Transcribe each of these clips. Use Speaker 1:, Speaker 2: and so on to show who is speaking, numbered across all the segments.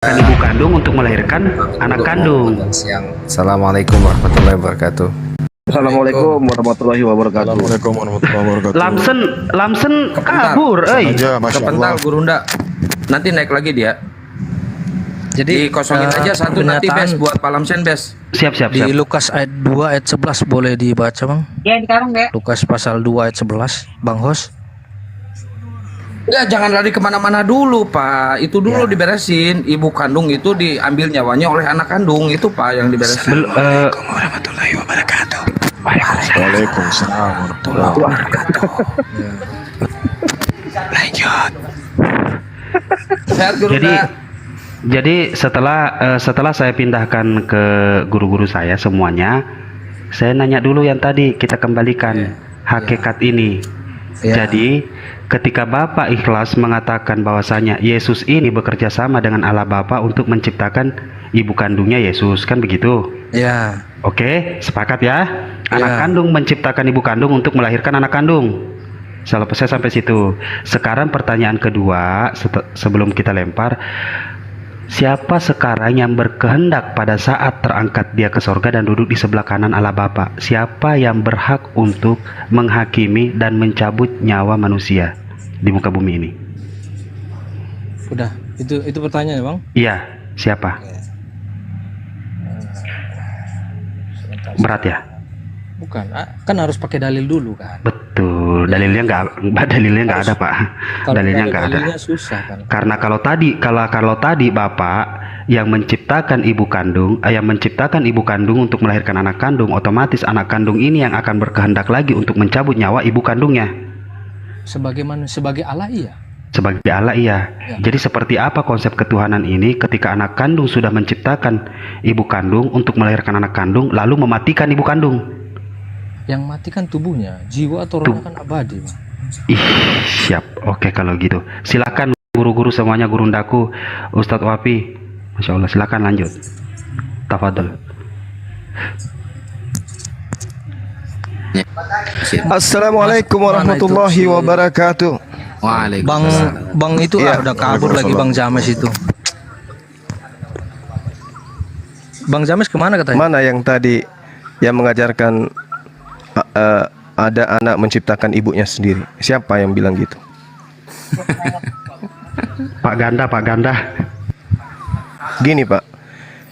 Speaker 1: ibu kandung untuk melahirkan anak kandung.
Speaker 2: Assalamualaikum warahmatullahi wabarakatuh.
Speaker 3: Assalamualaikum warahmatullahi wabarakatuh.
Speaker 4: Assalamualaikum warahmatullahi wabarakatuh.
Speaker 1: Lamsen kabur,
Speaker 4: Aja, Masya
Speaker 2: Kepental
Speaker 4: Allah.
Speaker 2: Gurunda. Nanti naik lagi dia. Jadi kosongin aja satu nanti bes buat Pak Lamsen bes.
Speaker 1: Siap.
Speaker 5: Di Lukas ayat 2 ayat 11 boleh dibaca, Bang?
Speaker 6: Ya, di karung deh.
Speaker 5: Lukas pasal 2 ayat 11, Bang Hos.
Speaker 2: Ya jangan lari kemana-mana dulu Pak. Itu dulu diberesin. Ibu kandung itu diambil nyawanya oleh anak kandung itu Pak yang diberesin.
Speaker 5: Assalamualaikum warahmatullahi wabarakatuh.
Speaker 4: Waalaikumsalam warahmatullahi wabarakatuh.
Speaker 5: Lanjut.
Speaker 2: Sehat Gurunda.
Speaker 1: Jadi setelah saya pindahkan ke guru-guru saya semuanya, saya nanya dulu yang tadi kita kembalikan hakikat ini. Jadi ketika Bapak ikhlas mengatakan bahwasanya Yesus ini bekerja sama dengan Allah Bapa untuk menciptakan ibu kandungnya Yesus, kan begitu?
Speaker 5: Ya.
Speaker 1: Oke, sepakat ya? Anak kandung menciptakan ibu kandung untuk melahirkan anak kandung. Saya sampai situ. Sekarang pertanyaan kedua sebelum kita lempar, siapa sekarang yang berkehendak pada saat terangkat dia ke sorga dan duduk di sebelah kanan Allah Bapa? Siapa yang berhak untuk menghakimi dan mencabut nyawa manusia di muka bumi ini?
Speaker 5: Udah, itu pertanyaannya, Bang.
Speaker 1: Iya, siapa? Berat ya?
Speaker 5: Bukan, kan harus pakai dalil dulu kan.
Speaker 1: Betul, dalilnya nggak ada Pak.
Speaker 5: Kalau
Speaker 1: Dalilnya nggak ada.
Speaker 5: dalilnya susah kan.
Speaker 1: Karena kalau tadi Bapak yang menciptakan ibu kandung untuk melahirkan anak kandung, otomatis anak kandung ini yang akan berkehendak lagi untuk mencabut nyawa ibu kandungnya.
Speaker 5: Sebagai Allah iya.
Speaker 1: Sebagai Allah iya. Jadi seperti apa konsep ketuhanan ini ketika anak kandung sudah menciptakan ibu kandung untuk melahirkan anak kandung lalu mematikan ibu kandung?
Speaker 5: Yang matikan tubuhnya, jiwa atau rohnya kan abadi, Bang.
Speaker 1: Ih, siap. Oke kalau gitu. Silakan guru-guru semuanya, gurundaku, Ustadz Wapi. Masya Allah, silakan lanjut. Tafadhol.
Speaker 3: Assalamualaikum warahmatullahi wabarakatuh.
Speaker 5: Bang itu udah kabur lagi Bang James itu. Bang James kemana katanya?
Speaker 3: Mana yang tadi yang mengajarkan ada anak menciptakan ibunya sendiri? Siapa yang bilang gitu?
Speaker 1: Pak Ganda.
Speaker 3: Gini Pak,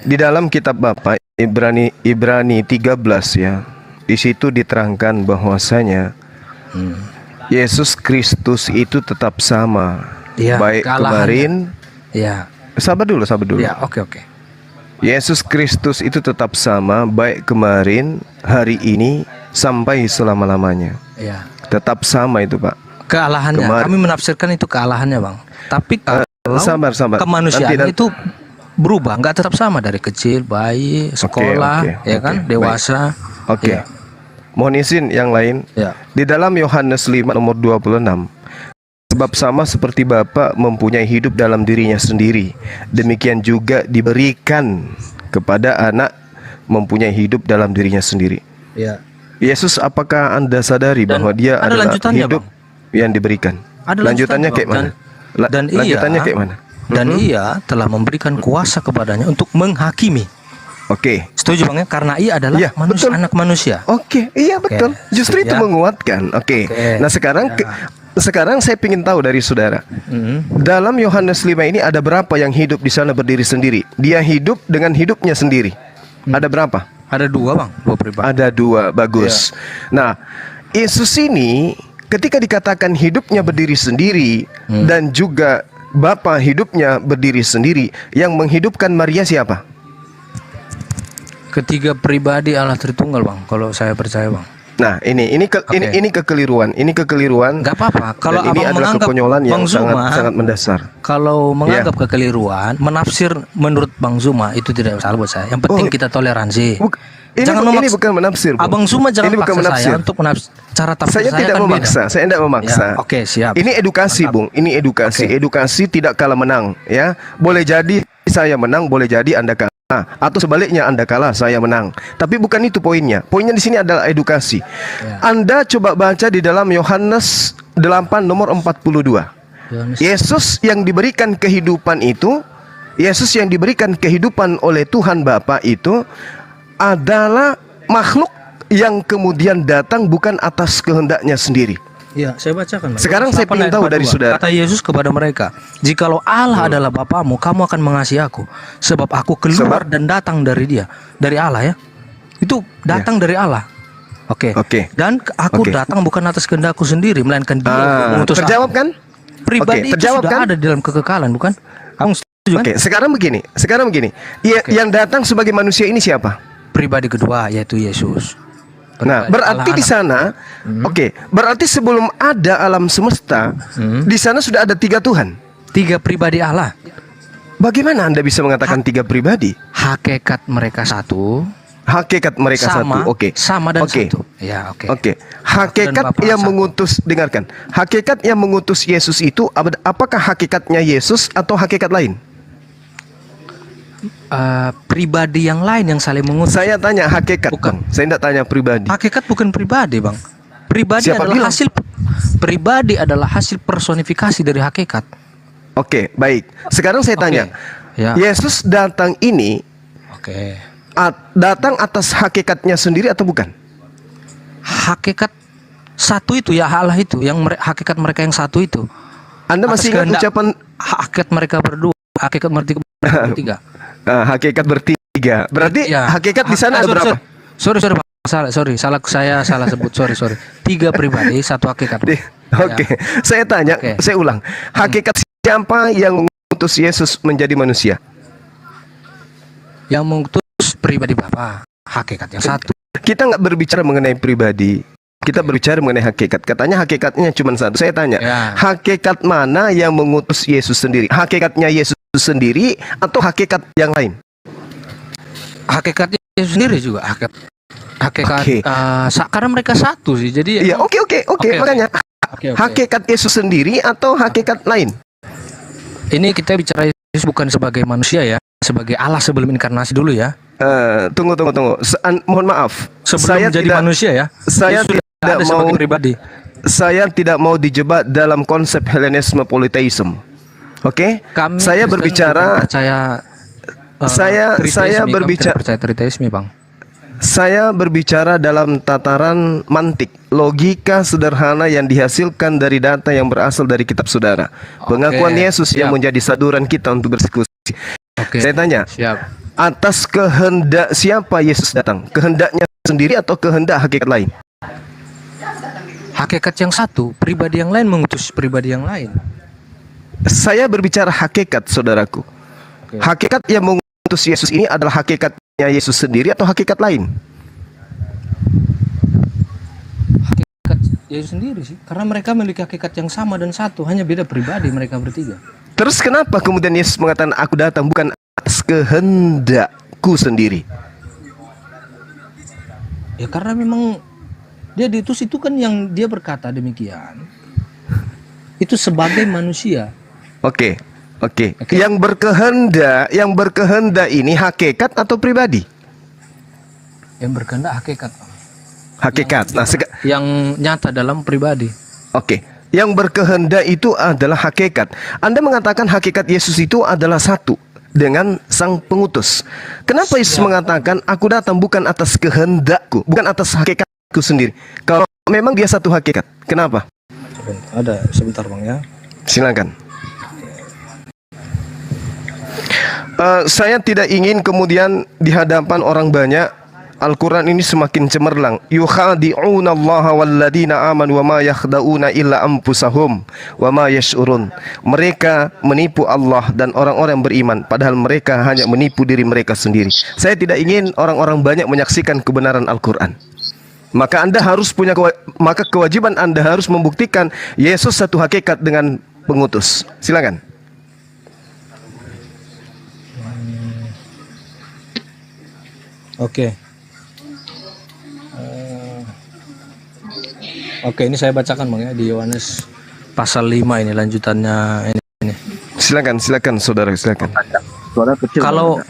Speaker 3: di dalam kitab Bapak Ibrani 13 ya, di situ diterangkan bahwasanya Yesus Kristus itu tetap sama, baik kemarin.
Speaker 5: Ya.
Speaker 3: Sabar dulu.
Speaker 5: Ya, oke.
Speaker 3: Yesus Kristus itu tetap sama, baik kemarin, hari ini, sampai selama-lamanya.
Speaker 5: Ya.
Speaker 3: Tetap sama itu Pak.
Speaker 5: Kealahannya. Kami menafsirkan itu kealahannya, Bang. Tapi kalau
Speaker 3: sabar.
Speaker 5: kemanusiaan itu berubah, nggak tetap sama dari kecil, bayi, sekolah, dewasa.
Speaker 3: Oke.
Speaker 5: Ya.
Speaker 3: Mohon izin yang lain.
Speaker 5: Ya.
Speaker 3: Di dalam Yohanes 5 nomor 26. Sebab sama seperti Bapa mempunyai hidup dalam dirinya sendiri, demikian juga diberikan kepada anak mempunyai hidup dalam dirinya sendiri.
Speaker 5: Ya.
Speaker 3: Yesus, apakah Anda sadari bahwa dia adalah hidup yang diberikan? Lanjutannya kayak mana? Lanjutannya kayak mana?
Speaker 5: Dan ia telah memberikan kuasa kepadanya untuk menghakimi.
Speaker 3: Oke.
Speaker 5: Setuju Bang ya? Karena ia adalah
Speaker 3: betul.
Speaker 5: anak manusia.
Speaker 3: Oke, iya betul. Justru itu menguatkan. Oke. Nah sekarang saya ingin tahu dari saudara. Dalam Yohanes 5 ini ada berapa yang hidup di sana berdiri sendiri? Dia hidup dengan hidupnya sendiri. Ada berapa?
Speaker 5: Ada 2 Bang, 2 pribadi.
Speaker 3: Ada 2, bagus. Nah, Yesus ini ketika dikatakan hidupnya berdiri sendiri dan juga Bapa hidupnya berdiri sendiri, yang menghidupkan Maria siapa?
Speaker 5: Ketiga pribadi Allah Tritunggal Bang, kalau saya percaya Bang.
Speaker 3: Nah, ini kekeliruan. Ini kekeliruan.
Speaker 5: Nggak apa-apa. Kalau
Speaker 3: ini
Speaker 5: abang
Speaker 3: adalah
Speaker 5: menganggap
Speaker 3: kekonyolan yang
Speaker 5: Bang Zuma,
Speaker 3: sangat mendasar.
Speaker 5: Kalau menganggap kekeliruan, menafsir menurut Bang Zuma itu tidak salah buat saya. Yang penting kita toleransi.
Speaker 3: Ini bukan menafsir.
Speaker 5: Abang Zuma jangan
Speaker 3: ini bukan
Speaker 5: paksa
Speaker 3: menafsir.
Speaker 5: saya untuk cara tafsir
Speaker 3: saya tidak
Speaker 5: kan
Speaker 3: memaksa.
Speaker 5: beda.
Speaker 3: Saya tidak memaksa.
Speaker 5: Ya, oke, siap.
Speaker 3: Ini edukasi, Bung. Ini edukasi. Edukasi tidak kalah menang, ya. Boleh jadi saya menang, boleh jadi Anda kalah. Atau sebaliknya Anda kalah, saya menang. Tapi bukan itu poinnya. Poinnya di sini adalah edukasi. Anda coba baca di dalam Yohanes 8 nomor 42. Yesus yang diberikan kehidupan itu Yesus yang diberikan kehidupan oleh Tuhan Bapa itu adalah makhluk yang kemudian datang bukan atas kehendaknya sendiri.
Speaker 5: Ya, saya bacakan.
Speaker 3: Sekarang saya ingin tahu dari saudara.
Speaker 5: Kata Yesus kepada mereka, "Jikalau Allah adalah Bapamu, kamu akan mengasihi aku, sebab aku keluar dan datang dari Dia, dari Allah ya. Itu datang dari Allah. Oke. Dan aku datang bukan atas kehendakku sendiri, melainkan Dia yang mengutus
Speaker 3: terjawab
Speaker 5: aku."
Speaker 3: kan?
Speaker 5: Pribadi itu
Speaker 3: terjawab
Speaker 5: sudah
Speaker 3: kan?
Speaker 5: ada di dalam kekekalan, bukan? Kamu setuju kan?
Speaker 3: Sekarang begini. Yang datang sebagai manusia ini siapa?
Speaker 5: Pribadi kedua yaitu Yesus.
Speaker 3: Nah, berarti di sana, berarti sebelum ada alam semesta, di sana sudah ada 3 Tuhan.
Speaker 5: 3 pribadi Allah.
Speaker 3: Bagaimana Anda bisa mengatakan 3 pribadi?
Speaker 5: Hakikat mereka satu.
Speaker 3: Hakikat mereka
Speaker 5: Sama,
Speaker 3: satu.
Speaker 5: sama dan satu. Ya,
Speaker 3: Hakikat yang mengutus, dengarkan. Hakikat yang mengutus Yesus itu apakah hakikatnya Yesus atau hakikat lain?
Speaker 5: Pribadi yang lain yang saling mengutus.
Speaker 3: Saya tanya hakikat,
Speaker 5: Bukan.
Speaker 3: Bang. Saya tidak tanya pribadi.
Speaker 5: Hakikat bukan pribadi, Bang. Pribadi
Speaker 3: Siapa
Speaker 5: adalah
Speaker 3: bilang?
Speaker 5: pribadi adalah hasil personifikasi dari hakikat.
Speaker 3: Oke, baik. Sekarang saya tanya.
Speaker 5: Ya.
Speaker 3: Yesus datang ini datang atas hakikatnya sendiri atau bukan?
Speaker 5: Hakikat satu itu ya, Allah itu yang hakikat mereka yang satu itu.
Speaker 3: Anda masih ingat ucapan
Speaker 5: hakikat mereka berdua, hakikat mereka bertiga.
Speaker 3: Hakikat bertiga. Berarti
Speaker 5: Ya.
Speaker 3: hakikat di sana ada berapa?
Speaker 5: Sorry, Bang. Saya salah sebut. Sorry. 3 pribadi, 1 hakikat.
Speaker 3: Saya tanya, saya ulang. Hakikat siapa yang mengutus Yesus menjadi manusia?
Speaker 5: Yang mengutus pribadi Bapa, hakikat yang satu.
Speaker 3: Kita nggak berbicara mengenai pribadi. Kita berbicara mengenai hakikat. Katanya hakikatnya cuma satu. Saya tanya, hakikat mana yang mengutus Yesus sendiri? Hakikatnya Yesus sendiri atau hakikat yang lain?
Speaker 5: Hakikatnya Yesus sendiri juga. Hakikat karena mereka satu sih. Jadi
Speaker 3: ya, oke. Makanya hakikat Yesus sendiri atau hakikat lain?
Speaker 5: Ini kita bicara Yesus bukan sebagai manusia ya, sebagai Allah sebelum inkarnasi dulu ya.
Speaker 3: Tunggu. Mohon maaf.
Speaker 5: Sebelum
Speaker 3: saya
Speaker 5: menjadi manusia ya.
Speaker 3: Saya
Speaker 5: Yesus
Speaker 3: tidak
Speaker 5: ada
Speaker 3: mau
Speaker 5: sebagai pribadi.
Speaker 3: Saya tidak mau dijebak dalam konsep Hellenisme polytheism. Oke? Saya
Speaker 5: Kristen
Speaker 3: berbicara.
Speaker 5: percaya.
Speaker 3: Saya berbicara.
Speaker 5: Percaya triteisme, Bang.
Speaker 3: Saya berbicara dalam tataran mantik, logika sederhana yang dihasilkan dari data yang berasal dari kitab saudara. Pengakuan Yesus yang menjadi saduran kita untuk berdiskusi. Saya tanya, atas kehendak siapa Yesus datang? Kehendaknya sendiri atau kehendak hakikat lain?
Speaker 5: Hakikat yang satu, pribadi yang lain mengutus pribadi yang lain.
Speaker 3: Saya berbicara hakikat, saudaraku. Hakikat yang mengutus Yesus ini adalah hakikatnya Yesus sendiri atau hakikat lain?
Speaker 5: Hakikat Yesus sendiri sih, karena mereka memiliki hakikat yang sama dan satu, hanya beda pribadi mereka bertiga.
Speaker 3: Terus kenapa kemudian Yesus mengatakan aku datang bukan atas kehendakku sendiri?
Speaker 5: Ya karena memang dia diutus itu kan yang dia berkata demikian. Itu sebagai manusia.
Speaker 3: Oke. Yang berkehendak ini hakikat atau pribadi?
Speaker 5: Yang berkehendak hakikat.
Speaker 3: Hakikat.
Speaker 5: Yang nyata dalam pribadi.
Speaker 3: Oke. Yang berkehendak itu adalah hakikat. Anda mengatakan hakikat Yesus itu adalah satu dengan sang pengutus. Kenapa Yesus mengatakan aku datang bukan atas kehendakku, bukan atas hakikatku sendiri? Kalau memang dia satu hakikat, kenapa?
Speaker 5: Ada sebentar Bang ya.
Speaker 3: Silakan. Saya tidak ingin kemudian di hadapan orang banyak Al-Quran ini semakin cemerlang. Yukhadi'una allaha walladina amanu wa ma yakhda'una illa anfusahum wa ma yash'urun. Mereka menipu Allah dan orang-orang beriman, padahal mereka hanya menipu diri mereka sendiri. Saya tidak ingin orang-orang banyak menyaksikan kebenaran Al-Quran. Maka Anda harus maka kewajiban Anda harus membuktikan Yesus satu hakikat dengan pengutus. Silakan.
Speaker 5: Oke, ini saya bacakan Bang ya di Yohanes pasal 5 ini lanjutannya ini.
Speaker 3: Silakan saudara, silakan.
Speaker 4: Suara kecil.
Speaker 5: Kalau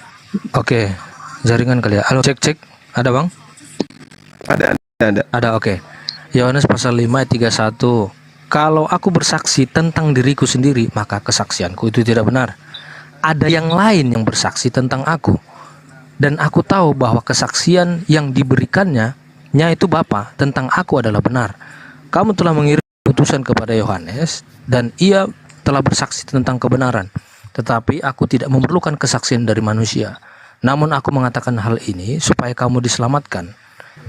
Speaker 5: jaringan kali ya. Halo, cek. Ada Bang? Ada, oke. Yohanes pasal 5 ayat 31. Kalau aku bersaksi tentang diriku sendiri, maka kesaksianku itu tidak benar. ada yang lain yang bersaksi tentang aku. Dan aku tahu bahwa kesaksian yang diberikannya, yaitu Bapa, tentang aku adalah benar. Kamu telah mengirim utusan kepada Yohanes, dan ia telah bersaksi tentang kebenaran. Tetapi aku tidak memerlukan kesaksian dari manusia. Namun aku mengatakan hal ini supaya kamu diselamatkan.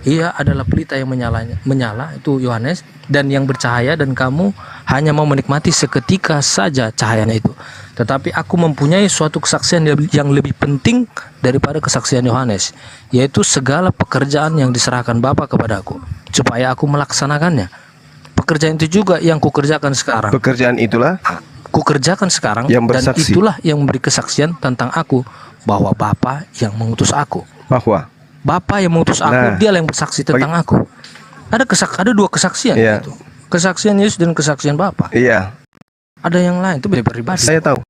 Speaker 5: Ia adalah pelita yang menyala, itu Yohanes, dan yang bercahaya, dan kamu hanya mau menikmati seketika saja cahayanya itu. Tetapi aku mempunyai suatu kesaksian yang lebih penting daripada kesaksian Yohanes, yaitu segala pekerjaan yang diserahkan Bapa kepadaku, supaya aku melaksanakannya. Pekerjaan itu juga yang kukerjakan sekarang.
Speaker 3: Pekerjaan itulah
Speaker 5: Kukerjakan sekarang,
Speaker 3: yang
Speaker 5: dan
Speaker 3: bersaksi.
Speaker 5: itulah yang memberi kesaksian tentang aku, bahwa Bapa yang mengutus aku.
Speaker 3: bahwa
Speaker 5: Bapa yang mengutus aku,
Speaker 3: Nah,
Speaker 5: dia yang bersaksi tentang aku. Ada dua kesaksian
Speaker 3: Iya.
Speaker 5: itu. Kesaksian Yesus dan kesaksian Bapa.
Speaker 3: iya,
Speaker 5: Ada yang lain itu beda pribadi.
Speaker 3: saya tahu.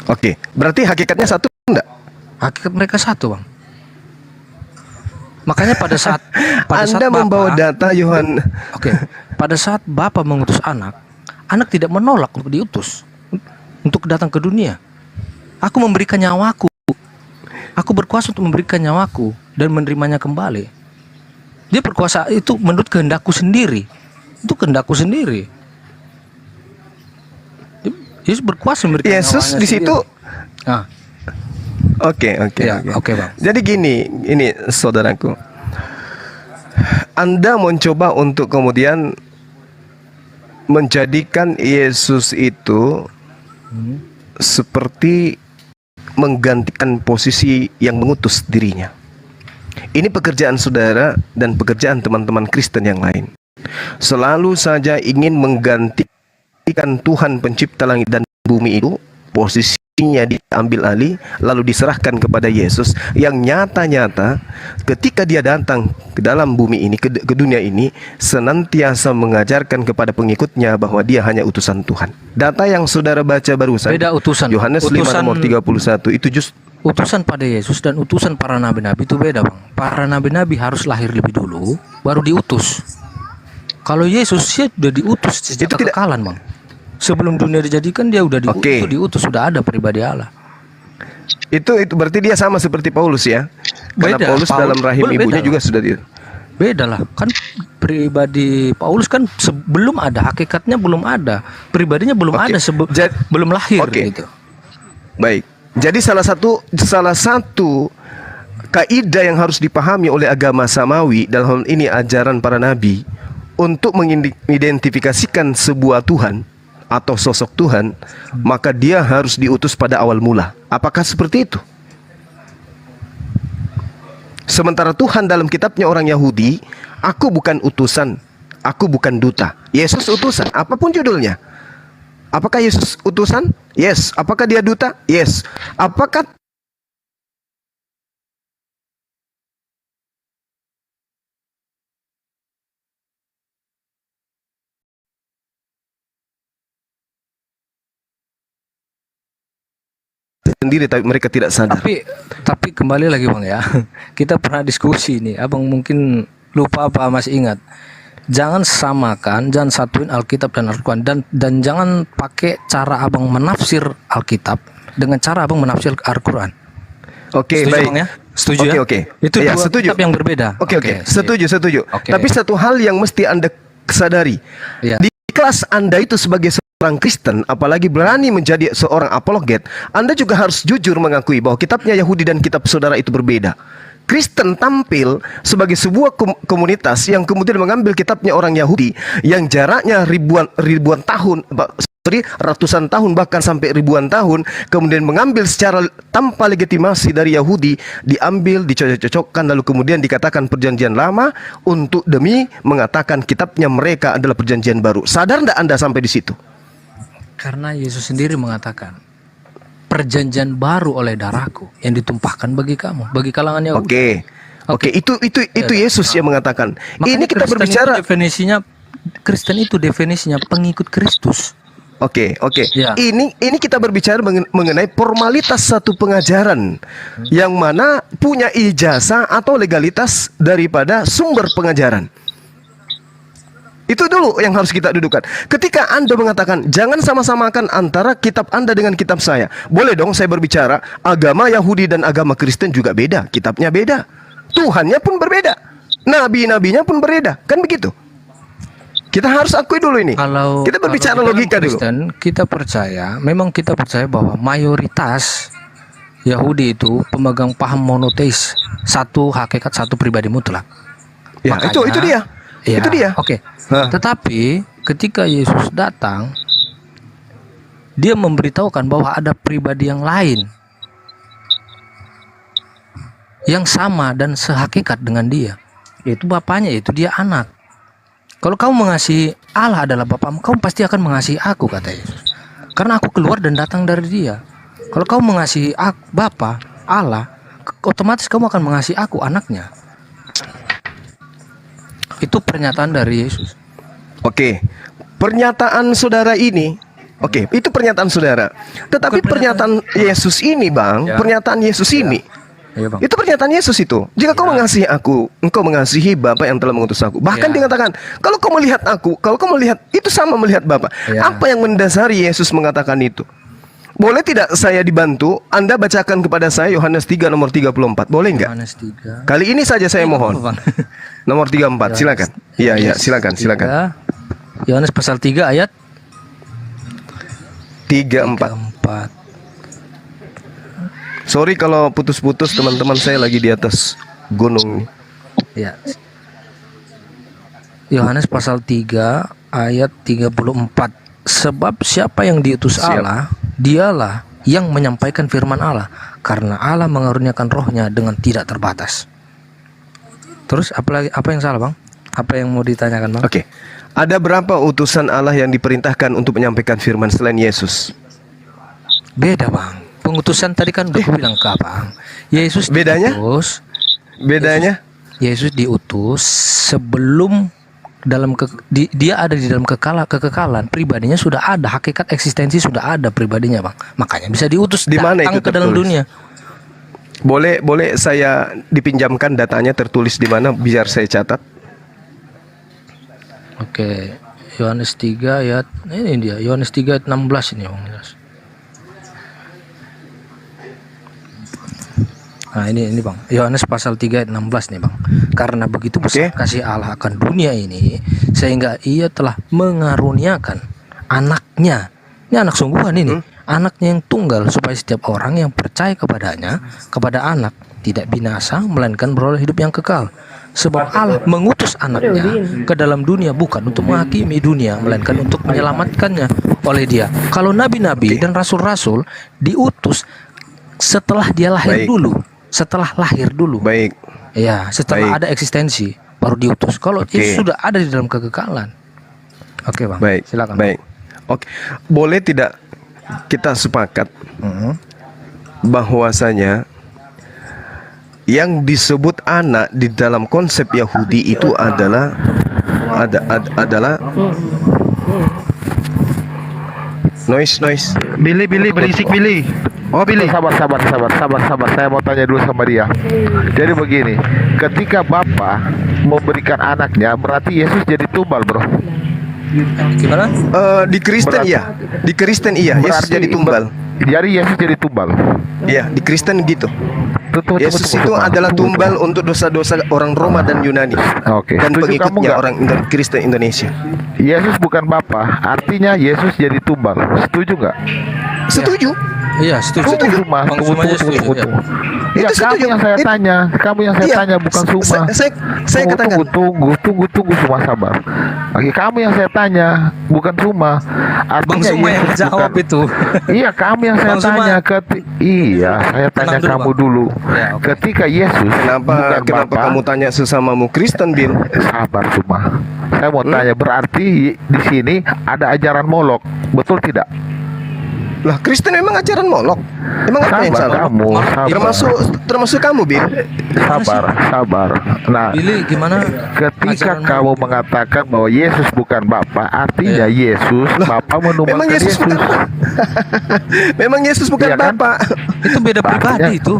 Speaker 3: Oke, berarti hakikatnya satu enggak?
Speaker 5: Hakikat mereka satu, Bang. Makanya pada saat
Speaker 3: Anda membawa
Speaker 5: Bapa,
Speaker 3: data Yohan.
Speaker 5: oke, pada saat Bapa mengutus anak tidak menolak untuk diutus untuk datang ke dunia. Aku memberikan nyawaku. Aku berkuasa untuk memberikan nyawaku dan menerimanya kembali. Dia berkuasa itu menurut kehendakku sendiri. Itu kehendakku sendiri. Yesus berkuasa memberikan
Speaker 3: Yesus
Speaker 5: nyawanya
Speaker 3: di situ.
Speaker 5: sendiri. Nah,
Speaker 3: Oke,
Speaker 5: ya, oke, Bang.
Speaker 3: Jadi gini, ini saudaraku. Anda mencoba untuk kemudian menjadikan Yesus itu seperti menggantikan posisi yang mengutus dirinya. Ini pekerjaan saudara dan pekerjaan teman-teman Kristen yang lain. Selalu saja ingin menggantikan Tuhan pencipta langit dan bumi itu, posisinya diambil alih lalu diserahkan kepada Yesus yang nyata-nyata ketika dia datang ke dalam bumi ini, ke dunia ini, senantiasa mengajarkan kepada pengikutnya bahwa dia hanya utusan Tuhan. Data yang saudara baca barusan,
Speaker 5: Beda utusan.
Speaker 3: Yohanes 5 nomor 31, itu justru
Speaker 5: Utusan pada Yesus dan utusan para nabi-nabi itu beda, Bang. Para nabi-nabi harus lahir lebih dulu, baru diutus. Kalau Yesus dia sudah diutus sejak
Speaker 3: Itu tidak-
Speaker 5: kekekalan, Bang. Sebelum dunia dijadikan dia udah diutus,
Speaker 3: Oke.
Speaker 5: diutus sudah ada pribadi Allah.
Speaker 3: itu berarti dia sama seperti Paulus ya. Karena
Speaker 5: Beda.
Speaker 3: Paulus dalam rahim
Speaker 5: Beda
Speaker 3: ibunya
Speaker 5: lah.
Speaker 3: juga sudah di.
Speaker 5: Beda lah, kan pribadi Paulus kan sebelum ada, hakikatnya belum ada, pribadinya belum
Speaker 3: Oke.
Speaker 5: ada, belum lahir
Speaker 3: Oke.
Speaker 5: gitu.
Speaker 3: Baik. Jadi salah satu kaidah yang harus dipahami oleh agama samawi dalam hal ini ajaran para nabi untuk mengidentifikasikan sebuah Tuhan atau sosok Tuhan, maka dia harus diutus pada awal mula. Apakah seperti itu? Sementara Tuhan dalam kitabnya orang Yahudi, aku bukan utusan, aku bukan duta. Yesus utusan, apapun judulnya. Apakah Yesus utusan? Yes. Apakah dia duta? Yes. Apakah sendiri tapi mereka tidak sadar?
Speaker 5: Tapi kembali lagi, Bang, ya. Kita pernah diskusi nih, Abang mungkin lupa apa masih ingat. Jangan samakan, jangan satuin Alkitab dan Al-Quran, dan jangan pakai cara Abang menafsir Alkitab dengan cara Abang menafsir Al-Quran.
Speaker 3: Oke,
Speaker 5: Setuju,
Speaker 3: baik.
Speaker 5: Bang, ya? Setuju,
Speaker 3: Oke,
Speaker 5: ya?
Speaker 3: oke.
Speaker 5: Itu
Speaker 3: Ya,
Speaker 5: dua
Speaker 3: setuju.
Speaker 5: kitab yang berbeda.
Speaker 3: Oke. Setuju.
Speaker 5: Oke.
Speaker 3: Tapi satu hal yang mesti Anda sadari.
Speaker 5: Ya.
Speaker 3: Di kelas Anda itu sebagai seorang Kristen, apalagi berani menjadi seorang apologet, Anda juga harus jujur mengakui bahwa kitabnya Yahudi dan kitab saudara itu berbeda. Kristen tampil sebagai sebuah komunitas yang kemudian mengambil kitabnya orang Yahudi yang jaraknya ribuan tahun, ratusan tahun bahkan sampai ribuan tahun, kemudian mengambil secara tanpa legitimasi dari Yahudi, diambil, dicocok-cocokkan, lalu kemudian dikatakan perjanjian lama untuk demi mengatakan kitabnya mereka adalah perjanjian baru. Sadar tidak Anda sampai di situ?
Speaker 5: Karena Yesus sendiri mengatakan, perjanjian baru oleh darahku yang ditumpahkan bagi kamu, bagi kalangan Yahudi.
Speaker 3: Oke, itu Yesus yang mengatakan.
Speaker 5: Makanya
Speaker 3: Ini kita
Speaker 5: Kristen
Speaker 3: berbicara.
Speaker 5: itu Kristen itu definisinya pengikut Kristus.
Speaker 3: Oke.
Speaker 5: Ya.
Speaker 3: Ini kita berbicara mengenai formalitas satu pengajaran yang mana punya ijazah atau legalitas daripada sumber pengajaran. Itu dulu yang harus kita dudukkan. Ketika Anda mengatakan jangan sama-samakan antara kitab Anda dengan kitab saya, boleh dong saya berbicara. Agama Yahudi dan agama Kristen juga beda, kitabnya beda, Tuhannya pun berbeda, nabi-nabinya pun berbeda, kan begitu? Kita harus akui dulu ini. Kita berbicara logika dulu.
Speaker 5: Kristen, kita percaya bahwa mayoritas Yahudi itu pemegang paham monoteis, satu hakikat, satu pribadi mutlak.
Speaker 3: Ya,
Speaker 5: Makanya,
Speaker 3: itu dia.
Speaker 5: Ya,
Speaker 3: Itu dia.
Speaker 5: Oke.
Speaker 3: Hah.
Speaker 5: Tetapi ketika Yesus datang, dia memberitahukan bahwa ada pribadi yang lain yang sama dan sehakikat dengan dia, yaitu Bapaknya, yaitu dia anak. Kalau kamu mengasihi Allah adalah Bapamu, kamu pasti akan mengasihi aku, kata Yesus. Karena aku keluar dan datang dari dia. Kalau kamu mengasihi aku, Bapa, Allah, otomatis kamu akan mengasihi aku, anaknya. Itu pernyataan dari Yesus.
Speaker 3: Oke, pernyataan saudara ini, oke, itu pernyataan saudara. Tetapi
Speaker 5: Bukan
Speaker 3: pernyataan Yesus ini, Bang,
Speaker 5: Ya.
Speaker 3: pernyataan Yesus ini,
Speaker 5: Iya, Bang.
Speaker 3: itu pernyataan Yesus itu. Jika kau mengasihi aku, engkau mengasihi Bapa yang telah mengutus aku. Bahkan
Speaker 5: Ya.
Speaker 3: dia katakan, kalau kau melihat aku, kalau kau melihat, itu sama melihat Bapa.
Speaker 5: Ya.
Speaker 3: Apa yang mendasari Yesus mengatakan itu? Boleh tidak saya dibantu? Anda bacakan kepada saya Yohanes 3 nomor 34. Boleh enggak?
Speaker 5: Yohanes 3.
Speaker 3: Kali ini saja saya mohon.
Speaker 5: Bang.
Speaker 3: Nomor 34, silakan. Iya, silakan.
Speaker 5: 3, Yohanes pasal 3 ayat
Speaker 3: 34.
Speaker 5: 4.
Speaker 3: Sorry kalau putus-putus, teman-teman saya lagi di atas gunung.
Speaker 5: Ya. Yohanes pasal 3 ayat 34. Sebab siapa yang diutus
Speaker 3: Siap.
Speaker 5: Allah, dialah yang menyampaikan firman Allah, karena Allah mengaruniakan rohnya dengan tidak terbatas. Terus apa yang salah, Bang? Apa yang mau ditanyakan, Bang?
Speaker 3: Oke. Ada berapa utusan Allah yang diperintahkan untuk menyampaikan firman selain Yesus?
Speaker 5: Beda, Bang. Pengutusan tadi kan udah aku bilang ke Abang. Yesus
Speaker 3: Bedanya?
Speaker 5: diutus.
Speaker 3: Bedanya?
Speaker 5: Yesus diutus sebelum dia ada di dalam kekekalan, pribadinya sudah ada, hakikat eksistensi sudah ada pribadinya, Bang. Makanya bisa diutus
Speaker 3: Di mana
Speaker 5: datang
Speaker 3: itu
Speaker 5: ke dalam
Speaker 3: tertulis?
Speaker 5: dunia.
Speaker 3: Boleh saya dipinjamkan datanya tertulis di mana biar saya catat?
Speaker 5: Oke. Yohanes 3 ayat ini dia, Yohanes 3 ayat 16 ini, Bang. Nah, ini Bang. Yohanes pasal 3 ayat 16 nih, Bang. Karena begitu besar kasih Allah akan dunia ini, sehingga Ia telah mengaruniakan anaknya. Ini anak sungguhan ini. Anaknya yang tunggal, supaya setiap orang yang percaya kepadanya, kepada anak, tidak binasa melainkan beroleh hidup yang kekal. Sebab Allah mengutus anaknya ke dalam dunia bukan untuk menghakimi dunia, melainkan untuk menyelamatkannya oleh Dia. Kalau nabi-nabi dan rasul-rasul diutus setelah dia lahir dulu, setelah lahir dulu.
Speaker 3: Baik.
Speaker 5: Ya, setelah ada eksistensi baru diutus. Kalau Yesus sudah ada di dalam kekekalan. Oke, Bang.
Speaker 3: Baik.
Speaker 5: Silakan.
Speaker 3: Baik. Oke. Boleh tidak kita sepakat bahwasanya yang disebut anak di dalam konsep Yahudi itu adalah noise.
Speaker 1: Billy berisik Billy. Oh Billy.
Speaker 4: Sabar. Saya mau tanya dulu sama dia. Jadi begini, ketika Bapa memberikan anaknya, berarti Yesus jadi tumbal, bro.
Speaker 5: Gimana?
Speaker 3: Di Kristen iya. Di Kristen iya. Yesus jadi tumbal.
Speaker 4: Jadi Yesus jadi tumbal.
Speaker 3: Iya, di Kristen gitu.
Speaker 4: Tunggu,
Speaker 3: Yesus itu adalah tumbal untuk dosa-dosa orang Roma dan Yunani.
Speaker 4: Oke.
Speaker 3: Dan
Speaker 4: Setuju kamu
Speaker 3: pengikutnya
Speaker 4: nggak?
Speaker 3: orang Kristen Indonesia.
Speaker 4: Yesus bukan Bapa, artinya Yesus jadi tumbal. Setuju nggak?
Speaker 3: Setuju?
Speaker 5: Iya, setuju.
Speaker 4: Tunggu, Suma.
Speaker 5: Bang
Speaker 4: Tunggu.
Speaker 5: Sumanya setuju, ya.
Speaker 4: Ya,
Speaker 3: Itu
Speaker 4: kamu
Speaker 3: setuju.
Speaker 4: yang saya tanya. Kamu yang saya
Speaker 3: Iya.
Speaker 4: tanya, bukan Suma.
Speaker 3: Saya katakan.
Speaker 4: Tunggu, Suma, sabar. Oke, kamu yang saya tanya, bukan Suma.
Speaker 5: Bang
Speaker 4: Artinya
Speaker 5: Suma yang
Speaker 4: Yesus
Speaker 5: jawab
Speaker 4: bukan-
Speaker 5: itu.
Speaker 4: Iya, kamu yang saya
Speaker 5: Bang Suma.
Speaker 4: tanya. Iya, saya tanya
Speaker 5: Tenang dulu,
Speaker 4: kamu
Speaker 5: Bang.
Speaker 4: dulu.
Speaker 5: Ya, oke.
Speaker 4: Ketika Yesus
Speaker 3: Kenapa
Speaker 4: bukan Bapa,
Speaker 3: kamu tanya sesamamu Kristen, Bill?
Speaker 4: sabar, Suma. Saya mau tanya, berarti di sini ada ajaran Molok, betul tidak?
Speaker 3: Lah, Kristen memang ajaran Molok. Emang apa yang
Speaker 4: Sabar
Speaker 3: salah?
Speaker 4: kamu, sabar.
Speaker 3: Termasuk kamu, Bill.
Speaker 4: Sabar. Nah,
Speaker 5: Billy, gimana?
Speaker 4: ketika
Speaker 5: ajaran
Speaker 4: kamu mengatakan bahwa Yesus bukan Bapa, artinya
Speaker 5: Iya.
Speaker 4: Yesus, Bapa
Speaker 3: Memang
Speaker 4: menumbangkan
Speaker 3: Yesus
Speaker 4: Yesus.
Speaker 3: bukan Memang Yesus bukan
Speaker 4: Iya kan?
Speaker 3: Bapa.
Speaker 5: Itu beda
Speaker 4: Makanya-
Speaker 5: pribadi itu.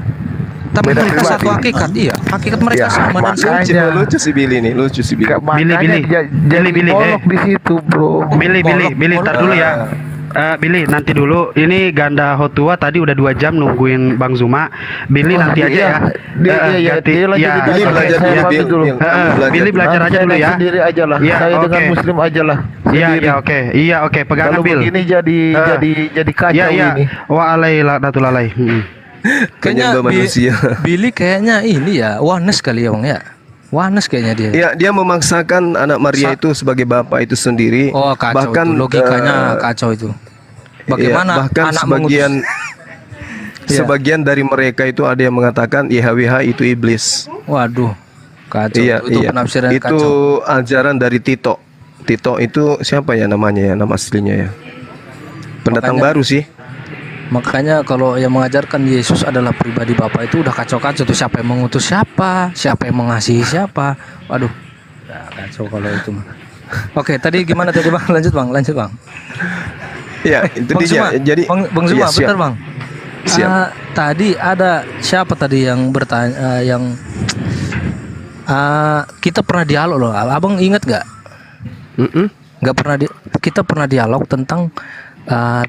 Speaker 5: Tapi
Speaker 4: Beda
Speaker 5: mereka satu
Speaker 4: pribadi.
Speaker 5: hakikat, iya. Hakikat mereka
Speaker 4: Ya,
Speaker 5: sama dan
Speaker 4: makanya.
Speaker 3: Lucu, lucu si Billy nih, lucu si Billy.
Speaker 4: Makanya
Speaker 1: Billy,
Speaker 4: jadi
Speaker 1: Billy,
Speaker 4: molok di situ, bro.
Speaker 1: Billy, ntar dulu ya. Billy, nanti dulu. Ini ganda Hotua tadi udah 2 jam nungguin Bang Zuma. Billy nanti aja ya.
Speaker 4: Dia lagi
Speaker 1: ya,
Speaker 3: Billy
Speaker 4: oke,
Speaker 3: belajar
Speaker 4: saya
Speaker 3: dulu,
Speaker 4: pamit
Speaker 3: Bill.
Speaker 4: dulu.
Speaker 1: Billy belajar aja dulu ya.
Speaker 4: Sendiri aja lah.
Speaker 1: Ya,
Speaker 4: Saya dengan
Speaker 1: oke.
Speaker 4: Muslim aja lah.
Speaker 1: Iya,
Speaker 4: Sendiri.
Speaker 1: iya, oke. Iya, oke. Pegangan
Speaker 4: Kalau
Speaker 1: Bill.
Speaker 4: begini jadi kacau
Speaker 1: Iya, iya.
Speaker 4: ini.
Speaker 1: Waalaikumsalam.
Speaker 5: Kayaknya
Speaker 3: Penyembah manusia.
Speaker 5: Billy kayaknya ini ya, oneness kali ya, Bang ya. Oneness kayaknya dia.
Speaker 3: Ya, dia memaksakan anak Maria itu sebagai bapak itu sendiri.
Speaker 5: Oh, kacau
Speaker 3: bahkan
Speaker 5: itu. Logikanya kacau itu. Bagaimana
Speaker 3: ya, bahkan
Speaker 5: anak
Speaker 3: sebagian
Speaker 5: Iya.
Speaker 3: sebagian dari mereka itu ada yang mengatakan YHWH itu iblis.
Speaker 5: Waduh, kacau.
Speaker 3: Iya,
Speaker 5: Itu
Speaker 3: iya.
Speaker 5: penafsiran
Speaker 3: Itu
Speaker 5: kacau.
Speaker 3: ajaran dari Tito. Tito itu siapa ya namanya ya, nama aslinya ya? Pendatang
Speaker 5: Makanya-
Speaker 3: baru sih.
Speaker 5: Makanya kalau yang mengajarkan Yesus adalah pribadi Bapa itu udah kacau-kacau tuh, siapa yang mengutus siapa, siapa yang mengasihi siapa. Waduh, ya kacau kalau itu mah. Oke, tadi gimana tadi Bang? Lanjut Bang.
Speaker 3: Ya, itu
Speaker 5: Bang
Speaker 3: dia.
Speaker 5: Zuma,
Speaker 3: Jadi
Speaker 5: Bang Zuma,
Speaker 3: iya, siap.
Speaker 5: bentar Bang.
Speaker 3: Siap.
Speaker 5: Tadi ada siapa tadi yang bertanya, kita pernah dialog loh. Abang ingat nggak? Nggak pernah kita pernah dialog tentang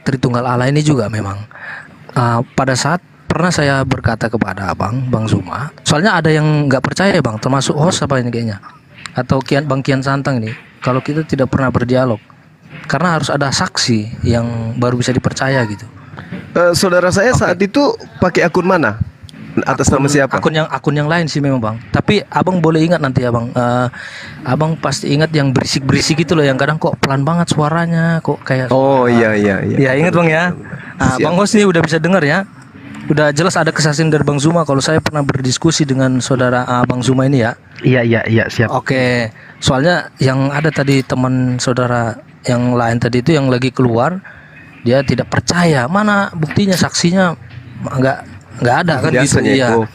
Speaker 5: Tritunggal Allah ini juga memang. Pada saat pernah saya berkata kepada Bang Zuma, soalnya ada yang nggak percaya Bang, termasuk host apa ini kayaknya, atau Bang Kian Santang ini, kalau kita tidak pernah berdialog, karena harus ada saksi yang baru bisa dipercaya gitu.
Speaker 3: Saudara saya saat itu pakai akun mana? Atas nama siapa?
Speaker 5: Akun yang lain sih memang Bang. Tapi Abang boleh ingat nanti ya Bang. Abang pasti ingat yang berisik-berisik gitu loh, yang kadang kok pelan banget suaranya, kok kayak.
Speaker 3: Oh iya.
Speaker 5: Ya ingat Bang ya.
Speaker 3: Siap.
Speaker 5: Bang Hos ini udah bisa dengar ya. Udah jelas ada kesaksian dari Bang Zuma kalau saya pernah berdiskusi dengan saudara Bang Zuma ini ya.
Speaker 1: Iya, siap.
Speaker 5: Oke. Soalnya yang ada tadi teman saudara yang lain tadi itu yang lagi keluar, dia tidak percaya. Mana buktinya, saksinya nggak ada kan gitu
Speaker 3: Biasanya
Speaker 5: ya.
Speaker 3: itu.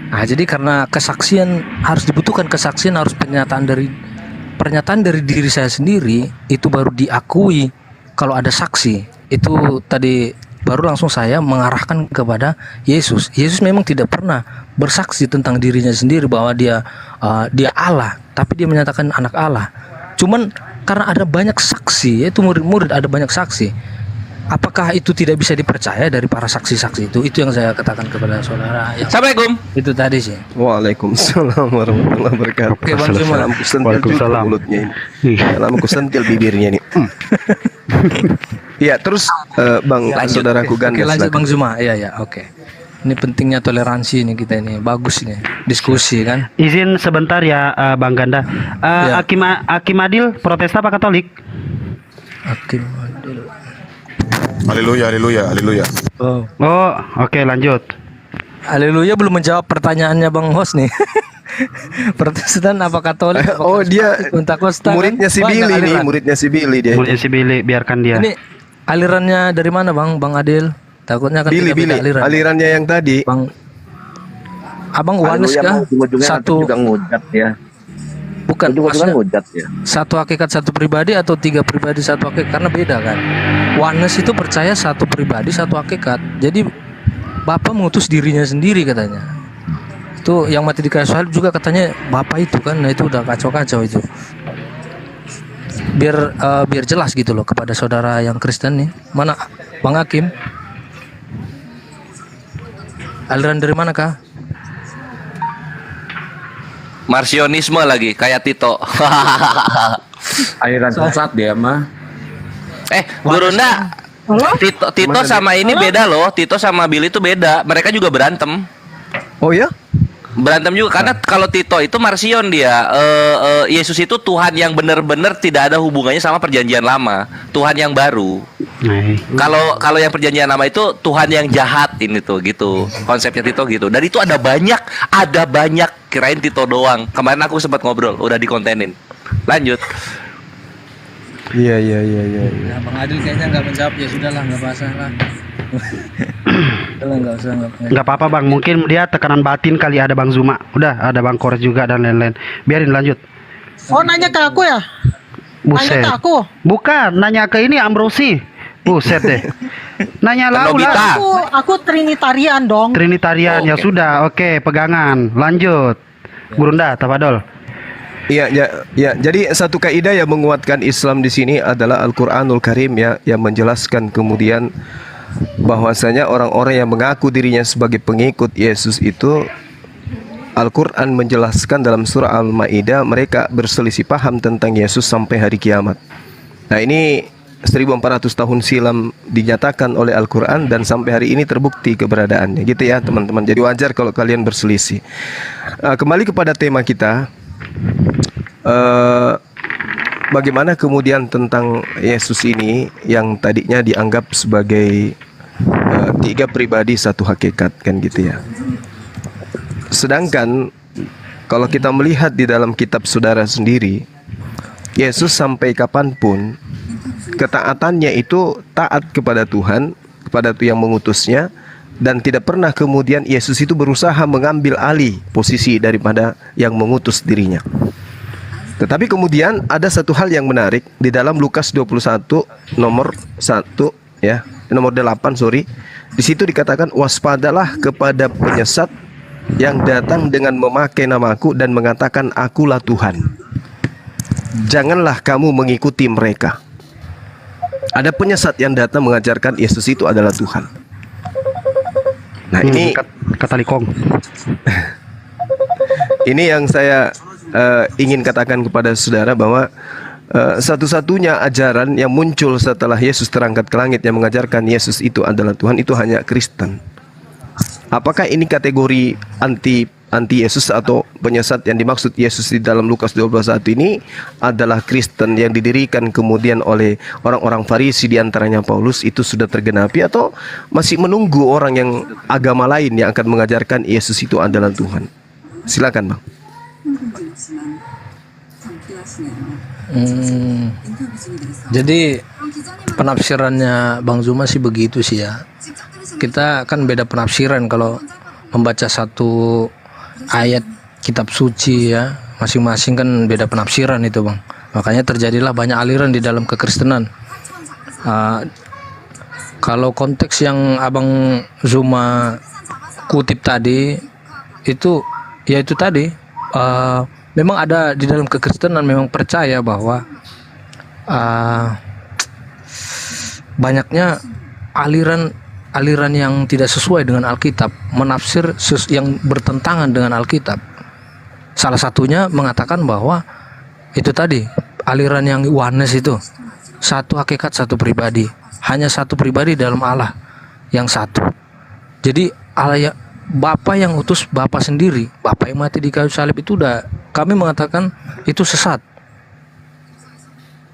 Speaker 5: Nah, jadi karena kesaksian harus dibutuhkan kesaksian, harus pernyataan dari diri saya sendiri itu baru diakui kalau ada saksi. Itu tadi baru langsung saya mengarahkan kepada Yesus. Yesus memang tidak pernah bersaksi tentang dirinya sendiri bahwa dia Allah, tapi dia menyatakan anak Allah. Cuman karena ada banyak saksi, yaitu murid-murid ada banyak saksi. Apakah itu tidak bisa dipercaya dari para saksi-saksi itu? Itu yang saya katakan kepada saudara.
Speaker 6: Assalamualaikum.
Speaker 5: Itu tadi sih.
Speaker 3: Waalaikumsalam warahmatullahi wabarakatuh.
Speaker 5: Oke, Bang Zuma.
Speaker 3: Salam kusentil juga
Speaker 1: Waalaikumsalam.
Speaker 3: mulutnya ini. Salam kusentil bibirnya ini. Iya, terus Bang saudaraku
Speaker 5: Oke,
Speaker 3: Ganda
Speaker 5: lanjut
Speaker 3: silakan.
Speaker 5: Bang Zuma. Iya, oke. Ini pentingnya toleransi ini kita ini. Bagus ini. Diskusi kan.
Speaker 1: Izin sebentar ya Bang Ganda.
Speaker 5: Ya.
Speaker 1: Hakim Adil Protestan apa Katolik?
Speaker 5: Oke. Adil.
Speaker 4: Haleluya.
Speaker 5: Oh.
Speaker 1: Oh, oke, lanjut.
Speaker 5: Haleluya belum menjawab pertanyaannya Bang Hos nih. Protestan apa Katolik? Apa
Speaker 3: Oh, dia
Speaker 5: Pentakosta, kan?
Speaker 3: muridnya si
Speaker 5: Banyak
Speaker 3: Billy nih,
Speaker 5: aliran.
Speaker 3: muridnya si Billy dia.
Speaker 1: Muridnya si Billy, biarkan dia.
Speaker 5: Ini alirannya dari mana Bang Adil? Takutnya kan
Speaker 3: Billy,
Speaker 5: tidak beda aliran.
Speaker 3: alirannya yang tadi.
Speaker 5: Bang Abang Wanes kah? Satu
Speaker 7: juga ngujat ya.
Speaker 5: bukan
Speaker 7: Juga
Speaker 5: maksudnya
Speaker 7: ngujat ya.
Speaker 5: satu hakikat satu pribadi atau 3 pribadi satu hakikat, karena beda kan. Oneness itu percaya satu pribadi satu hakikat. Jadi Bapa mengutus dirinya sendiri katanya. Itu yang mati di kayu salib juga katanya Bapa itu kan. Nah itu udah kacau-kacau itu. Biar jelas gitu loh kepada saudara yang Kristen nih. Mana Bang Hakim? Aliran dari mana kah?
Speaker 6: Marsionisme lagi kayak Tito.
Speaker 2: Aliran sesat dia mah.
Speaker 6: Gurunda. Tito sama ini beda loh. Tito sama Billy itu beda. Mereka juga berantem.
Speaker 3: Oh ya?
Speaker 6: Berantem juga karena kalau Tito itu Marsion dia. Yesus itu Tuhan yang benar-benar tidak ada hubungannya sama perjanjian lama. Tuhan yang baru. Kalau yang perjanjian lama itu Tuhan yang jahat ini tuh gitu. Konsepnya Tito gitu. Dan itu ada banyak. Kirain Tito doang. Kemarin aku sempat ngobrol, udah dikontenin. Lanjut.
Speaker 3: Iya.
Speaker 5: Ya, Bang Adil kayaknya nggak menjawab, ya sudahlah, nggak masalah. Udahlah, nggak usah.
Speaker 1: Nggak apa-apa Bang, mungkin dia tekanan batin kali, ada Bang Zuma. Udah, ada Bang Kores juga dan lain-lain. Biarin lanjut.
Speaker 8: Oh, nanya ke aku ya? Nanya
Speaker 1: Buset.
Speaker 8: ke aku?
Speaker 1: Bukan, nanya ke ini Ambrosi. Buset deh. Nanya lau
Speaker 6: Nobita.
Speaker 1: lah.
Speaker 7: Aku Trinitarian dong.
Speaker 1: Trinitarian ya sudah. Oke, pegangan. Lanjut. Gurunda, Tapadol.
Speaker 3: Iya, ya, ya. Jadi satu kaidah yang menguatkan Islam di sini adalah Al-Qur'anul Karim ya, yang menjelaskan kemudian bahwasanya orang-orang yang mengaku dirinya sebagai pengikut Yesus itu, Al-Quran menjelaskan dalam surah Al-Ma'idah mereka berselisih paham tentang Yesus sampai hari kiamat. Nah, ini 1400 tahun silam dinyatakan oleh Al-Quran dan sampai hari ini terbukti keberadaannya, gitu ya teman-teman. Jadi wajar kalau kalian berselisih. Kembali kepada tema kita, bagaimana kemudian tentang Yesus ini yang tadinya dianggap sebagai tiga pribadi satu hakikat, kan gitu ya. Sedangkan kalau kita melihat di dalam kitab saudara sendiri, Yesus sampai kapanpun ketaatannya itu taat kepada Tuhan, kepada yang mengutusnya, dan tidak pernah kemudian Yesus itu berusaha mengambil alih posisi daripada yang mengutus dirinya. Tetapi kemudian ada satu hal yang menarik di dalam Lukas 21 nomor 1 ya, nomor 8 sorry. Di situ dikatakan, waspadalah kepada penyesat yang datang dengan memakai namaku dan mengatakan akulah Tuhan. Janganlah kamu mengikuti mereka. Ada penyesat yang datang mengajarkan Yesus itu adalah Tuhan. Nah, ini
Speaker 1: Katalikong.
Speaker 3: ini yang saya ingin katakan kepada saudara bahwa satu-satunya ajaran yang muncul setelah Yesus terangkat ke langit yang mengajarkan Yesus itu adalah Tuhan itu hanya Kristen. Apakah ini kategori anti Yesus atau penyesat yang dimaksud Yesus di dalam Lukas 21 ini adalah Kristen yang didirikan kemudian oleh orang-orang Farisi, di antaranya Paulus, itu sudah tergenapi, atau masih menunggu orang yang agama lain yang akan mengajarkan Yesus itu adalah Tuhan? Silakan, Bang.
Speaker 5: Jadi penafsirannya Bang Zuma sih begitu sih ya. Kita kan beda penafsiran kalau membaca satu ayat kitab suci ya, masing-masing kan beda penafsiran itu Bang. Makanya terjadilah banyak aliran di dalam kekristenan. Kalau konteks yang Abang Zuma kutip tadi itu, ya itu tadi, memang ada di dalam kekristenan memang percaya bahwa banyaknya aliran yang tidak sesuai dengan Alkitab, menafsir yang bertentangan dengan Alkitab. Salah satunya mengatakan bahwa itu tadi, aliran yang oneness itu, satu hakikat satu pribadi, hanya satu pribadi dalam Allah yang satu. Jadi Allah ya, Bapa yang utus Bapa sendiri, Bapa yang mati di kayu salib itu udah kami mengatakan itu sesat.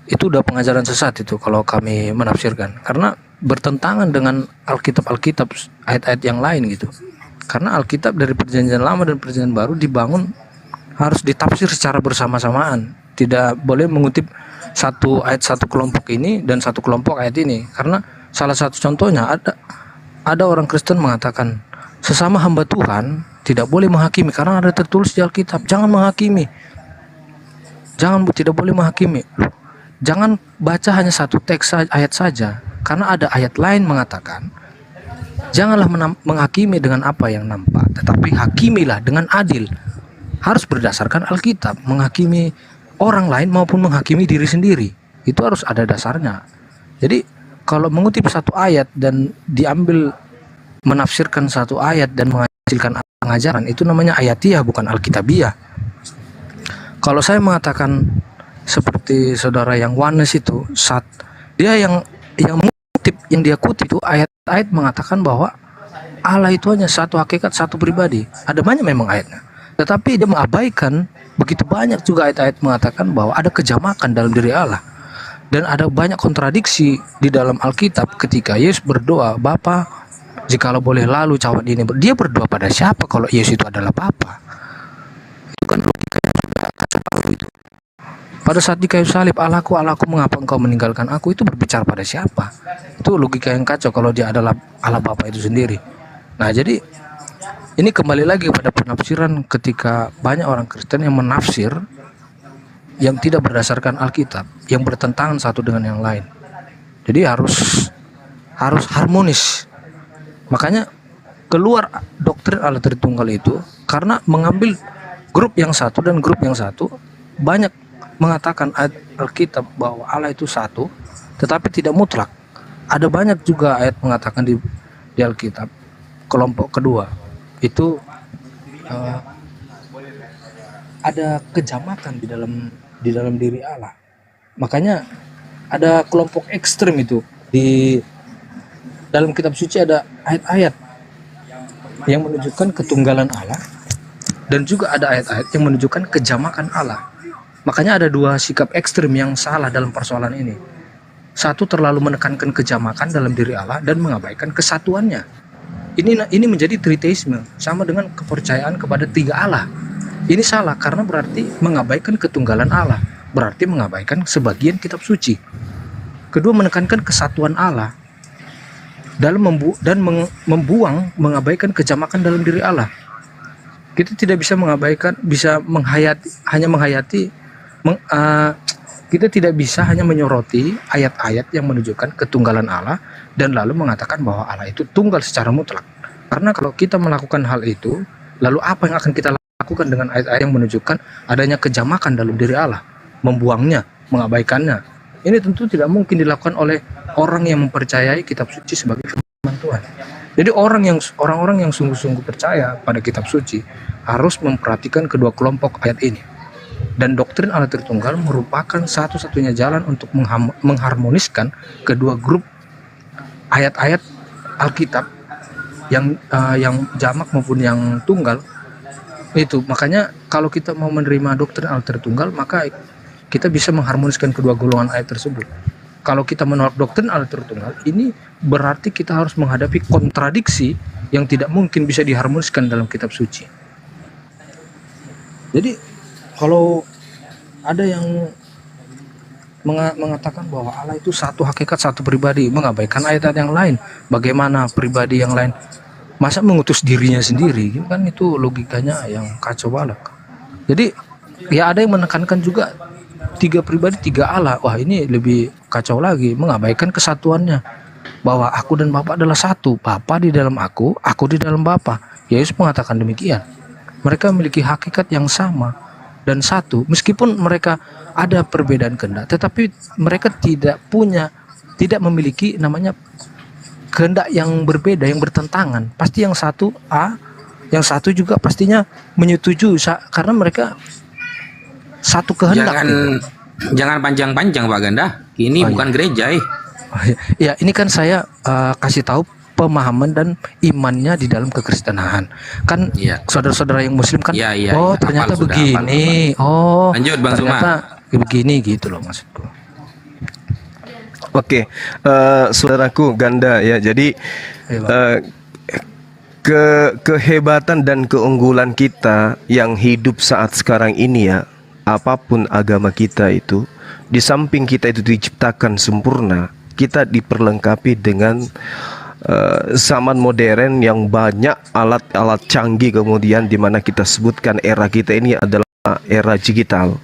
Speaker 5: Itu udah pengajaran sesat itu kalau kami menafsirkan, karena bertentangan dengan Alkitab ayat-ayat yang lain gitu. Karena Alkitab dari perjanjian lama dan perjanjian baru dibangun harus ditafsir secara bersama-samaan. Tidak boleh mengutip satu ayat satu kelompok ini dan satu kelompok ayat ini, karena salah satu contohnya ada orang Kristen mengatakan sesama hamba Tuhan tidak boleh menghakimi karena ada tertulis di Alkitab, jangan menghakimi. Tidak boleh menghakimi. Jangan baca hanya satu teks ayat saja, karena ada ayat lain mengatakan janganlah menghakimi dengan apa yang nampak, tetapi hakimilah dengan adil. Harus berdasarkan Alkitab, menghakimi orang lain maupun menghakimi diri sendiri, itu harus ada dasarnya. Jadi kalau mengutip satu ayat dan diambil menafsirkan satu ayat dan menghasilkan pengajaran, itu namanya ayatiyah, bukan alkitabiah. Kalau saya mengatakan seperti saudara yang oneness itu, dia yang mengutip, yang dia kutip itu ayat-ayat mengatakan bahwa Allah itu hanya satu hakikat satu pribadi. Ada banyak memang ayatnya, tetapi dia mengabaikan begitu banyak juga ayat-ayat mengatakan bahwa ada kejamakan dalam diri Allah. Dan ada banyak kontradiksi di dalam Alkitab ketika Yesus berdoa, Bapa, jikalau boleh lalu cawan ini. Dia berdoa pada siapa kalau Yesus itu adalah Bapa? Itu kan logika yang sudah kacau balau itu. Pada saat di kayu salib, Allahku, Allahku, mengapa engkau meninggalkan aku? Itu berbicara pada siapa? Itu logika yang kacau kalau dia adalah Allah Bapa itu sendiri. Nah, jadi ini kembali lagi pada penafsiran ketika banyak orang Kristen yang menafsir yang tidak berdasarkan Alkitab, yang bertentangan satu dengan yang lain. Jadi harus harus harmonis. Makanya keluar doktrin Allah Tritunggal itu karena mengambil grup yang satu dan grup yang satu banyak mengatakan ayat Alkitab bahwa Allah itu satu, tetapi tidak mutlak. Ada banyak juga ayat mengatakan di Alkitab kelompok kedua itu ada kejamakan di dalam diri Allah. Makanya ada kelompok ekstrem itu di dalam kitab suci, ada ayat-ayat yang menunjukkan ketunggalan Allah dan juga ada ayat-ayat yang menunjukkan kejamakan Allah. Makanya ada dua sikap ekstrem yang salah dalam persoalan ini. Satu, terlalu menekankan kejamakan dalam diri Allah dan mengabaikan kesatuannya. Ini menjadi triteisme, sama dengan kepercayaan kepada tiga Allah. Ini salah karena berarti mengabaikan ketunggalan Allah, berarti mengabaikan sebagian kitab suci. Kedua, menekankan kesatuan Allah dalam membuang, mengabaikan kejamakan dalam diri Allah. Kita tidak bisa mengabaikan, kita tidak bisa hanya menyoroti ayat-ayat yang menunjukkan ketunggalan Allah dan lalu mengatakan bahwa Allah itu tunggal secara mutlak. Karena kalau kita melakukan hal itu, lalu apa yang akan kita lakukan dengan ayat-ayat yang menunjukkan adanya kejamakan dalam diri Allah, membuangnya, mengabaikannya? Ini tentu tidak mungkin dilakukan oleh orang yang mempercayai kitab suci sebagai firman Tuhan. Jadi orang-orang yang sungguh-sungguh percaya pada kitab suci harus memperhatikan kedua kelompok ayat ini. Dan doktrin Allah Tritunggal merupakan satu-satunya jalan untuk mengharmoniskan kedua grup ayat-ayat Alkitab yang jamak maupun yang tunggal itu. Makanya kalau kita mau menerima doktrin Allah Tritunggal, maka kita bisa mengharmoniskan kedua golongan ayat tersebut. Kalau kita menolak doktrin Allah Tritunggal, ini berarti kita harus menghadapi kontradiksi yang tidak mungkin bisa diharmoniskan dalam kitab suci. Jadi kalau ada yang mengatakan bahwa Allah itu satu hakikat, satu pribadi, mengabaikan ayat-ayat yang lain, bagaimana pribadi yang lain masa mengutus dirinya sendiri, kan itu logikanya yang kacau balak. Jadi ya ada yang menekankan juga tiga pribadi, tiga Allah. Wah, ini lebih kacau lagi, mengabaikan kesatuannya, bahwa aku dan Bapa adalah satu, Bapa di dalam aku di dalam Bapa. Yesus mengatakan demikian. Mereka memiliki hakikat yang sama dan satu, meskipun mereka ada perbedaan kehendak, tetapi mereka tidak memiliki namanya kehendak yang berbeda, yang bertentangan. Pasti yang satu A, yang satu juga pastinya menyetujui karena mereka satu kehendak.
Speaker 2: Jangan panjang-panjang Pak Ganda. Ini bukan gereja.
Speaker 5: Ya, ini kan saya kasih tahu pemahaman dan imannya di dalam kekristenan. Kan saudara-saudara yang muslim kan, oh ternyata begini. Oh,
Speaker 2: lanjut Bang
Speaker 5: ternyata begini gitu loh maksudku.
Speaker 3: Oke, saudaraku Ganda ya. Jadi kehebatan dan keunggulan kita yang hidup saat sekarang ini ya, apapun agama kita itu, di samping kita itu diciptakan sempurna, kita diperlengkapi dengan zaman modern yang banyak alat-alat canggih, kemudian di mana kita sebutkan era kita ini adalah era digital,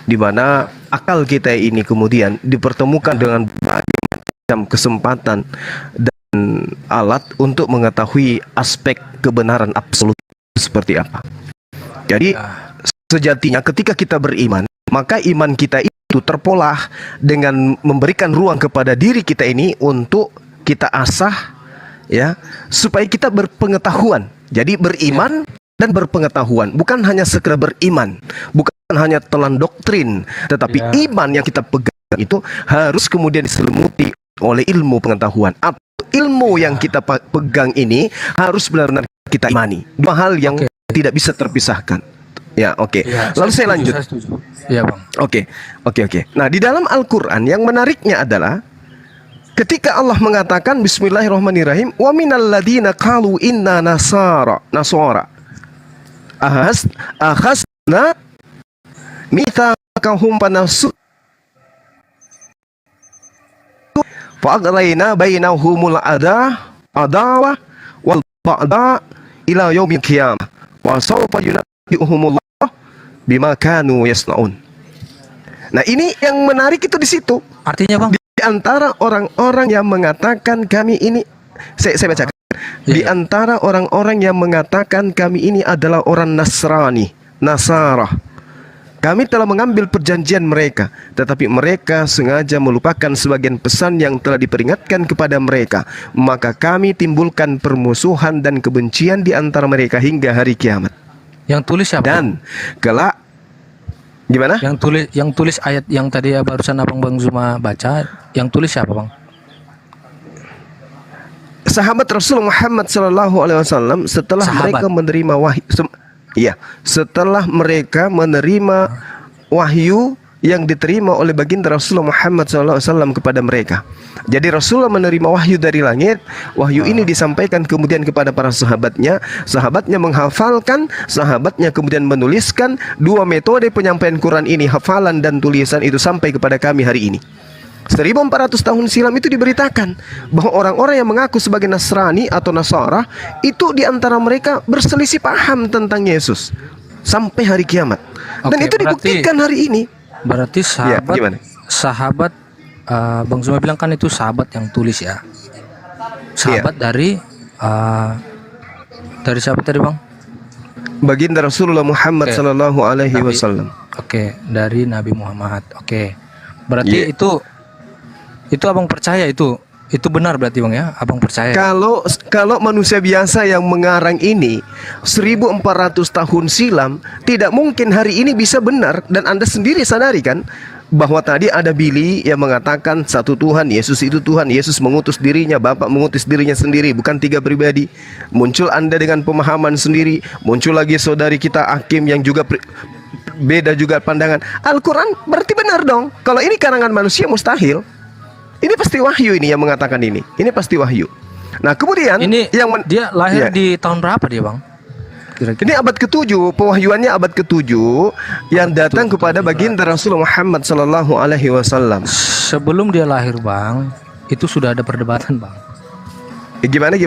Speaker 3: di mana akal kita ini kemudian dipertemukan dengan banyak macam kesempatan dan alat untuk mengetahui aspek kebenaran absolut seperti apa. Jadi sejatinya ketika kita beriman, maka iman kita itu terpolah dengan memberikan ruang kepada diri kita ini untuk kita asah ya, supaya kita berpengetahuan. Jadi beriman dan berpengetahuan, bukan hanya sekedar beriman, bukan hanya telan doktrin, tetapi iman yang kita pegang itu harus kemudian diselimuti oleh ilmu pengetahuan. Atau ilmu yang kita pegang ini harus benar-benar kita imani. Dua hal yang tidak bisa terpisahkan. Ya, oke.
Speaker 5: Ya,
Speaker 3: lalu saya lanjut.
Speaker 5: Iya, Bang.
Speaker 3: Oke. Nah, di dalam Al-Qur'an yang menariknya adalah ketika Allah mengatakan bismillahirrahmanirrahim, wa minal ladina qalu inna nasara akhasna mitsaqahum panasu fa'aghrayna bainahumul adawa wal ba'da ila yaumil qiyamah wa sawfa yunabbi'uhumullah bima kanu yasnaun. Nah, ini yang menarik itu di situ.
Speaker 5: Artinya Bang,
Speaker 3: antara orang-orang yang mengatakan kami ini, saya bacakan. Di antara orang-orang yang mengatakan kami ini adalah orang Nasrani, Nasara. Kami telah mengambil perjanjian mereka, tetapi mereka sengaja melupakan sebagian pesan yang telah diperingatkan kepada mereka. Maka kami timbulkan permusuhan dan kebencian di antara mereka hingga hari kiamat.
Speaker 5: Yang tulis siapa?
Speaker 3: Dan kelak, gimana?
Speaker 5: Yang tulis ayat yang tadi barusan abang Bang Zuma baca, yang tulis siapa, Bang?
Speaker 3: Sahabat Rasul Muhammad SAW setelah mereka menerima wahyu, setelah mereka menerima wahyu yang diterima oleh baginda Rasulullah Muhammad SAW kepada mereka. Jadi Rasulullah menerima wahyu dari langit. Wahyu ini disampaikan kemudian kepada para sahabatnya. Sahabatnya menghafalkan, sahabatnya kemudian menuliskan. Dua metode penyampaian Quran ini, hafalan dan tulisan, itu sampai kepada kami hari ini. 1400 tahun silam itu diberitakan bahwa orang-orang yang mengaku sebagai Nasrani atau Nasara itu diantara mereka berselisih paham tentang Yesus sampai hari kiamat. Dan itu dibuktikan hari ini.
Speaker 5: Berarti sahabat Bang Zuma bilang kan itu sahabat yang tulis ya. Sahabat dari siapa tadi, Bang?
Speaker 3: Baginda Rasulullah Muhammad sallallahu alaihi wasallam.
Speaker 5: Dari Nabi Muhammad. Berarti itu abang percaya itu benar berarti, Bang, ya? Abang percaya.
Speaker 3: Kalau manusia biasa yang mengarang ini 1400 tahun silam, tidak mungkin hari ini bisa benar. Dan Anda sendiri sadari kan bahwa tadi ada Billy yang mengatakan satu Tuhan, Yesus itu Tuhan, Yesus mengutus dirinya, Bapa mengutus dirinya sendiri, bukan tiga pribadi. Muncul Anda dengan pemahaman sendiri, muncul lagi saudari kita Hakim yang juga beda juga pandangan. Al-Quran berarti benar dong. Kalau ini karangan manusia mustahil. Ini pasti wahyu ini yang mengatakan ini. Ini pasti wahyu. Nah kemudian
Speaker 5: dia lahir di tahun berapa dia, Bang? Kira-kira.
Speaker 3: Ini abad ke-7, pewahyuannya abad ke-7 yang datang kepada baginda Rasulullah Muhammad sallallahu alaihi wasallam.
Speaker 5: Sebelum dia lahir, Bang, itu sudah ada perdebatan, Bang.
Speaker 3: Gimana?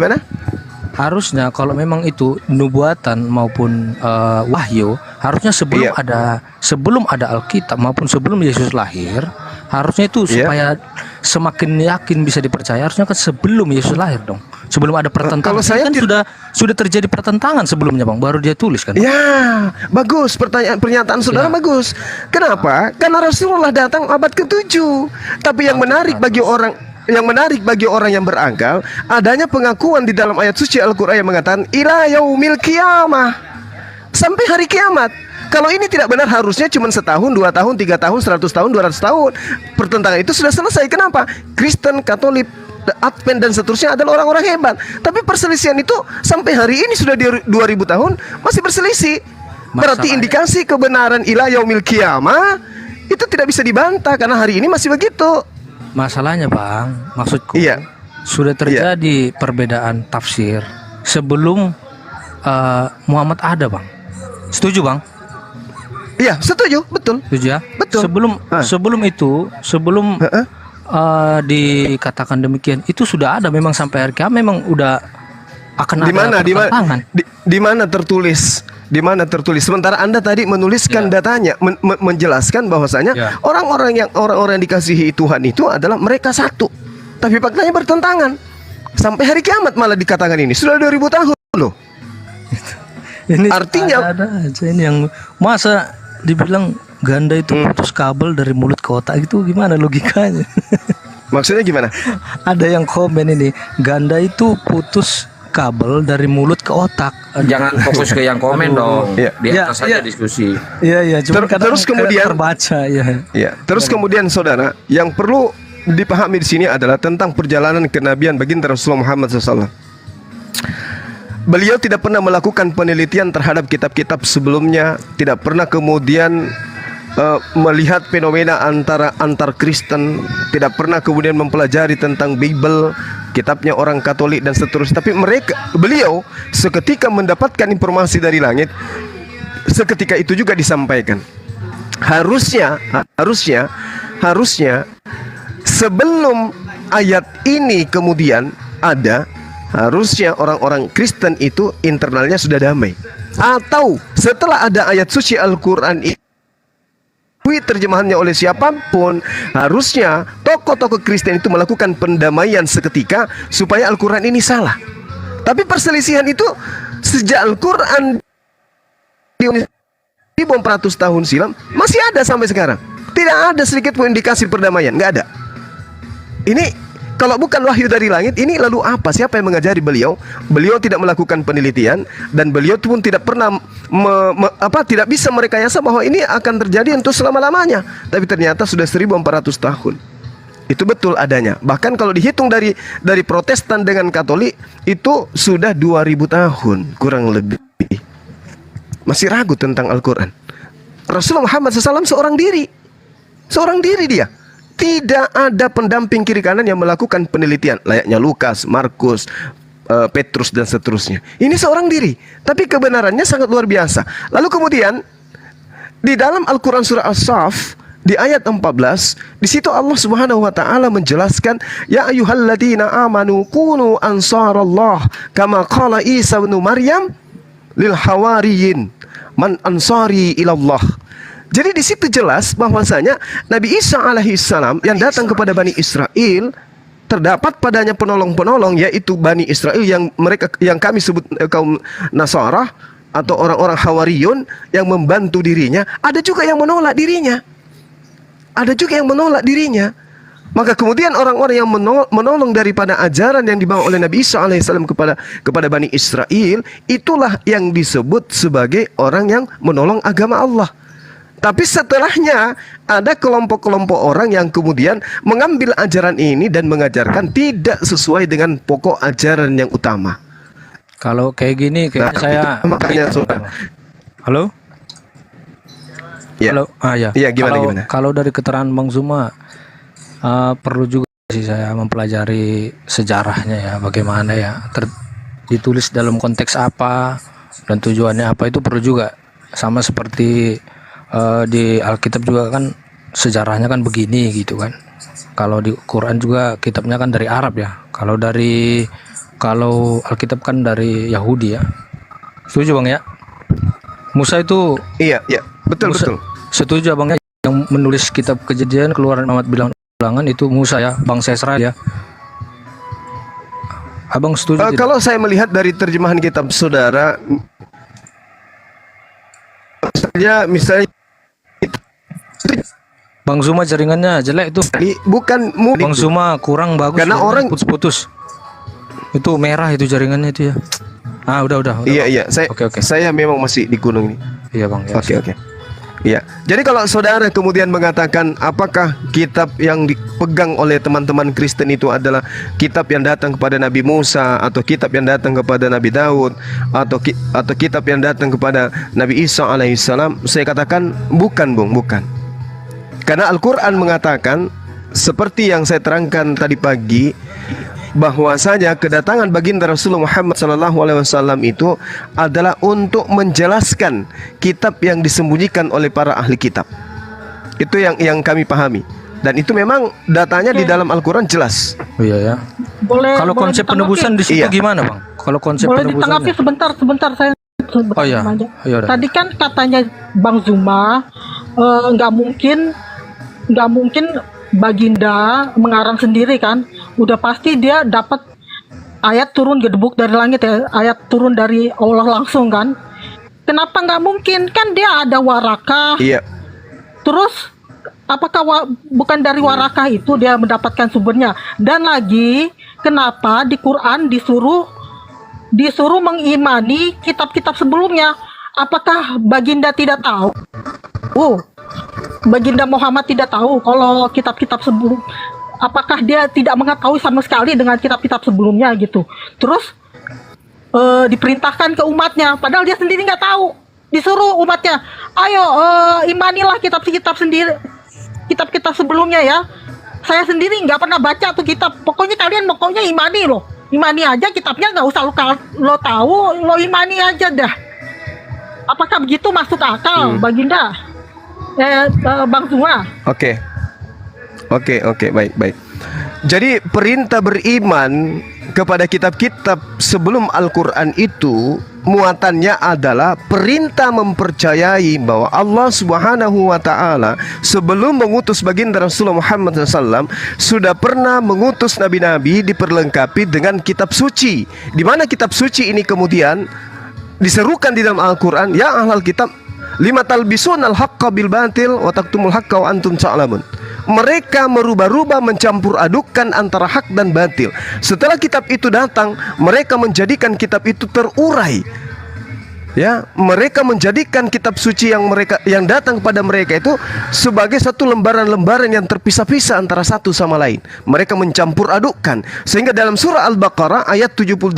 Speaker 5: Harusnya kalau memang itu nubuatan maupun wahyu, harusnya sebelum ada Alkitab maupun sebelum Yesus lahir, harusnya itu supaya semakin yakin bisa dipercaya, harusnya kan sebelum Yesus lahir dong. Sebelum ada pertentangan. Kalau saya kan sudah terjadi pertentangan sebelumnya, Bang, baru dia tulis kan.
Speaker 3: Ya, bagus pernyataan saudara bagus. Kenapa? Karena Rasulullah datang abad ke-7. Tapi yang menarik bagi orang yang berakal, adanya pengakuan di dalam ayat suci Al-Qur'an yang mengatakan ila yaumil qiyamah, sampai hari kiamat. Kalau ini tidak benar, harusnya cuma setahun, 2 tahun, 3 tahun, 100 tahun, 200 tahun. Pertentangan itu sudah selesai. Kenapa? Kristen, Katolik, Advent dan seterusnya adalah orang-orang hebat. Tapi perselisihan itu sampai hari ini sudah 2000 tahun masih berselisih. Berarti indikasi kebenaran ila yaumil qiyamah itu tidak bisa dibantah karena hari ini masih begitu.
Speaker 5: Masalahnya, Bang, maksudku sudah terjadi perbedaan tafsir sebelum Muhammad ada, Bang. Setuju, Bang?
Speaker 3: Iya, setuju, betul.
Speaker 5: Setuju ya?
Speaker 3: Betul.
Speaker 5: Sebelum dikatakan demikian, itu sudah ada memang sampai hari kiamat, memang udah akan ada pertentangan.
Speaker 3: Di mana tertulis? Di mana tertulis? Sementara Anda tadi menuliskan datanya, menjelaskan bahwasanya orang-orang yang dikasihi Tuhan itu adalah mereka satu. Tapi faktanya bertentangan. Sampai hari kiamat malah dikatakan ini. Sudah 2000 tahun loh.
Speaker 5: Ini
Speaker 3: artinya
Speaker 5: ada aja ini yang masa dibilang ganda itu putus kabel dari mulut ke otak, itu gimana logikanya?
Speaker 3: Maksudnya gimana?
Speaker 5: Ada yang komen ini, ganda itu putus kabel dari mulut ke otak.
Speaker 2: Jangan fokus ke yang komen dong. Di atas saja diskusi.
Speaker 5: Iya,
Speaker 3: terus kemudian
Speaker 5: terbaca
Speaker 3: terus kemudian saudara, yang perlu dipahami di sini adalah tentang perjalanan kenabian baginda Rasulullah Muhammad SAW. Beliau tidak pernah melakukan penelitian terhadap kitab-kitab sebelumnya, tidak pernah kemudian melihat fenomena antar Kristen, tidak pernah kemudian mempelajari tentang Bible, kitabnya orang Katolik dan seterusnya. Tapi beliau seketika mendapatkan informasi dari langit, seketika itu juga disampaikan. Harusnya sebelum ayat ini kemudian ada, harusnya orang-orang Kristen itu internalnya sudah damai. Atau setelah ada ayat suci Al-Quran terjemahannya oleh siapapun, harusnya tokoh-tokoh Kristen itu melakukan pendamaian seketika supaya Al-Quran ini salah. Tapi perselisihan itu sejak Al-Quran 1400 tahun silam masih ada sampai sekarang. Tidak ada sedikit pun indikasi perdamaian, nggak ada. Ini kalau bukan wahyu dari langit, ini lalu apa? Siapa yang mengajari beliau? Beliau tidak melakukan penelitian dan beliau pun tidak pernah tidak bisa merekayasa bahwa ini akan terjadi untuk selama-lamanya. Tapi ternyata sudah 1400 tahun. Itu betul adanya. Bahkan kalau dihitung dari Protestan dengan Katolik itu sudah 2000 tahun kurang lebih. Masih ragu tentang Al-Quran. Rasulullah Muhammad SAW seorang diri dia. Tidak ada pendamping kiri kanan yang melakukan penelitian layaknya Lukas, Markus, Petrus dan seterusnya. Ini seorang diri, tapi kebenarannya sangat luar biasa. Lalu kemudian di dalam Al-Quran surah As-Saff di ayat 14, di situ Allah Subhanahu wa taala menjelaskan, ya ayyuhalladzina amanu kunu ansarallah kama qala Isa bin Maryam lil hawariyin man ansari ilallah. Jadi di situ jelas bahwasanya Nabi Isa alaihissalam yang datang kepada Bani Israel, terdapat padanya penolong-penolong, yaitu Bani Israel yang kami sebut kaum Nasara atau orang-orang Hawariyun yang membantu dirinya. Ada juga yang menolak dirinya. Maka kemudian orang-orang yang menolong daripada ajaran yang dibawa oleh Nabi Isa alaihissalam kepada Bani Israel, itulah yang disebut sebagai orang yang menolong agama Allah. Tapi setelahnya ada kelompok-kelompok orang yang kemudian mengambil ajaran ini dan mengajarkan tidak sesuai dengan pokok ajaran yang utama.
Speaker 5: Kalau kayak gini kayaknya saya
Speaker 3: makanya
Speaker 5: Halo?
Speaker 3: Ya.
Speaker 5: Halo? Ya.
Speaker 3: Iya, gimana?
Speaker 5: Kalau dari keterangan Bang Zuma perlu juga sih saya mempelajari sejarahnya ya, bagaimana ya ditulis dalam konteks apa dan tujuannya apa, itu perlu juga. Sama seperti di Alkitab juga kan sejarahnya kan begini gitu kan. Kalau di Quran juga kitabnya kan dari Arab ya. Kalau Alkitab kan dari Yahudi ya. Setuju Bang ya? Musa itu
Speaker 3: Iya, betul.
Speaker 5: Setuju Abang ya, yang menulis kitab Kejadian, Keluaran, Muhammad bilangan itu Musa ya, bangsa Israel ya. Abang setuju tidak?
Speaker 3: Kalau saya melihat dari terjemahan kitab saudara, misalnya
Speaker 5: Bang Zuma jaringannya jelek itu.
Speaker 3: bukan
Speaker 5: Bang Zuma kurang bagus.
Speaker 3: Karena orang
Speaker 5: putus-putus. Itu merah itu jaringannya itu ya. Udah.
Speaker 3: Iya.
Speaker 5: Oke.
Speaker 3: Saya memang masih di gunung ini.
Speaker 5: Iya Bang. Ya,
Speaker 3: Oke. Iya. Jadi kalau saudara kemudian mengatakan apakah kitab yang dipegang oleh teman-teman Kristen itu adalah kitab yang datang kepada Nabi Musa, atau kitab yang datang kepada Nabi Daud, atau kitab yang datang kepada Nabi Isa alaihissalam, saya katakan bukan, Bung, bukan. Karena Al-Quran mengatakan seperti yang saya terangkan tadi pagi, bahwasanya kedatangan baginda Rasulullah Muhammad SAW itu adalah untuk menjelaskan kitab yang disembunyikan oleh para ahli kitab. Itu yang kami pahami, dan itu memang datanya di dalam Al-Quran jelas.
Speaker 5: Oh iya ya. Kalau konsep penebusan di situ gimana Bang? Kalau konsep
Speaker 7: ditanggapi sebentar saya.
Speaker 5: Oh iya.
Speaker 7: Tadi kan katanya Bang Zuma nggak mungkin Baginda mengarang sendiri kan, udah pasti dia dapat ayat turun gedebuk dari langit ya, ayat turun dari Allah langsung kan. Kenapa nggak mungkin? Kan dia ada warakah.
Speaker 3: Iya.
Speaker 7: Terus apakah bukan dari warakah itu dia mendapatkan sumbernya? Dan lagi kenapa di Quran disuruh mengimani kitab-kitab sebelumnya? Apakah Baginda tidak tahu? Baginda Muhammad tidak tahu kalau kitab-kitab sebelum, apakah dia tidak mengetahui sama sekali dengan kitab-kitab sebelumnya gitu. Terus diperintahkan ke umatnya, padahal dia sendiri nggak tahu. Disuruh umatnya, ayo imanilah kitab-kitab kitab sebelumnya ya. Saya sendiri nggak pernah baca tuh kitab. Pokoknya imani loh, imani aja kitabnya, nggak usah lo tahu, lo imani aja dah. Apakah begitu masuk akal, Baginda? Bang Zuma.
Speaker 3: Oke, baik. Jadi perintah beriman kepada kitab-kitab sebelum Al-Quran itu muatannya adalah perintah mempercayai bahwa Allah Subhanahu wa taala sebelum mengutus baginda Rasulullah Muhammad SAW sudah pernah mengutus nabi-nabi diperlengkapi dengan kitab suci, di mana kitab suci ini kemudian diserukan di dalam Al-Qur'an, ya ahlal kitab lima talbisunal haqqa bil batil wa taktumul haqqa wa antum ta'lamun. Mereka merubah-rubah, mencampur adukkan antara hak dan batil. Setelah kitab itu datang, mereka menjadikan kitab itu terurai. Ya, mereka menjadikan kitab suci yang datang kepada mereka itu sebagai satu lembaran-lembaran yang terpisah-pisah antara satu sama lain. Mereka mencampur adukkan, sehingga dalam surah Al-Baqarah ayat 78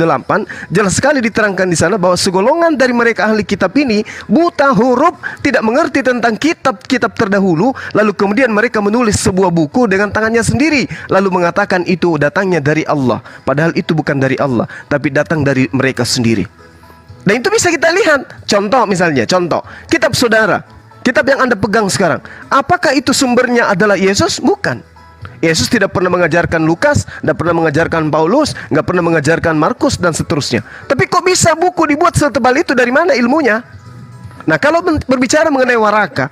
Speaker 3: jelas sekali diterangkan di sana bahwa segolongan dari mereka ahli kitab ini buta huruf, tidak mengerti tentang kitab-kitab terdahulu, lalu kemudian mereka menulis sebuah buku dengan tangannya sendiri, lalu mengatakan itu datangnya dari Allah, padahal itu bukan dari Allah, tapi datang dari mereka sendiri. Dan itu bisa kita lihat. Contoh misalnya, kitab saudara, kitab yang Anda pegang sekarang, apakah itu sumbernya adalah Yesus? Bukan. Yesus tidak pernah mengajarkan Lukas, tidak pernah mengajarkan Paulus, nggak pernah mengajarkan Markus dan seterusnya. Tapi kok bisa buku dibuat setebal itu? Dari mana ilmunya? Nah, kalau berbicara mengenai Waraka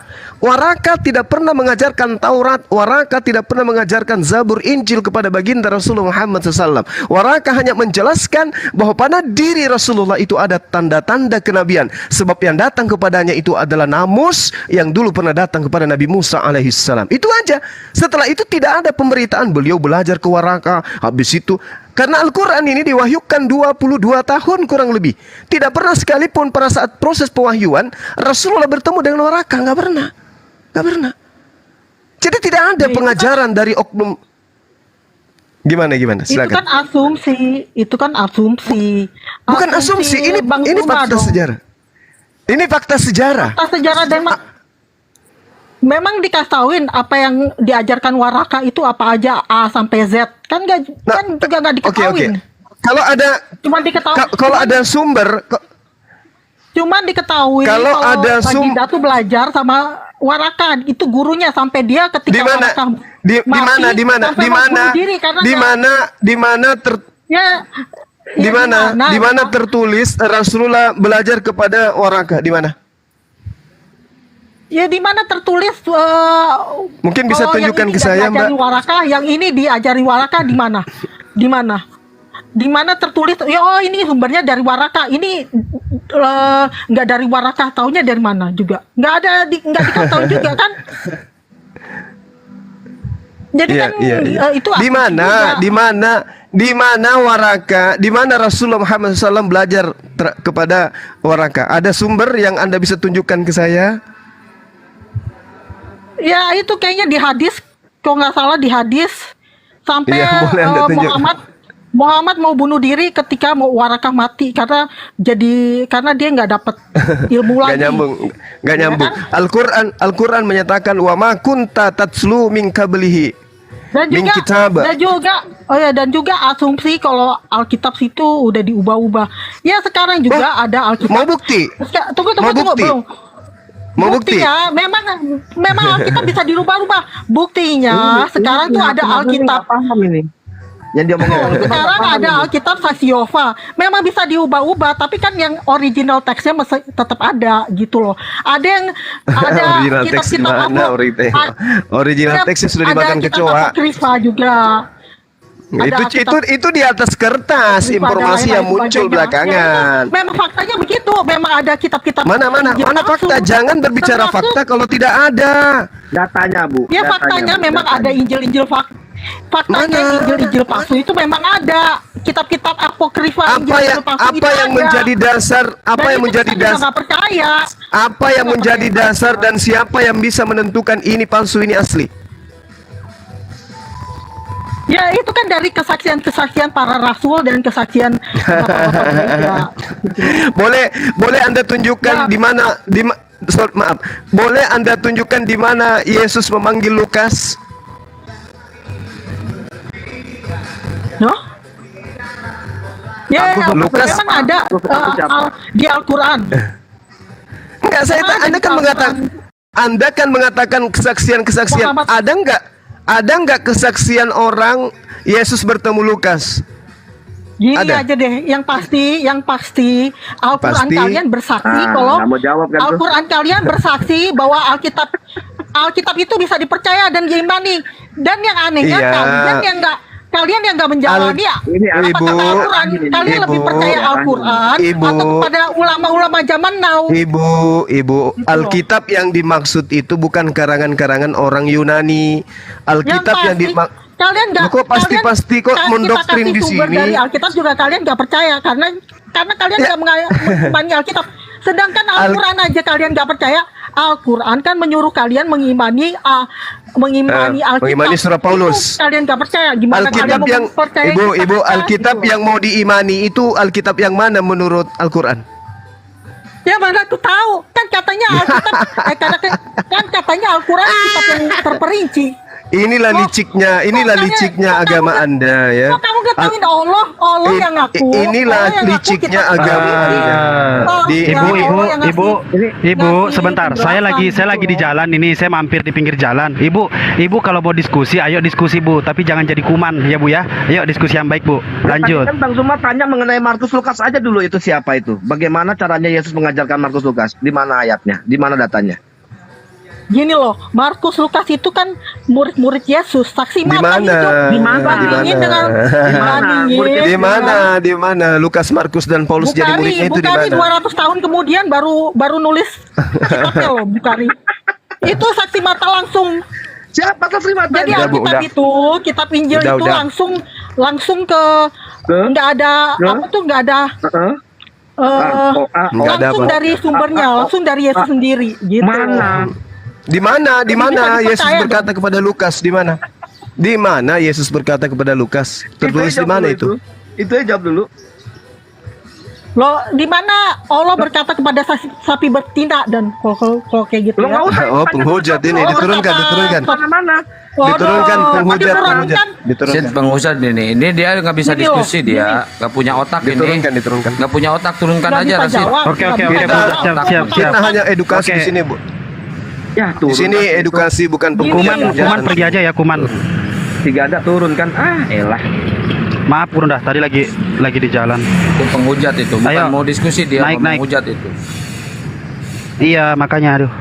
Speaker 3: tidak pernah mengajarkan Taurat, Waraka tidak pernah mengajarkan Zabur, Injil kepada baginda Rasulullah Muhammad SAW. Waraka hanya menjelaskan bahwa pada diri Rasulullah itu ada tanda-tanda kenabian, sebab yang datang kepadanya itu adalah namus yang dulu pernah datang kepada Nabi Musa alaihissalam. Itu aja. Setelah itu tidak ada pemberitaan. Beliau belajar ke Waraka, habis itu karena Al-Quran ini diwahyukan 22 tahun kurang lebih, tidak pernah sekalipun pada saat proses pewahyuan Rasulullah bertemu dengan Waraka. Nggak pernah. Jadi tidak ada pengajaran dari oknum. Gimana? Silakan.
Speaker 7: Itu kan asumsi.
Speaker 3: Bukan asumsi, ini fakta sejarah. Ini fakta sejarah.
Speaker 7: Fakta sejarah dan memang dikasih tauin apa yang diajarkan Waraka itu apa aja A sampai Z. Kan juga nggak diketahuin.
Speaker 3: Kalau ada kalau ada sumber
Speaker 7: cuman diketahui kalau ada Baginda tuh belajar sama Waraka, itu gurunya sampai dia ketika Waraka
Speaker 3: di mana tertulis Rasulullah belajar kepada Waraka, di mana?
Speaker 7: Ya di mana tertulis
Speaker 3: mungkin bisa tunjukkan ke saya, Mbak.
Speaker 7: Waraka, yang ini diajari Waraka di mana? Di mana tertulis ini sumbernya dari Waraka, ini nggak dari Waraka, taunya dari mana juga? Nggak diketahui juga kan? Jadi itu di mana Waraka, di mana Rasulullah Muhammad SAW belajar kepada Waraka? Ada sumber yang Anda bisa tunjukkan ke saya? Ya itu kayaknya di hadis, kalau nggak salah di hadis sampai Muhammad mau bunuh diri ketika mau Waraka mati karena dia nggak dapat ilmu lagi.
Speaker 3: Nggak nyambung. Ya, Al-Quran menyatakan wa ma kunta tatslu min qablihi min kitab. Dan juga asumsi kalau Alkitab situ udah diubah-ubah. Ya sekarang juga ada Alkitab. Mau bukti?
Speaker 7: Belum. Buktinya memang Alkitab bisa dirubah-rubah. Buktinya sekarang tuh ada Alkitab. Sekarang ada Alkitab Sasiova. Memang bisa diubah-ubah, tapi kan yang original teksnya masih tetap ada gitu loh. Ada kitab-kitab
Speaker 3: original teksnya sudah dimakan kecoa.
Speaker 7: Ada juga.
Speaker 3: Itu di atas kertas, informasi yang muncul belakangan.
Speaker 7: Memang faktanya begitu, memang ada kitab-kitab.
Speaker 3: Mana fakta? Jangan berbicara fakta kalau tidak ada
Speaker 8: datanya, Bu.
Speaker 7: Ya faktanya memang ada Injil-Injil faktanya Injil palsu itu memang ada, kitab-kitab apokrifa
Speaker 3: apa yang menjadi dasar dan siapa yang bisa menentukan ini palsu ini asli?
Speaker 7: Ya itu kan dari kesaksian para rasul dan kesaksian
Speaker 3: boleh Anda tunjukkan boleh Anda tunjukkan di mana Yesus memanggil Lukas?
Speaker 7: Lukas memang ada di Al-Quran.
Speaker 3: Enggak, Anda kan mengatakan kesaksian. Ada enggak kesaksian orang Yesus bertemu Lukas?
Speaker 7: Gini
Speaker 3: Ada?
Speaker 7: aja deh, yang pasti Al-Quran
Speaker 3: Pasti.
Speaker 7: kalian bersaksi
Speaker 8: Ah,
Speaker 7: kalau
Speaker 8: nggak mau jawab kan tuh.
Speaker 7: Al-Quran kalian bersaksi bahwa Alkitab itu bisa dipercaya dan diimani. Dan yang anehnya
Speaker 3: Iya.
Speaker 7: kalian yang nggak menjalani ya.
Speaker 8: Ini
Speaker 7: Apa
Speaker 3: Ibu.
Speaker 7: kata Al-Quran? Kalian
Speaker 3: Ibu.
Speaker 7: lebih percaya Al-Quran
Speaker 3: Ibu.
Speaker 7: atau kepada ulama-ulama zaman now?
Speaker 3: Ibu, Alkitab yang dimaksud itu bukan karangan-karangan orang Yunani. Alkitab yang dimaksud
Speaker 7: kalian nggak
Speaker 3: Loh, kok pasti kok
Speaker 7: kita
Speaker 3: mendoktrin
Speaker 7: kasih
Speaker 3: di
Speaker 7: sumber
Speaker 3: sini?
Speaker 7: dari Alkitab juga kalian nggak percaya karena kalian nggak mengimani Alkitab. Sedangkan Al-Quran aja kalian nggak percaya. Al-Quran kan menyuruh kalian mengimani Alkitab.
Speaker 3: mengimani surah Paulus.
Speaker 7: Itu kalian nggak percaya. Gimana
Speaker 3: Alkitab
Speaker 7: kalian
Speaker 3: yang
Speaker 7: mau percaya?
Speaker 3: Ibu, Alkitab yang mau diimani itu Alkitab yang mana menurut Al-Quran?
Speaker 7: Ya mana tuh tahu kan katanya Alkitab kan katanya Al-Quran kitab yang terperinci.
Speaker 3: Inilah liciknya agama Anda ya.
Speaker 7: Kok kamu ketahuin Allah yang ngaku.
Speaker 3: Inilah
Speaker 7: Allah yang ngaku
Speaker 3: liciknya
Speaker 7: kitab
Speaker 3: agama
Speaker 7: terperinci.
Speaker 3: Anda.
Speaker 7: Oh,
Speaker 3: Di-
Speaker 7: ya, Allah yang ngasih-
Speaker 1: Ibu,
Speaker 7: ngasih
Speaker 1: sebentar. Saya
Speaker 7: penjelasan
Speaker 1: lagi
Speaker 7: gitu
Speaker 1: di
Speaker 7: loh.
Speaker 1: jalan ini. Saya mampir di pinggir jalan. Ibu kalau mau diskusi, ayo diskusi Bu. Tapi jangan jadi kuman ya Bu ya. Ayo diskusi yang baik Bu. Lanjut.
Speaker 8: Tadi kan Bang Zuma tanya mengenai Markus Lukas aja dulu, itu siapa itu? Bagaimana caranya Yesus mengajarkan Markus Lukas? Di mana ayatnya? Di mana datanya?
Speaker 7: Gini loh, Markus Lukas itu kan murid-murid Yesus, saksi
Speaker 3: Di
Speaker 7: mata
Speaker 3: mana?
Speaker 7: hidup.
Speaker 3: Di mana?
Speaker 7: Dibandingin dengan
Speaker 3: Di mana Lukas, Markus dan Paulus jadi muridnya itu di
Speaker 7: Bukari
Speaker 3: mana?
Speaker 7: 200 tahun kemudian baru nulis kitabnya loh, Bukari. Itu saksi mata langsung.
Speaker 8: Siapa saksi mata?
Speaker 7: Jadi
Speaker 3: Udah, Bu,
Speaker 7: Alkitab
Speaker 3: udah.
Speaker 7: itu, kitab Injil
Speaker 3: Udah,
Speaker 7: itu
Speaker 3: udah.
Speaker 7: langsung ke nggak ada nggak ada
Speaker 3: Nggak ada
Speaker 7: langsung
Speaker 3: apa.
Speaker 7: dari sumbernya, langsung dari Yesus sendiri gitu.
Speaker 8: Mana?
Speaker 3: Di mana
Speaker 7: Bisa dipercaya
Speaker 3: Yesus berkata kepada Lukas? Di mana? Di mana Yesus berkata kepada Lukas? Tertulis di mana itu?
Speaker 8: Itu aja jawab dulu.
Speaker 7: Loh, di mana Allah berkata kepada sapi betina dan kalau kayak gitu
Speaker 8: Lo
Speaker 7: ya.
Speaker 8: nggak usah.
Speaker 3: Oh, penghujat ini diturunkan.
Speaker 8: Mana?
Speaker 3: Diturunkan penghujat.
Speaker 2: Sid penghujat ini dia nggak bisa
Speaker 7: Gini loh,
Speaker 2: diskusi, dia nggak punya otak ini.
Speaker 3: Diturunkan.
Speaker 2: Nggak punya otak, turunkan
Speaker 7: Nggak
Speaker 2: aja
Speaker 7: bisa
Speaker 2: Rasid.
Speaker 7: jawab,
Speaker 1: Oke,
Speaker 7: nggak
Speaker 1: oke,
Speaker 7: bisa
Speaker 1: oke,
Speaker 7: jawab.
Speaker 1: siap.
Speaker 3: Kita hanya edukasi
Speaker 1: Oke.
Speaker 3: di sini, Bu.
Speaker 8: Ya,
Speaker 3: Di sini edukasi bukan
Speaker 1: Kuman
Speaker 3: penghujat.
Speaker 1: pergi aja ya Kuman.
Speaker 8: Tiga ada turun kan? Elah.
Speaker 1: Maaf Bro, tadi lagi di jalan.
Speaker 2: Itu penghujat itu, bukan
Speaker 1: Ayo,
Speaker 2: mau diskusi, dia
Speaker 1: naik,
Speaker 2: mau
Speaker 1: naik.
Speaker 2: menghujat itu.
Speaker 1: Iya makanya aduh.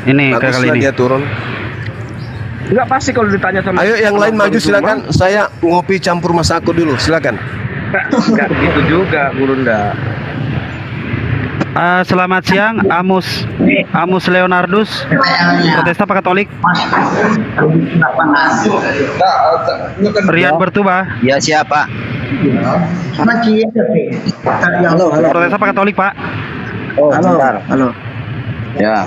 Speaker 1: Ini kali
Speaker 3: Baguslah
Speaker 1: ini.
Speaker 3: dia turun.
Speaker 8: Enggak pasti kalau ditanya sama.
Speaker 3: Ayo yang lain maju
Speaker 8: Bang Zuma.
Speaker 3: silakan. Saya ngopi campur masaku dulu, silakan.
Speaker 8: Enggak gitu juga, Gurunda.
Speaker 1: Selamat siang Amos Leonardus, Protestan apa Katolik? Rian Bertuba,
Speaker 9: Ya siapa?
Speaker 1: Protestan apa Katolik Pak?
Speaker 9: Oh, halo. Ya.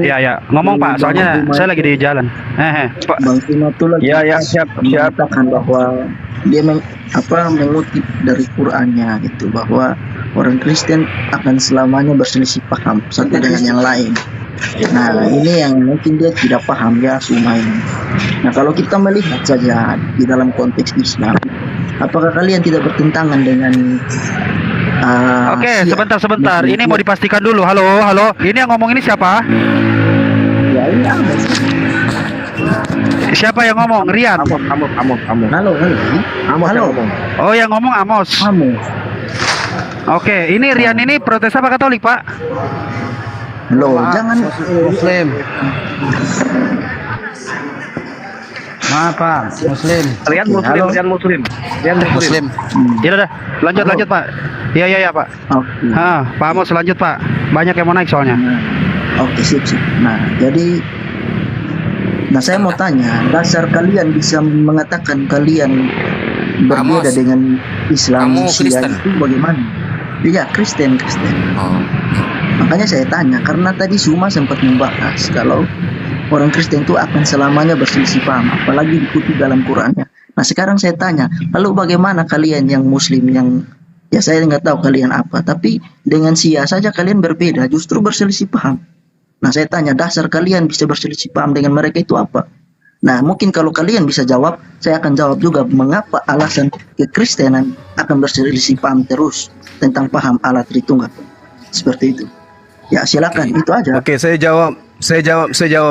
Speaker 1: Ya. Ngomong Pak, soalnya saya lagi di jalan. Pak.
Speaker 9: Bang Simatullah siap mengatakan bahwa dia mengutip dari Qur'annya gitu, bahwa orang Kristen akan selamanya berselisih paham satu dengan yang lain. Nah ini yang mungkin dia tidak paham ya Suma ini. Nah kalau kita melihat saja di dalam konteks Islam, apakah kalian tidak bertentangan dengan
Speaker 1: Oke, sebentar. Ini mau dipastikan dulu. Halo. Ini yang ngomong ini siapa?
Speaker 9: Ya ini apa sih?
Speaker 1: Siapa yang ngomong? Rian.
Speaker 8: Amos.
Speaker 9: Halo.
Speaker 1: Oh, yang ngomong Amos. Oke, ini Rian ini Protestan apa Katolik, Pak?
Speaker 9: Loh, jangan
Speaker 1: Muslim. Maaf, Pak. Muslim.
Speaker 8: Rian Muslim.
Speaker 1: Ya udah, lanjut Pak. Iya Pak.
Speaker 9: Oke.
Speaker 1: Pak Amos lanjut Pak. Banyak yang mau naik soalnya.
Speaker 9: Oke, sip. Nah, saya mau tanya, dasar kalian bisa mengatakan kalian berbeda
Speaker 2: Amos,
Speaker 9: dengan Islam
Speaker 2: kamu
Speaker 9: Sia
Speaker 2: Kristen?
Speaker 9: itu bagaimana? Iya, Kristen.
Speaker 2: Oh.
Speaker 9: Makanya saya tanya, karena tadi Suma sempat membahas kalau orang Kristen itu akan selamanya berselisih paham, apalagi dikutip dalam Qurannya. Nah, sekarang saya tanya, lalu bagaimana kalian yang Muslim yang ya saya nggak tahu kalian apa, tapi dengan Sia saja kalian berbeda, justru berselisih paham. Nah, saya tanya, dasar kalian bisa berselisih paham dengan mereka itu apa? Nah, mungkin kalau kalian bisa jawab, saya akan jawab juga mengapa alasan kekristenan akan berselisih paham terus tentang paham Allah Tritunggal. Seperti itu. Ya, silakan, itu aja.
Speaker 3: Oke, saya jawab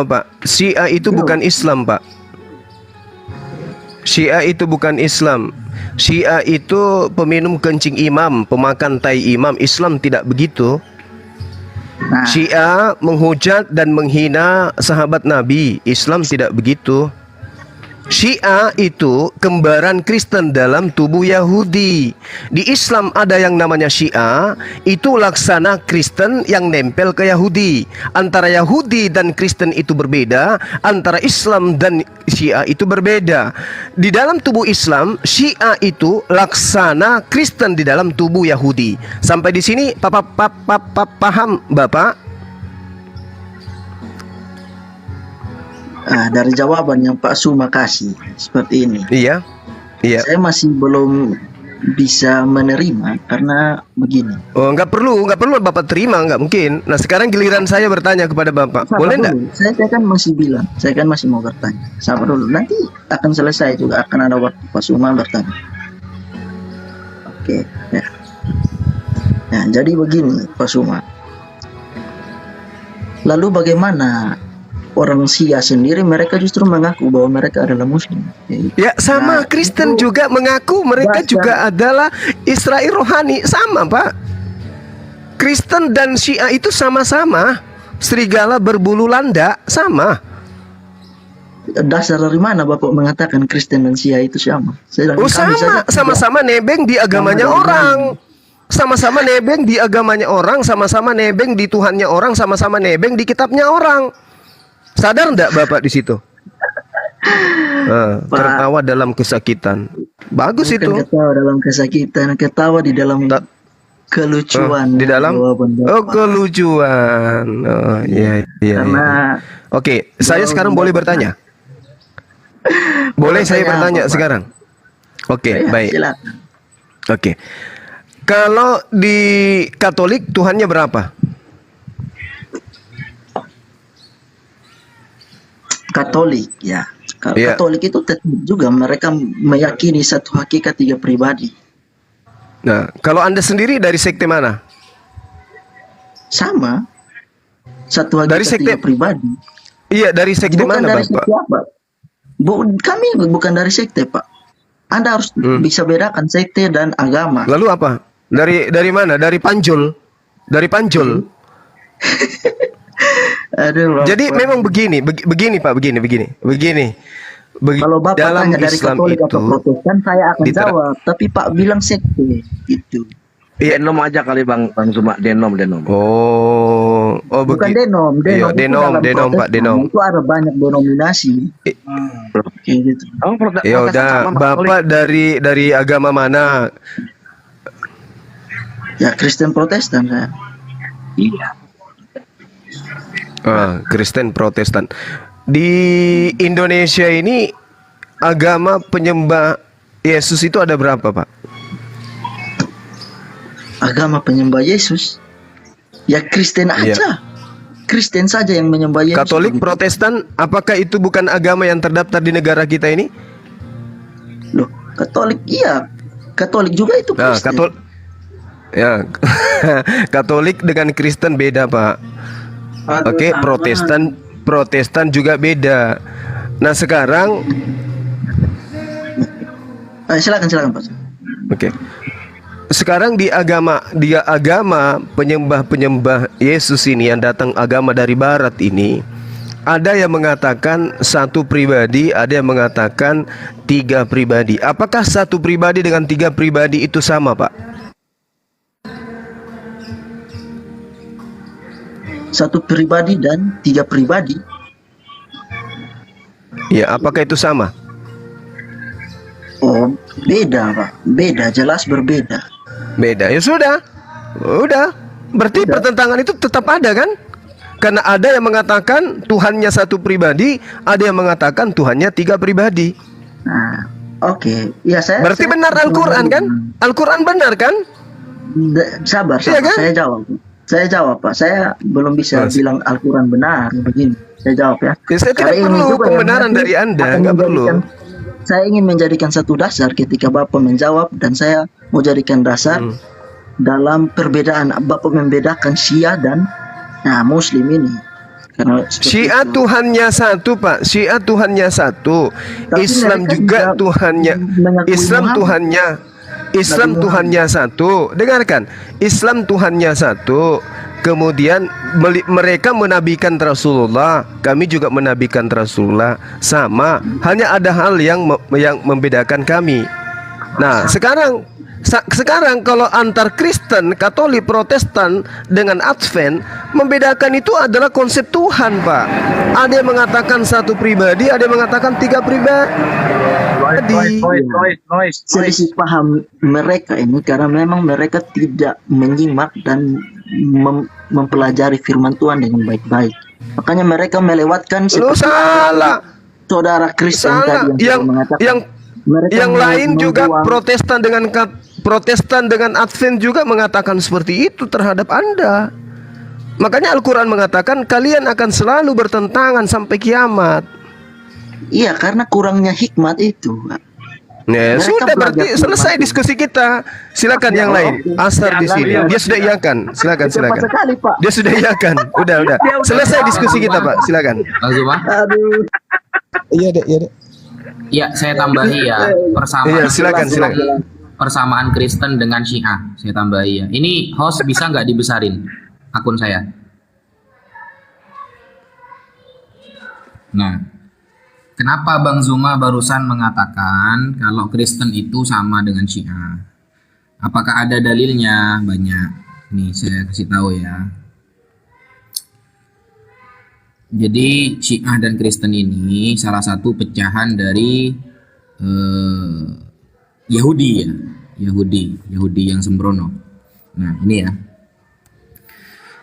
Speaker 3: Pak. Syiah itu bukan Islam, Pak. Syiah itu bukan Islam. Syiah itu peminum kencing imam, pemakan tai imam. Islam tidak begitu.
Speaker 9: Nah,
Speaker 3: Syiah menghujat dan menghina sahabat Nabi. Islam tidak begitu. Syiah itu kembaran Kristen dalam tubuh Yahudi. Di Islam ada yang namanya Syiah, itu laksana Kristen yang nempel ke Yahudi. Antara Yahudi dan Kristen itu berbeda, antara Islam dan Syiah itu berbeda. Di dalam tubuh Islam, Syiah itu laksana Kristen di dalam tubuh Yahudi. Sampai di sini paham Bapak?
Speaker 9: dari jawaban yang Pak Suma kasih seperti ini,
Speaker 3: Iya. Iya.
Speaker 9: saya masih belum bisa menerima karena begini.
Speaker 3: Oh, nggak perlu Bapak terima, nggak mungkin. Nah, sekarang giliran saya bertanya kepada Bapak,
Speaker 9: Sabar
Speaker 3: boleh nggak?
Speaker 9: dulu. Saya kan masih bilang, saya kan masih mau bertanya. Sabar dulu, nanti akan selesai juga, akan ada waktu Pak Suma bertanya. Oke, ya. Nah, jadi begini Pak Suma. Lalu bagaimana orang Syiah sendiri, mereka justru mengaku bahwa mereka adalah Muslim.
Speaker 3: Ya, sama.
Speaker 9: Nah,
Speaker 3: Kristen
Speaker 9: itu
Speaker 3: juga mengaku mereka
Speaker 9: baca.
Speaker 3: juga adalah Israel rohani. Sama, Pak. Kristen dan Syiah itu sama-sama serigala berbulu landak, sama.
Speaker 9: Dasar dari mana Bapak mengatakan Kristen dan Syiah itu sama?
Speaker 3: Oh, sama. Sama-sama nebeng di agamanya orang. Sama-sama nebeng di agamanya orang, sama-sama nebeng di Tuhannya orang, sama-sama nebeng di kitabnya orang. Sadar enggak Bapak di situ? Tertawa dalam kesakitan. Bagus
Speaker 9: Bukan
Speaker 3: itu.
Speaker 9: ketawa dalam kesakitan, ketawa di dalam kelucuan.
Speaker 3: Di dalam kelucuan. Oh, iya.
Speaker 9: Karena
Speaker 3: Oke, saya sekarang boleh bertanya? Boleh saya bertanya sekarang? Oke, baik.
Speaker 9: Silakan.
Speaker 3: Oke. Kalau di Katolik Tuhannya berapa?
Speaker 9: Katolik ya. Kalau
Speaker 3: Iya.
Speaker 9: Katolik itu tetap juga mereka meyakini satu hakikat tiga pribadi.
Speaker 3: Nah, kalau Anda sendiri dari sekte mana?
Speaker 9: Sama. Satu hakikat
Speaker 3: Dari sekte-
Speaker 9: tiga pribadi.
Speaker 3: Iya, dari sekte
Speaker 9: Bukan
Speaker 3: mana,
Speaker 9: dari
Speaker 3: Bapak?
Speaker 9: sekte apa? Kami bukan dari sekte, Pak. Anda harus bisa bedakan sekte dan agama.
Speaker 3: Lalu apa? Dari mana? Dari Panjul. Dari Panjul.
Speaker 9: Aduh,
Speaker 3: Jadi
Speaker 9: Bapak.
Speaker 3: memang begini Pak, begini.
Speaker 9: Kalau Bapak
Speaker 3: dalam
Speaker 9: tanya dari
Speaker 3: Islam
Speaker 9: Katolik atau
Speaker 3: itu
Speaker 9: Protestan, saya akan
Speaker 3: diter-
Speaker 9: jawab. Tapi Pak bilang sekte, gitu.
Speaker 8: Denom aja kali Bang Suma, denom.
Speaker 3: Oh,
Speaker 9: Bukan
Speaker 3: begitu.
Speaker 9: denom,
Speaker 3: Iya,
Speaker 9: itu
Speaker 3: denom,
Speaker 9: dalam
Speaker 3: denom, Pak,
Speaker 9: Protestan
Speaker 3: denom.
Speaker 9: itu ada banyak denominasi. Kayak gitu.
Speaker 8: Oh,
Speaker 3: Ya udah, Bapak dari agama mana?
Speaker 9: Ya Kristen Protestan saya.
Speaker 8: Iya.
Speaker 3: Kristen Protestan. Di Indonesia ini agama penyembah Yesus itu ada berapa, Pak?
Speaker 9: Agama penyembah Yesus. Ya Kristen aja.
Speaker 3: Iya.
Speaker 9: Kristen saja yang menyembah Yesus.
Speaker 3: Katolik, Protestan, apakah itu bukan agama yang terdaftar di negara kita ini?
Speaker 9: Loh, Katolik iya. Katolik juga itu
Speaker 3: Nah,
Speaker 9: Kristen.
Speaker 3: Ya, Katolik dengan Kristen beda, Pak. Oke, Protestan juga beda. Nah, sekarang
Speaker 9: Silakan Pak.
Speaker 3: oke. Sekarang di agama penyembah Yesus ini yang datang agama dari barat ini, ada yang mengatakan satu pribadi, ada yang mengatakan tiga pribadi. Apakah satu pribadi dengan tiga pribadi itu sama, Pak?
Speaker 9: Satu pribadi dan tiga pribadi.
Speaker 3: Ya, apakah itu sama?
Speaker 9: Oh, beda, Pak. Beda, jelas berbeda.
Speaker 3: Beda. Ya sudah. Udah. Berarti pertentangan itu tetap ada kan? Karena ada yang mengatakan Tuhannya satu pribadi, ada yang mengatakan Tuhannya tiga pribadi.
Speaker 9: Nah, oke. Ya saya.
Speaker 3: Berarti benar Al-Quran kan? Al-Quran benar kan?
Speaker 9: Sabar,
Speaker 3: Iya kan?
Speaker 9: Saya jawab, Pak. Saya belum bisa bilang Al-Quran benar begini. Saya jawab ya.
Speaker 3: Ya, saya tidak
Speaker 9: Karena ini
Speaker 3: perlu
Speaker 9: juga
Speaker 3: pembenaran
Speaker 9: yang nanti
Speaker 3: dari Anda,
Speaker 9: akan
Speaker 3: nggak perlu.
Speaker 9: Saya ingin menjadikan satu dasar ketika Bapak menjawab, dan saya mau jadikan dasar dalam perbedaan Bapak membedakan Syiah dan Muslim ini. Karena seperti
Speaker 3: Syiah
Speaker 9: itu.
Speaker 3: Tuhannya satu, Pak. Syiah Tuhannya satu.
Speaker 9: Tapi
Speaker 3: Islam
Speaker 9: mereka
Speaker 3: juga
Speaker 9: juga
Speaker 3: Tuhannya.
Speaker 9: mengakui
Speaker 3: Islam
Speaker 9: Muhammad.
Speaker 3: Tuhannya. Islam
Speaker 9: Nabi
Speaker 3: Tuhannya satu. Dengarkan. Islam Tuhannya satu. Kemudian mereka menabikan Rasulullah, kami juga menabikan Rasulullah, sama. Hanya ada hal yang membedakan kami. Nah, sekarang kalau antar Kristen, Katolik, Protestan dengan Advent, membedakan itu adalah konsep Tuhan, Pak. Ada yang mengatakan satu pribadi, ada yang mengatakan tiga pribadi.
Speaker 9: Selisih paham mereka ini karena memang mereka tidak menyimak dan mempelajari firman Tuhan dengan baik-baik. Makanya mereka melewatkan
Speaker 3: Lu salah.
Speaker 9: saudara Kristen
Speaker 3: Salah.
Speaker 9: tadi yang mengatakan
Speaker 3: Yang lain juga Protestan dengan Advent juga mengatakan seperti itu terhadap Anda. Makanya Al-Quran mengatakan kalian akan selalu bertentangan sampai kiamat.
Speaker 9: Iya, karena kurangnya hikmat itu.
Speaker 3: Ya,
Speaker 9: Mereka
Speaker 3: sudah berarti
Speaker 9: belajar
Speaker 3: selesai
Speaker 9: firman
Speaker 3: diskusi kita. Silakan yang lain. Asar di sini. Dia sudah iyakan. Silakan.
Speaker 9: Cepat sekali, Pak.
Speaker 3: Dia sudah iyakan. Udah. Selesai diskusi kita, Pak. Silakan.
Speaker 10: Bang Zuma?
Speaker 9: Aduh.
Speaker 3: Iya, Dek.
Speaker 10: Ya, saya tambahi ya persamaan.
Speaker 3: Iya, silakan.
Speaker 10: Persamaan Kristen dengan Syiah. Saya tambahi ya. Ini host bisa nggak dibesarin akun saya? Nah, kenapa Bang Zuma barusan mengatakan kalau Kristen itu sama dengan Syiah? Apakah ada dalilnya? Banyak. Nih, saya kasih tahu ya. Jadi Syiah dan Kristen ini salah satu pecahan dari Yahudi ya, Yahudi yang sembrono. Nah ini ya,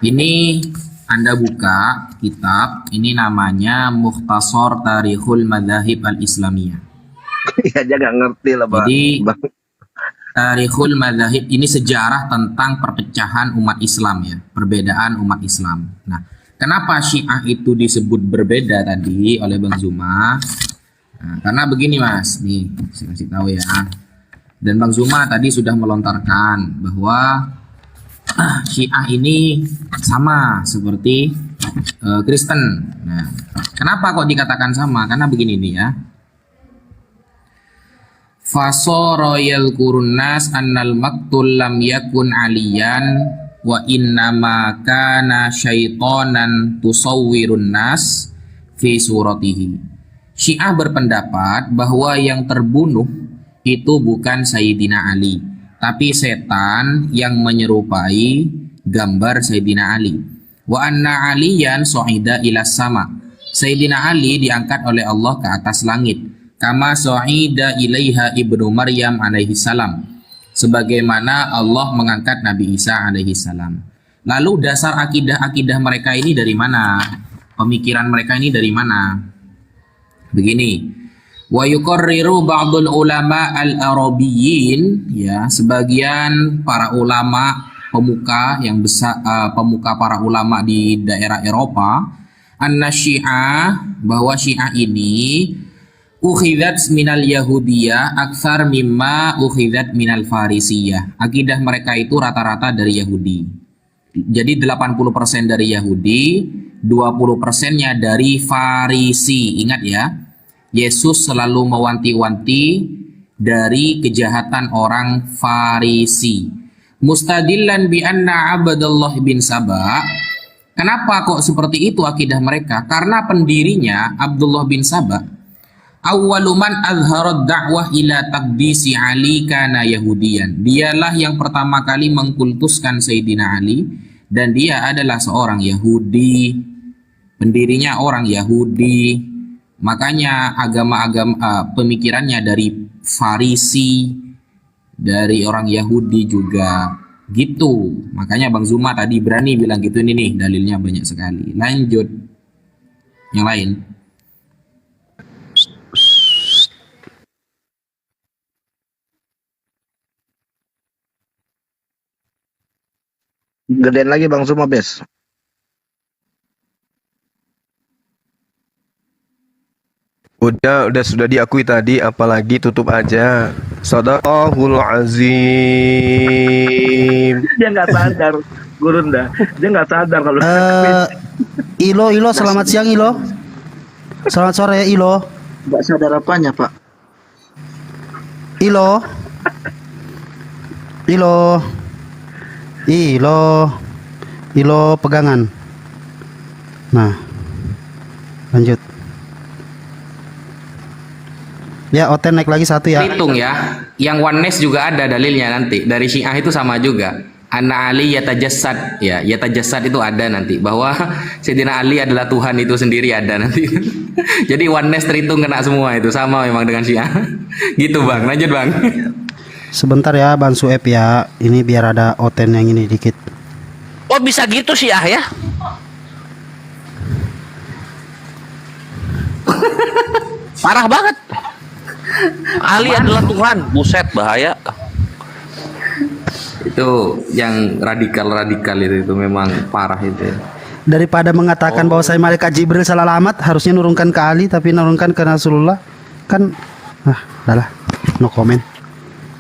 Speaker 10: ini Anda buka kitab, ini namanya Mukhtasar Tarikhul Madzahib Al-Islamiyah.
Speaker 8: Iya aja nggak ngerti lah, Bang.
Speaker 10: Jadi Tarikhul Madzahib ini sejarah tentang perpecahan umat Islam ya, perbedaan umat Islam. Nah, kenapa Syiah itu disebut berbeda tadi oleh Bang Zuma? Nah, karena begini Mas, nih saya kasih tahu ya. Dan Bang Zuma tadi sudah melontarkan bahwa Syiah ini sama seperti Kristen. Nah, kenapa kok dikatakan sama? Karena begini nih ya. Fasara yalkurun nas annal maktul lam yakun aliyan wa innama kana syaitonan tusawwirun nas fi suratihi. Syiah berpendapat bahwa yang terbunuh itu bukan Sayyidina Ali, tapi setan yang menyerupai gambar Sayyidina Ali. Wa anna aliyan su'ida ila sama. Sayyidina Ali diangkat oleh Allah ke atas langit. Kama su'ida ilaiha ibnu Maryam alaihi salam. Sebagaimana Allah mengangkat Nabi Isa alaihi salam. Lalu dasar akidah-akidah mereka ini dari mana? Pemikiran mereka ini dari mana? Begini. Wa yuqarriru ba'dul ulama al-arabiyyin, ya, sebagian para ulama pemuka yang besar, pemuka para ulama di daerah Eropa, anna Syiah, bahwa Syiah ini ukhidat minal yahudiyah aktsar mimma ukhidat minal farisiyah. Akidah mereka itu rata-rata dari Yahudi. Jadi 80% dari Yahudi, 20%-nya dari Farisi. Ingat ya, Yesus selalu mewanti-wanti dari kejahatan orang Farisi. Mustadillan bi anna Abdullah bin Saba. Kenapa kok seperti itu akidah mereka? Karena pendirinya Abdullah bin Saba, awwaluman azharat da'wah ila taqdisi Ali kana Yahudiyan. Dialah yang pertama kali mengkultuskan Sayyidina Ali dan dia adalah seorang Yahudi. Pendirinya orang Yahudi. Makanya agama-agama pemikirannya dari Farisi, dari orang Yahudi juga gitu. Makanya Bang Zuma tadi berani bilang gitu. Ini nih dalilnya banyak sekali. Lanjut yang lain.
Speaker 8: Gedein lagi Bang Zuma, Bes.
Speaker 3: Udah sudah diakui tadi, apalagi tutup aja. Shadaqallahul azim.
Speaker 8: Dia nggak sadar. Gurunda. Dia nggak sadar kalau
Speaker 1: Ilo, selamat siang Ilo. Selamat sore Ilo.
Speaker 9: Nggak sadar apanya, Pak?
Speaker 1: Ilo. Pegangan. Nah, lanjut. Ya, Oten naik lagi satu ya.
Speaker 10: Hitung ya. Yang oneness juga ada dalilnya nanti. Dari Syiah itu sama juga. Anna Ali yatajassad, ya, yatajassad itu ada nanti, bahwa Sayyidina Ali adalah Tuhan itu sendiri ada nanti. Jadi oneness terhitung kena semua, itu sama memang dengan Syiah. Gitu Bang, lanjut Bang.
Speaker 1: Sebentar ya Bang Sueb ya. Ini biar ada Oten yang ini dikit.
Speaker 6: Oh bisa gitu Syiah ya? Parah banget. Ali adalah Tuhan, buset bahaya.
Speaker 10: Itu yang radikal itu memang parah itu ya.
Speaker 1: Daripada mengatakan bahwa saya malaikat Jibril salah alamat, harusnya nurunkan ke Ali tapi nurunkan ke Rasulullah. Kan udahlah, no comment.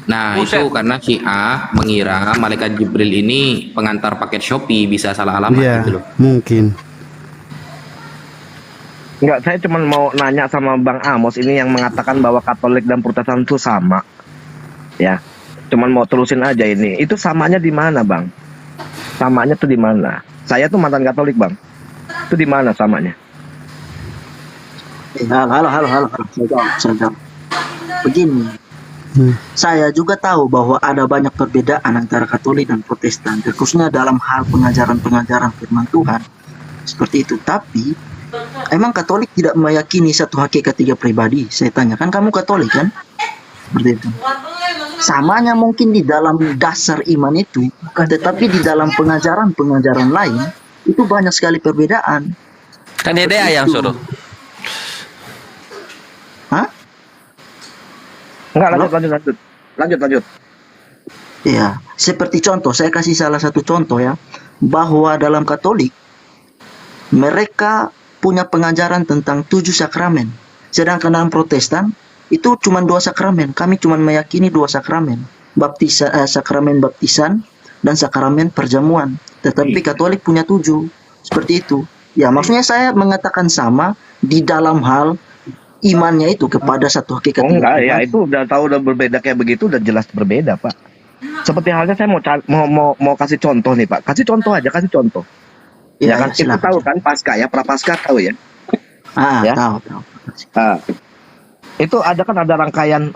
Speaker 10: Nah itu karena Syiah mengira malaikat Jibril ini pengantar paket Shopee, bisa salah alamat gitu loh.
Speaker 1: Mungkin.
Speaker 8: Enggak, saya cuma mau nanya sama Bang Amos ini yang mengatakan bahwa Katolik dan Protestan itu sama. Ya. Cuman mau terusin aja ini. Itu samanya di mana, Bang? Samanya tuh di mana? Saya tuh mantan Katolik, Bang. Itu di mana samanya?
Speaker 9: Halo. Saya jawab. Begini. Saya juga tahu bahwa ada banyak perbedaan antara Katolik dan Protestan, khususnya dalam hal pengajaran firman Tuhan. Seperti itu. Tapi emang Katolik tidak meyakini satu hakikat tiga pribadi? Saya tanya, kan kamu Katolik kan? Seperti itu. Samanya mungkin di dalam dasar iman itu, tetapi di dalam pengajaran lain itu banyak sekali perbedaan.
Speaker 6: Kan Dede yang suruh.
Speaker 9: Hah?
Speaker 8: Enggak, lanjut.
Speaker 9: Ya, seperti contoh, saya kasih salah satu contoh ya, bahwa dalam Katolik mereka punya pengajaran tentang 7 sakramen, sedangkan dalam Protestan itu cuma 2 sakramen. Kami cuma meyakini 2 sakramen, sakramen baptisan dan sakramen perjamuan. Tetapi Katolik punya 7, seperti itu. Ya, maksudnya saya mengatakan sama di dalam hal imannya itu kepada satu hakikat.
Speaker 8: Enggak ya, itu udah tahu udah berbeda kayak begitu, udah jelas berbeda, Pak. Seperti halnya saya mau kasih contoh nih, Pak. Kasih contoh aja, kasih contoh. Ya kan, kita tahu kan Paskah ya, Prapaskah tahu ya? Ya?
Speaker 9: Tahu.
Speaker 8: Itu ada rangkaian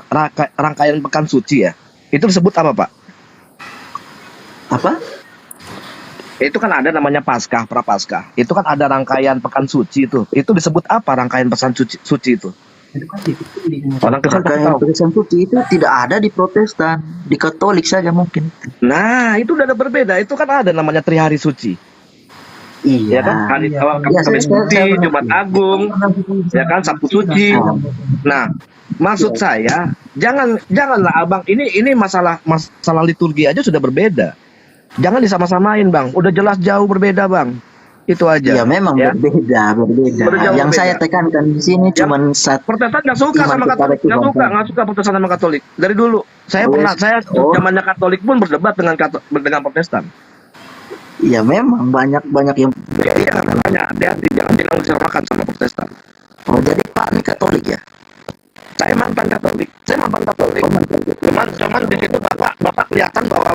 Speaker 8: pekan suci ya. Itu disebut apa, Pak?
Speaker 9: Apa?
Speaker 8: Itu kan ada namanya Paskah, Prapaskah. Itu kan ada rangkaian pekan suci itu. Itu disebut apa rangkaian pesan suci itu? Orang Kristen
Speaker 9: rangkaian pesan suci itu tidak ada di Protestan, di Katolik saja mungkin.
Speaker 8: Nah, itu udah ada berbeda. Itu kan ada namanya Trihari Suci.
Speaker 9: Iya.
Speaker 8: Ya kan, Kamis Suci, Jumat Agung, ya kan, Sabtu Suci. Nah, maksud saya, janganlah Abang, ini masalah liturgi aja sudah berbeda. Jangan disama-samain, Bang. Udah jelas jauh berbeda, Bang. Itu aja.
Speaker 9: Ya memang
Speaker 8: ya?
Speaker 9: berbeda. Yang saya tekankan di sini cuma satu.
Speaker 8: Protestan nggak suka sama Katolik, nggak suka Protestan sama Katolik. Dari dulu, saya zamannya Katolik pun berdebat dengan Protestan.
Speaker 9: Ya memang banyak yang.
Speaker 8: Iya, makanya hati-hati, jangan disamakan sama Protestan.
Speaker 9: Oh, jadi Pak ini Katolik ya?
Speaker 8: Saya mantan Katolik. Cuman di situ Bapak kelihatan bahwa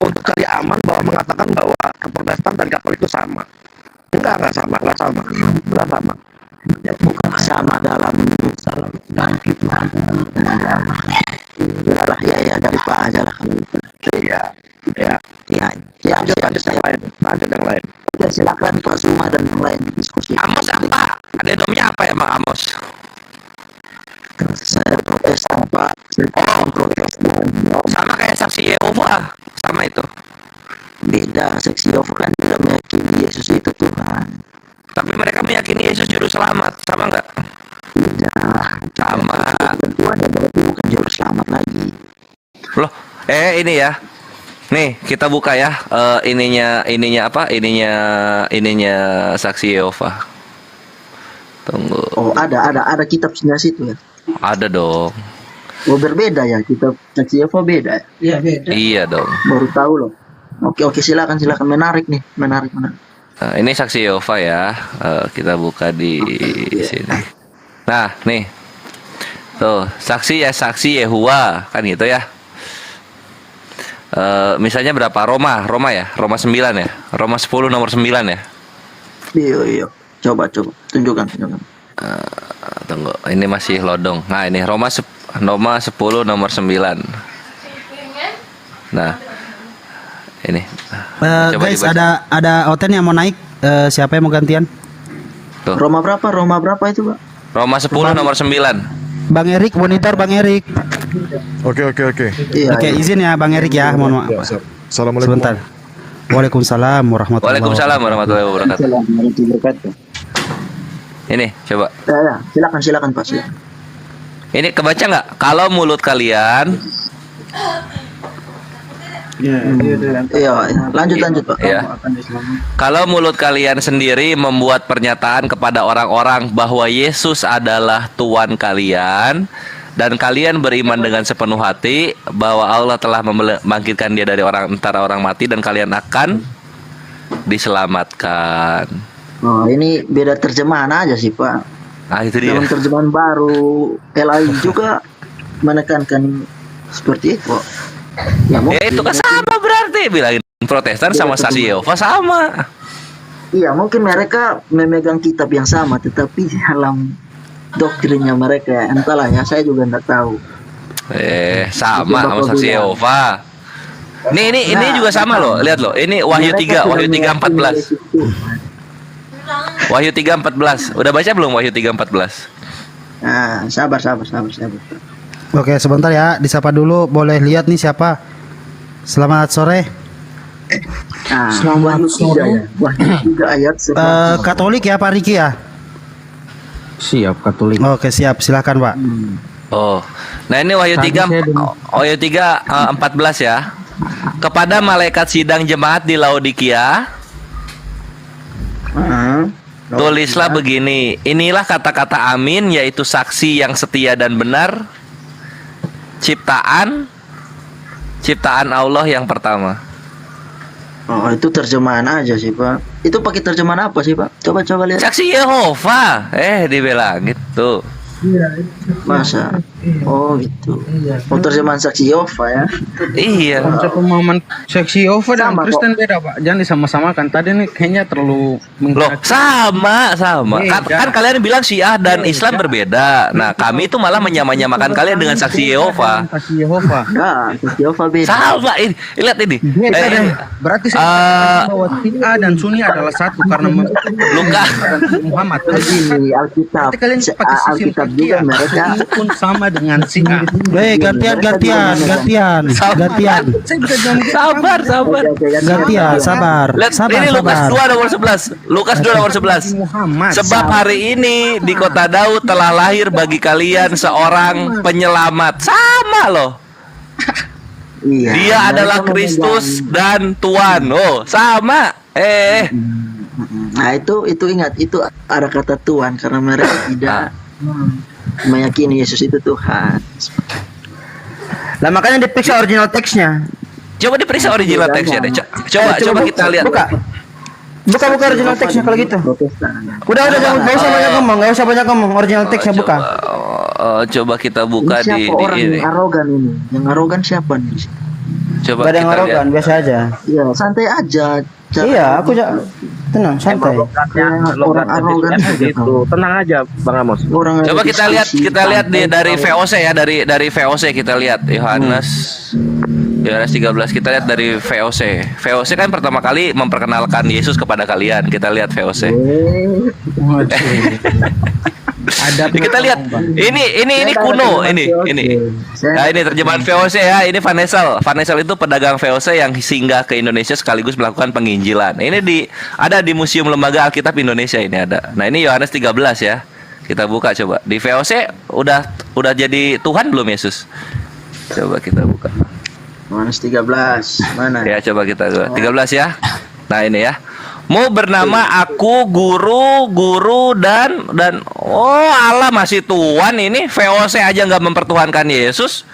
Speaker 8: untuk cari aman bahwa mengatakan bahwa Protestan dan Katolik itu sama. Enggak sama.
Speaker 9: Ya, bukan sama dalam Tuhan. Ya dari Pak aja lah kalau itu.
Speaker 8: Iya. Lanjut yang lain.
Speaker 9: Ya silakan Pak Suma dan yang lain diskusi.
Speaker 6: Amos apa? Adenomnya apa ya, Bang Amos?
Speaker 9: Saya Protestan, Pak. Protestan.
Speaker 6: Sama kayak saksi Yehova, sama itu.
Speaker 9: Beda, saksi Yehova kan tidak meyakini Yesus itu Tuhan.
Speaker 6: Tapi mereka meyakini Yesus juru selamat, sama nggak?
Speaker 9: Tidak.
Speaker 6: Sama.
Speaker 9: Tuhan yang berarti bukan juru selamat lagi.
Speaker 6: Loh, ini ya. Nih, kita buka ya. Ininya apa? Ininya saksi Yehova. Tunggu.
Speaker 9: Oh, ada kitab sebelah situ ya.
Speaker 6: Ada dong.
Speaker 9: Oh, berbeda ya, kitab saksi Yehova beda.
Speaker 7: Iya beda.
Speaker 6: Iya dong.
Speaker 9: Baru tahu loh. Oke, silakan, menarik nih, menarik.
Speaker 6: Nah, ini saksi Yehova ya. Kita buka di sini. Nah, nih. Tuh, saksi Yehova kan gitu ya. Misalnya berapa? Roma ya. Roma 9 ya. Roma 10 nomor 9 ya.
Speaker 9: Iya. Coba tunjukkan.
Speaker 6: Tunggu, ini masih lodong. Nah, ini Roma 10 nomor 9. Nah, ini.
Speaker 1: Guys, ada Oten yang mau naik. Siapa yang mau gantian?
Speaker 6: Tuh.
Speaker 9: Roma berapa itu, Pak?
Speaker 6: Roma 10 nomor 9.
Speaker 1: Bang Erik, monitor Bang Erik.
Speaker 3: Oke.
Speaker 9: Iya.
Speaker 1: Oke, izin ya Bang Erik ya. Mohon maaf.
Speaker 3: Assalamualaikum.
Speaker 1: Sebentar. Waalaikumsalam warahmatullahi
Speaker 6: Waalaikumsalam warahmatullahi wabarakatuh. Ini coba.
Speaker 9: Ya, silakan Pak. Silakan.
Speaker 6: Ini kebaca nggak? Kalau mulut kalian,
Speaker 9: Iya. Lanjut Pak.
Speaker 6: ya. Kalau mulut kalian sendiri membuat pernyataan kepada orang-orang bahwa Yesus adalah Tuhan kalian, dan kalian beriman dengan sepenuh hati bahwa Allah telah membangkitkan dia dari antara orang mati, dan kalian akan diselamatkan.
Speaker 9: Oh, ini beda terjemahan aja sih, Pak.
Speaker 6: Nah, itu dia.
Speaker 9: Dalam terjemahan baru LAI juga menekankan seperti itu. Ya,
Speaker 6: Itu kan sama berarti, bilangin Protestan sama saksi Yehova sama.
Speaker 9: Iya, mungkin mereka memegang kitab yang sama, tetapi dalam doktrinnya mereka entahlah ya, saya juga enggak tahu.
Speaker 6: Sama saksi Yehova. Ini juga sama loh. Lihat loh. Ini Wahyu 3:14. Wahyu 3:14. Udah baca belum Wahyu 3:14?
Speaker 9: Nah, sabar.
Speaker 1: Oke, sebentar ya, disapa dulu. Boleh lihat nih siapa? Selamat sore.
Speaker 9: Selamat sore. Wahyu 3 ayat 11.
Speaker 1: Katolik ya Pak Riki ya?
Speaker 2: Siap, Katolik.
Speaker 1: Oke, siap. Silakan Pak.
Speaker 6: Oh. Nah, ini Wahyu 3:14 ya. Kepada malaikat sidang jemaat di Laodikia, tulislah begini. Inilah kata-kata amin, yaitu saksi yang setia dan benar, ciptaan Allah yang pertama.
Speaker 9: Oh, itu terjemahan aja sih, Pak. Itu pakai terjemahan apa sih, Pak? Coba lihat.
Speaker 6: Saksi Yehova. Dibilang gitu.
Speaker 9: Masa? Oh, gitu. Oh, terjemahan saksi Yehova ya.
Speaker 6: Iya.
Speaker 2: Konsep pemahaman saksi Yehova dan
Speaker 9: Sama,
Speaker 2: Kristen beda, Pak. Jangan disama-samakan. Tadi nih kayaknya terlalu
Speaker 6: Loh, sama. Kan kalian bilang Syiah dan Islam berbeda. Nah, kami itu malah menyamakan kalian dengan saksi Yehova.
Speaker 2: saksi Yehova.
Speaker 9: Enggak, saksi Yehova beda.
Speaker 6: Sama ini. Lihat ini.
Speaker 2: Berarti saya bahwa Syiah dan Sunni adalah satu karena
Speaker 6: Luka.
Speaker 2: Muhammad.
Speaker 9: Di Alkitab.
Speaker 2: Berarti kalian pakai sistem
Speaker 9: Alkitab juga mereka.
Speaker 2: ini pun sama dengan Syiah.
Speaker 1: Gantian.
Speaker 2: Saya bisa jawab gitu.
Speaker 6: Sabar.
Speaker 1: Gantian, sabar.
Speaker 6: Lihat, ini Lukas 2 nomor 11. Lukas 2 nomor 11.
Speaker 2: Muhammad.
Speaker 6: Sebab hari ini di kota Daud telah lahir bagi kalian seorang penyelamat. Sama loh.
Speaker 9: Iya.
Speaker 6: Dia adalah Kristus dan Tuhan. Oh, sama.
Speaker 9: Nah, itu ingat, itu ada kata Tuhan karena mereka tidak meyakini Yesus itu Tuhan.
Speaker 11: Lah makanya diperiksa original teksnya.
Speaker 6: Coba diperiksa original teksnya deh. Coba kita lihat.
Speaker 11: Buka original teksnya kalau gitu. Udah jangan usah banyak ngomong, original teksnya buka.
Speaker 6: Coba kita buka
Speaker 9: Ini siapa orang
Speaker 6: ini.
Speaker 9: yang arogan ini? Yang arogan siapa nih?
Speaker 6: Coba
Speaker 11: Gak ada yang
Speaker 6: kita
Speaker 11: arogan,
Speaker 6: lihat.
Speaker 11: biasa aja.
Speaker 9: Iya, santai aja.
Speaker 11: Iya, aku tenang, santai.
Speaker 9: Orang arogan aja
Speaker 8: Itu tenang aja, Bang Amos.
Speaker 9: Orang
Speaker 6: Coba kita lihat dari VOC ya, dari VOC kita lihat Yohanes 13, kita lihat dari VOC. VOC kan pertama kali memperkenalkan Yesus kepada kalian. Kita lihat VOC. Kita lihat ini kuno ini. Nah, ini terjemahan VOC ya. Ini Vanesel. Vanesel itu pedagang VOC yang singgah ke Indonesia sekaligus melakukan penginjilan. Ini ada di Museum Lembaga Alkitab Indonesia, ini ada. Nah, ini Yohanes 13 ya. Kita buka coba. Di VOC udah jadi Tuhan belum Yesus? Coba kita buka.
Speaker 9: Yohanes 13. Mana?
Speaker 6: Ya, coba kita 13 ya. Nah, ini ya. Mau bernama aku guru dan Allah masih Tuhan. Ini VOC aja nggak mempertuhankan Yesus.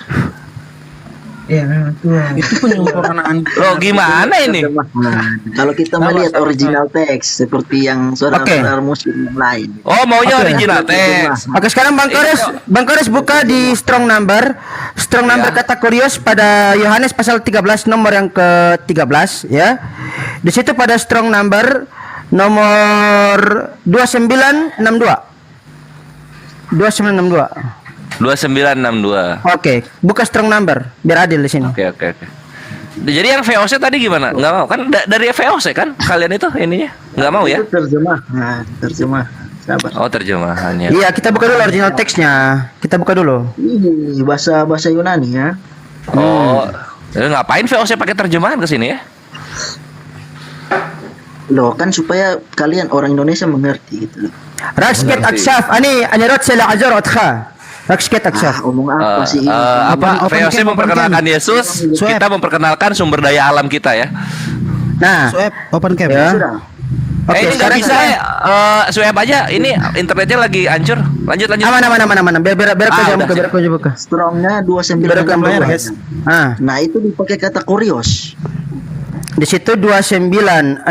Speaker 9: Iya memang Tuhan.
Speaker 10: Itu penyempurnaan.
Speaker 6: Loh gimana ini?
Speaker 9: Nah, kalau kita melihat original teks seperti yang saudara-saudara muslim yang lain.
Speaker 6: Oh, maunya original teks.
Speaker 11: Oke, sekarang Bang Kores buka di strong number kata kurios pada Yohanes pasal 13 nomor yang ke-13 ya. Di situ pada strong number nomor 2962.
Speaker 6: 2962.
Speaker 11: Oke, buka strong number biar adil di sini.
Speaker 6: Oke. Jadi yang VOC tadi gimana? Nggak mau kan dari VOC kan kalian itu ininya? Nggak mau ya?
Speaker 9: Itu terjemah. Nah, terjemah. Sabar.
Speaker 6: Oh, terjemahannya.
Speaker 11: Iya, kita buka dulu original teksnya. Kita buka dulu.
Speaker 9: Ini bahasa Yunani ya.
Speaker 6: Oh. Ngapain VOC pakai terjemahan ke sini ya?
Speaker 9: Loh, kan supaya kalian orang Indonesia mengerti gitu loh.
Speaker 11: Raksket aksaf, ani anyarot sila ajarot kha. Raksket aksaf.
Speaker 9: Omong apa sih ini?
Speaker 6: VOC memperkenalkan Yesus, kita memperkenalkan sumber daya alam kita ya.
Speaker 11: Nah,
Speaker 1: Open cam.
Speaker 11: ya.
Speaker 6: Oke, ini nggak bisa ya. Swab aja. Ini internetnya lagi hancur. Lanjut.
Speaker 11: Aman. Biar buka.
Speaker 9: Strongnya 2962. Nah, itu dipakai kata kurios.
Speaker 11: Di situ 2962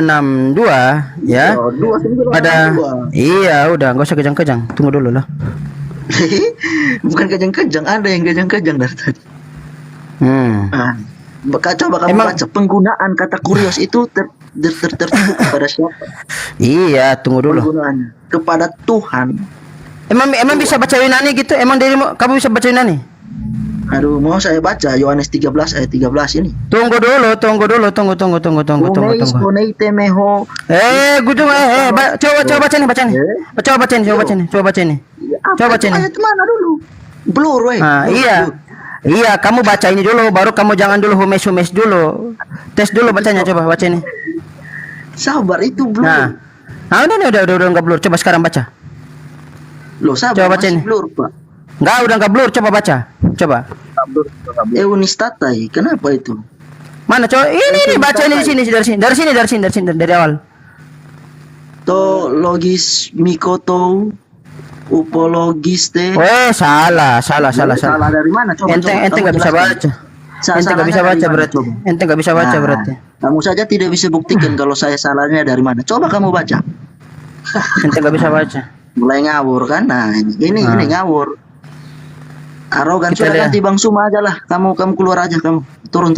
Speaker 11: ya.
Speaker 9: Oh, 2962.
Speaker 11: Iya, udah enggak usah kejang-kejang. Tunggu dulu lah.
Speaker 9: Bukan kejang-kejang, ada yang kejang-kejang dari tadi. Coba kamu baca penggunaan kata kurios itu kepada siapa?
Speaker 11: Iya, tunggu dulu.
Speaker 9: Penggunaannya kepada Tuhan.
Speaker 11: Emang bisa baca Yunani gitu? Emang kamu bisa baca Yunani?
Speaker 9: Aduh, mau saya baca Yohanes 13 ayat 13 ini.
Speaker 11: Tunggu dulu.
Speaker 9: Koneite meho.
Speaker 11: Coba baca nih. Coba baca nih.
Speaker 9: Ayat mana dulu? Blur, weh.
Speaker 11: Iya, kamu baca ini dulu, baru kamu jangan dulu humes dulu. Tes dulu bacanya, coba baca ini.
Speaker 9: Sabar, itu blur.
Speaker 11: Nah, udah enggak blur. Coba sekarang baca.
Speaker 9: Loh, sabar,
Speaker 11: coba baca
Speaker 9: masih
Speaker 11: ini.
Speaker 9: Blur, Pak.
Speaker 11: Udah enggak blur, coba baca. Coba.
Speaker 9: Eunistatai, kenapa itu?
Speaker 11: Mana coba? Ini baca ini dari sini dari awal.
Speaker 9: To logis mikoto upologiste.
Speaker 11: Salah.
Speaker 9: Salah dari mana? Coba.
Speaker 11: Ente enggak bisa baca. Ente nggak bisa baca berarti. Ente nggak bisa baca berarti.
Speaker 9: Kamu saja tidak bisa buktikan kalau saya salahnya dari mana. Coba kamu baca.
Speaker 11: Ente nggak bisa baca.
Speaker 9: Mulai ngawur kan? Nah ini ngawur. Arogan. Sudah ganti Bang Suma aja lah. Kamu keluar aja kamu. Turun.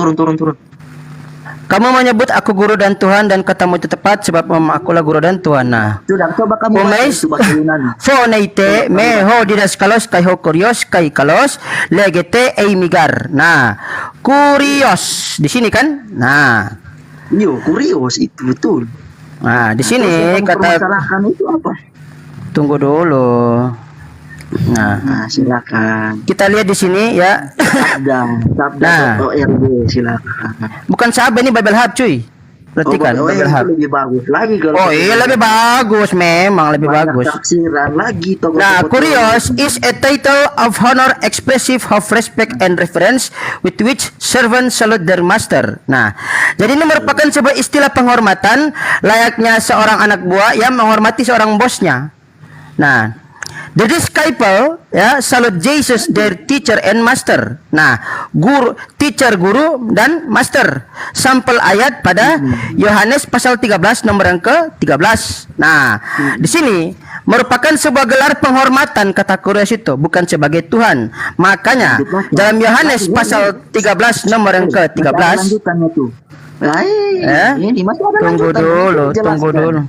Speaker 11: Kamu menyebut aku guru dan Tuhan dan katamu itu tepat sebab akulah guru dan Tuhan. Nah.
Speaker 9: Sudah coba kamu baca itu bahasa Yunani.
Speaker 11: Foneite meho didaskalos kai ho kurios kai kalos legete eimigar. Nah, kurios di sini kan? Nah.
Speaker 9: Yo, kurios itu betul.
Speaker 11: Nah, di sini kata
Speaker 9: itu apa?
Speaker 11: Tunggu dulu.
Speaker 9: Nah, silakan.
Speaker 11: Kita lihat di sini ya.
Speaker 9: Sabda. Silakan.
Speaker 11: Bukan sahabat ini Bible Hub cuy. Perhatikan Bible Hub.
Speaker 9: Lebih bagus lagi kalau.
Speaker 11: Lebih bagus, memang lebih bagus.
Speaker 9: Tafsiran lagi.
Speaker 11: Nah, kurios is a title of honor expressive of respect and reverence with which servants salute their master. Nah, jadi ini merupakan sebuah istilah penghormatan layaknya seorang anak buah yang menghormati seorang bosnya. Nah, the disciple salute Jesus their teacher and master. Nah, guru dan master. Sampel ayat pada Yohanes pasal 13 nomor yang ke-13. Nah, di sini merupakan sebuah gelar penghormatan kata kurios itu, bukan sebagai Tuhan. Makanya dalam Yohanes pasal 13 nomor yang ke-13. Tunggu dulu.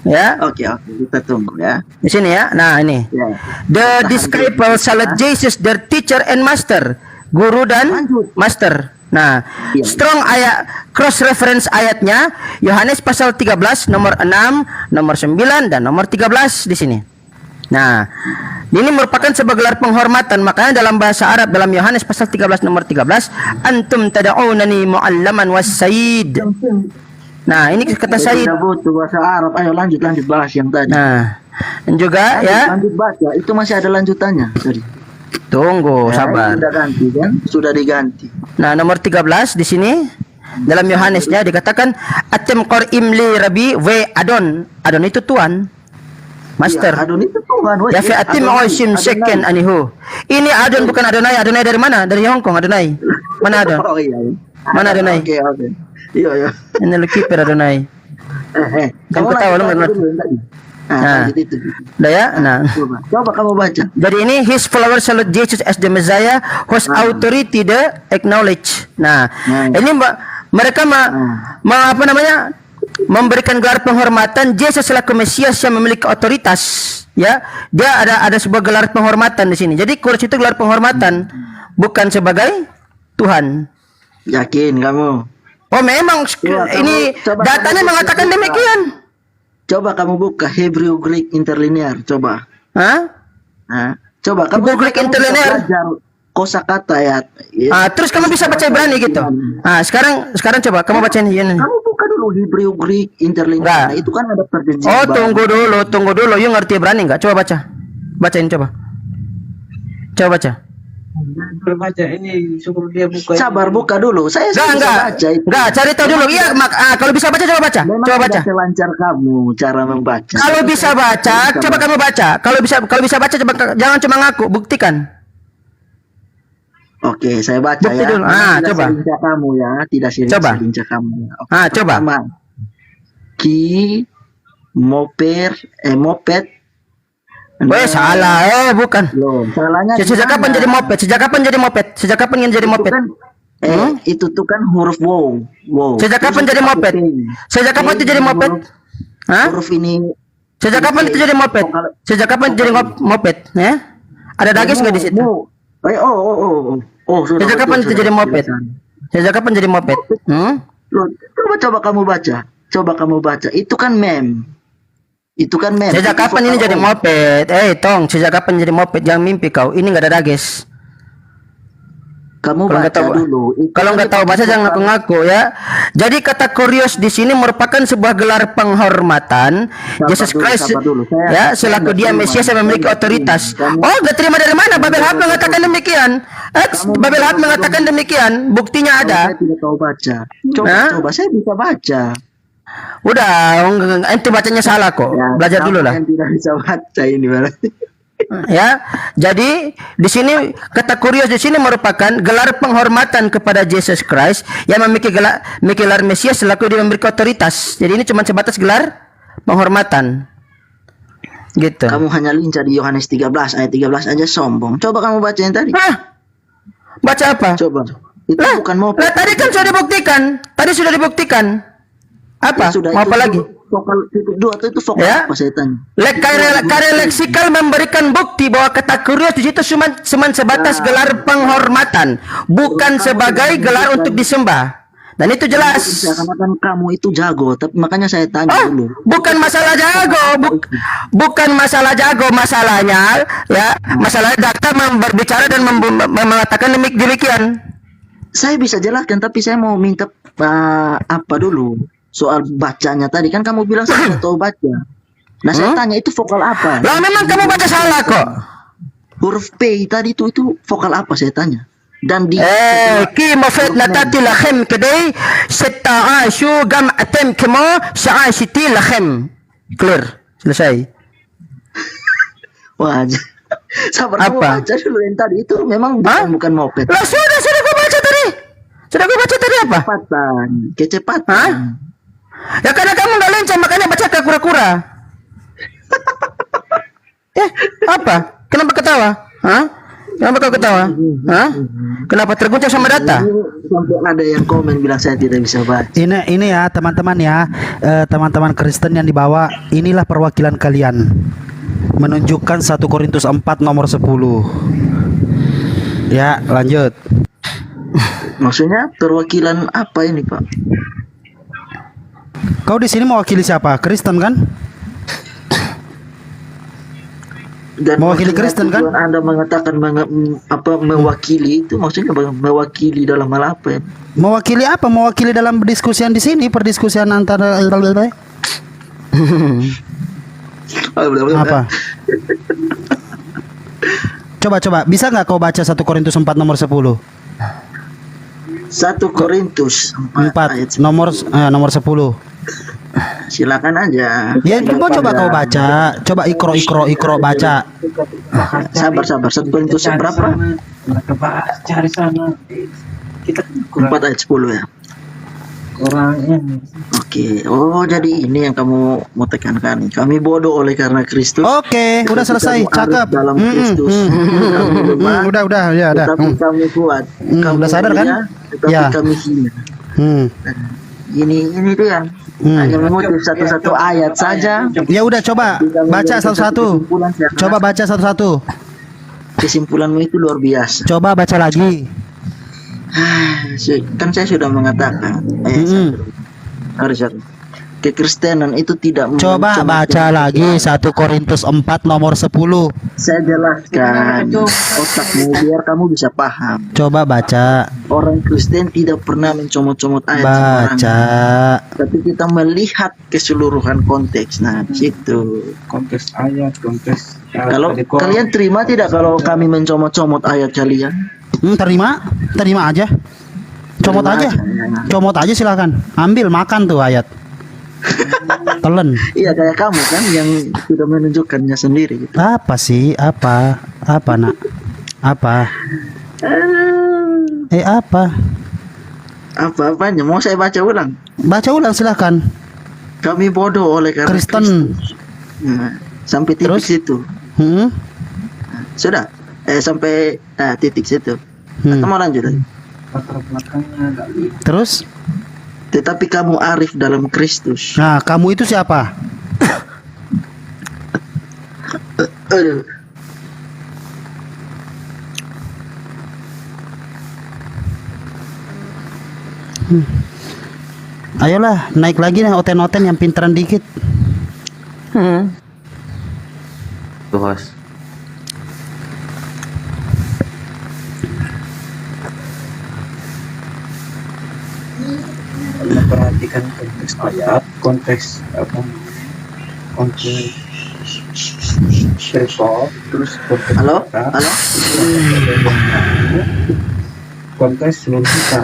Speaker 11: Ya.
Speaker 9: Oke, kita tunggu ya.
Speaker 11: Di sini ya. Nah, ini. The disciple salute Jesus their teacher and master. Guru dan master. Nah, strong ayat cross reference ayatnya Yohanes pasal 13 nomor 6, nomor 9 dan nomor 13 di sini. Nah, ini merupakan sebuah gelar penghormatan. Makanya dalam bahasa Arab dalam Yohanes pasal 13 nomor 13, antum tad'unani mu'allaman was-sayyid. Nah, ini kata Said.
Speaker 9: Tidak butuh bahasa Arab. Ayo lanjut bahas yang tadi.
Speaker 11: Nah, dan juga
Speaker 9: lanjut baca. Itu masih ada lanjutannya. Sorry.
Speaker 11: Tunggu, sabar.
Speaker 9: Sudah ganti kan? Sudah diganti.
Speaker 11: Nah, nomor 13 di sini dalam Yohanesnya dikatakan atem qor imli rabi we adon. Adon itu tuan. Master.
Speaker 9: Ya, adon itu tuan.
Speaker 11: Ya fi atim oisim second anihu. Ini adon bukan Adonai. Adonai dari mana? Dari Hong Kong Adonai. Mana ada?
Speaker 9: Oh iya.
Speaker 11: Mana Adonai?
Speaker 9: Oke. Iya iya.
Speaker 11: Ini lu kiper Adonai.
Speaker 9: Kamu
Speaker 11: ketawa lu nggak? Nah,
Speaker 9: itu.
Speaker 11: udah ya. Nah,
Speaker 9: Coba kamu baca.
Speaker 11: jadi ini his followers salute Jesus as the Messiah whose authority they acknowledge. Nah, ini mereka apa namanya? Memberikan gelar penghormatan Yesus selaku Mesias yang memiliki otoritas, ya. Dia ada sebuah gelar penghormatan di sini. Jadi kurus itu gelar penghormatan, bukan sebagai Tuhan.
Speaker 9: Yakin kamu?
Speaker 11: Oh, memang ini datanya mengatakan demikian.
Speaker 9: Coba kamu buka Hebrew Greek Interlinear, coba.
Speaker 11: Hah?
Speaker 9: Nah, coba kamu
Speaker 11: Hebrew Greek Interlinear.
Speaker 9: Kosakata ya.
Speaker 11: Terus kamu bisa baca Ibrani gitu. Sekarang coba kamu bacain ini.
Speaker 9: Kamu buka dulu Hebrew Greek Interlinear. Nah, itu kan ada perjanjian.
Speaker 11: Oh, tunggu dulu. You ngerti Ibrani enggak? Coba baca. Bacain coba. Coba baca.
Speaker 9: Berbaca ini suruh dia buka. Sabar buka dulu. Saya
Speaker 11: enggak baca. Enggak, cari tahu dulu. Iya, kalau bisa baca coba baca.
Speaker 9: Memang
Speaker 11: coba baca.
Speaker 9: Selancar kamu cara membaca.
Speaker 11: Kalau bisa baca, coba kamu baca. Kalau bisa baca coba, jangan cuma ngaku, buktikan.
Speaker 9: Oke, saya baca
Speaker 11: Bukti
Speaker 9: ya.
Speaker 11: dulu.
Speaker 9: Tidak
Speaker 11: Coba.
Speaker 9: selincah kamu ya, tidak
Speaker 11: Coba.
Speaker 9: selincah kamu. Oke.
Speaker 11: Coba.
Speaker 9: Pertama, moped.
Speaker 11: Salah. Bukan.
Speaker 9: Loh, salahnya
Speaker 11: Sejak kapan jadi moped? Sejak kapan jadi moped?
Speaker 9: Itu tuh kan huruf wow.
Speaker 11: Sejak kapan jadi moped? Sejak kapan itu jadi moped?
Speaker 9: Huruf ini.
Speaker 11: Sejak kapan itu jadi moped? Sejak kapan jadi moped? Ya? Ada daging nggak di situ? Sejak kapan itu jadi moped? Sejak kapan jadi moped?
Speaker 9: Loh, coba kamu baca. Itu kan mem.
Speaker 11: Sejak kapan ini jadi moped? Sejak kapan jadi moped? Jangan mimpi kau. Ini nggak ada dages.
Speaker 9: Kamu baca dulu.
Speaker 11: Kalau nggak tahu bahasa jangan ngaku-ngaku ya. Jadi kata kurios di sini merupakan sebuah gelar penghormatan Yesus Kristus ya, selaku dia Mesias yang memiliki otoritas. Oh, gak terima dari mana? Babel Hab mengatakan demikian. Babel Hab mengatakan demikian. Buktinya ada.
Speaker 9: Saya tidak tahu baca. Coba saya bisa baca.
Speaker 11: Udah, ente bacanya salah kok.
Speaker 9: Ya,
Speaker 11: belajar dulu lah.
Speaker 9: Yang tidak bisa baca ini berarti.
Speaker 11: Ya, jadi di sini kata kurios di sini merupakan gelar penghormatan kepada Yesus Kristus yang memiliki gelar Mesias selaku dia memiliki otoritas. Jadi ini cuma sebatas gelar penghormatan. Gitu.
Speaker 9: Kamu hanya lincah di Yohanes 13 ayat 13 aja sombong. Coba kamu baca yang tadi.
Speaker 11: Baca apa?
Speaker 9: Coba. Itu bukan moped.
Speaker 11: Tadi kan sudah dibuktikan. Apa?
Speaker 9: Ya,
Speaker 11: mau apa lagi?
Speaker 9: Vokal titik 2 itu vokal apa saya tanya?
Speaker 11: Karya leksikal memberikan bukti bahwa kata kurios di situ cuma sebatas gelar penghormatan, bukan sebagai gelar untuk disembah. Dan itu jelas.
Speaker 9: Seakan-akan kamu itu jago, tapi makanya saya tanya dulu.
Speaker 11: Bukan masalah jago, bukan masalah jago, masalahnya ya, masalahnya data berbicara dan mengatakan demikian.
Speaker 9: Saya bisa jelaskan, tapi saya mau minta apa dulu? Soal bacanya tadi kan kamu bilang saya tidak tahu baca. Nah saya tanya itu vokal apa?
Speaker 11: Lah memang kamu baca salah kok.
Speaker 9: Huruf P tadi itu vokal apa saya tanya? Dan di
Speaker 11: ki mafed natati lakhem kedai setaashu gam atem kemo sa'ashiti lakhem. Clear. Selesai.
Speaker 9: Wah, sabar kamu baca dulu yang tadi itu memang bukan moped.
Speaker 11: Lah sudah gua baca tadi. Apa?
Speaker 9: Kecepatan.
Speaker 11: Ya karena kamu nggak lincah makanya baca ke kura-kura. Apa? Kenapa ketawa? Kenapa kau ketawa? Kenapa terguncang sama data?
Speaker 9: Sampai ada yang komen bilang saya tidak bisa baca.
Speaker 1: Ini ya teman-teman ya, teman-teman Kristen yang dibawa, inilah perwakilan kalian. Menunjukkan 1 Korintus 4 nomor 10. Ya, lanjut.
Speaker 9: Maksudnya perwakilan apa ini, Pak?
Speaker 1: Kau di sini mewakili siapa? Kristen kan?
Speaker 9: Dan
Speaker 1: mewakili Kristen kan?
Speaker 9: Anda mengatakan mewakili itu maksudnya mewakili dalam hal apa ya?
Speaker 1: Mewakili apa? Mewakili dalam perdiskusian di sini, perdiskusian antara apa? Coba, bisa nggak kau baca 1 Korintus 4 nomor 10?
Speaker 9: 1 Korintus
Speaker 1: 4 nomor 10.
Speaker 9: Silakan aja.
Speaker 1: Ya, coba kau baca. Coba ikro baca.
Speaker 9: Sabar. 1 Korintus berapa?
Speaker 12: Cari sana.
Speaker 8: Kita kan kurang
Speaker 9: 4 ayat 10 ya.
Speaker 8: kurang
Speaker 9: Oke. Oh, jadi ini yang kamu mau tekankan. Kami bodoh oleh karena Kristus.
Speaker 12: Oke, udah selesai,
Speaker 9: Kamu arif
Speaker 12: cakep.
Speaker 9: dalam Kristus. Kami lemah,
Speaker 12: Udah, ya, udah.
Speaker 9: tetapi kami kuat. Kamu
Speaker 12: udah sadar kan?
Speaker 9: mulia, tetapi
Speaker 12: Ya.
Speaker 9: kami hina.
Speaker 12: Hmm.
Speaker 9: Ini dia. Hanya mengutip satu-satu ayat saja.
Speaker 12: Ya udah, coba baca satu-satu. Coba baca satu-satu.
Speaker 9: Kesimpulanmu itu luar biasa.
Speaker 12: Coba baca lagi.
Speaker 9: Kan saya sudah mengatakan. Harus kekristenan itu tidak
Speaker 12: Coba baca lagi 1 Korintus 4 nomor 10.
Speaker 9: Saya jelaskan otakmu biar kamu bisa paham.
Speaker 12: Coba baca.
Speaker 9: Orang Kristen tidak pernah mencomot-comot ayat
Speaker 12: Baca.
Speaker 9: sembarangan. Tapi kita melihat keseluruhan konteks. Nah, di situ.
Speaker 8: konteks ayat, konteks
Speaker 9: Kalau kalian terima tidak kalau kami mencomot-comot ayat kalian?
Speaker 12: Terima aja. Comot
Speaker 9: Terima
Speaker 12: aja.
Speaker 9: aja.
Speaker 12: Comot aja silakan. Ambil makan tuh ayat. Telen.
Speaker 9: Iya kayak kamu kan yang sudah menunjukkannya sendiri gitu.
Speaker 12: Apa sih? Apa nak? Apa? Apa?
Speaker 9: Apa-apanya? Mau saya baca ulang?
Speaker 12: Baca ulang silahkan.
Speaker 9: Kami bodoh oleh karena
Speaker 12: Kristen.
Speaker 9: Nah, sampai titik situ. Sudah? Sampai titik situ. Atau mau lanjut lagi?
Speaker 12: Terus?
Speaker 9: Tetapi kamu arif dalam Kristus.
Speaker 12: Nah, kamu itu siapa?
Speaker 9: Aduh.
Speaker 12: Ayolah, naik lagi nih oten-oten yang pinteran dikit.
Speaker 6: Bos.
Speaker 8: memperhatikan konteks ayat, konteks konteks spiritual, terus konteks
Speaker 9: Halo?
Speaker 8: kita,
Speaker 9: Halo?
Speaker 8: konteks seluruh kita.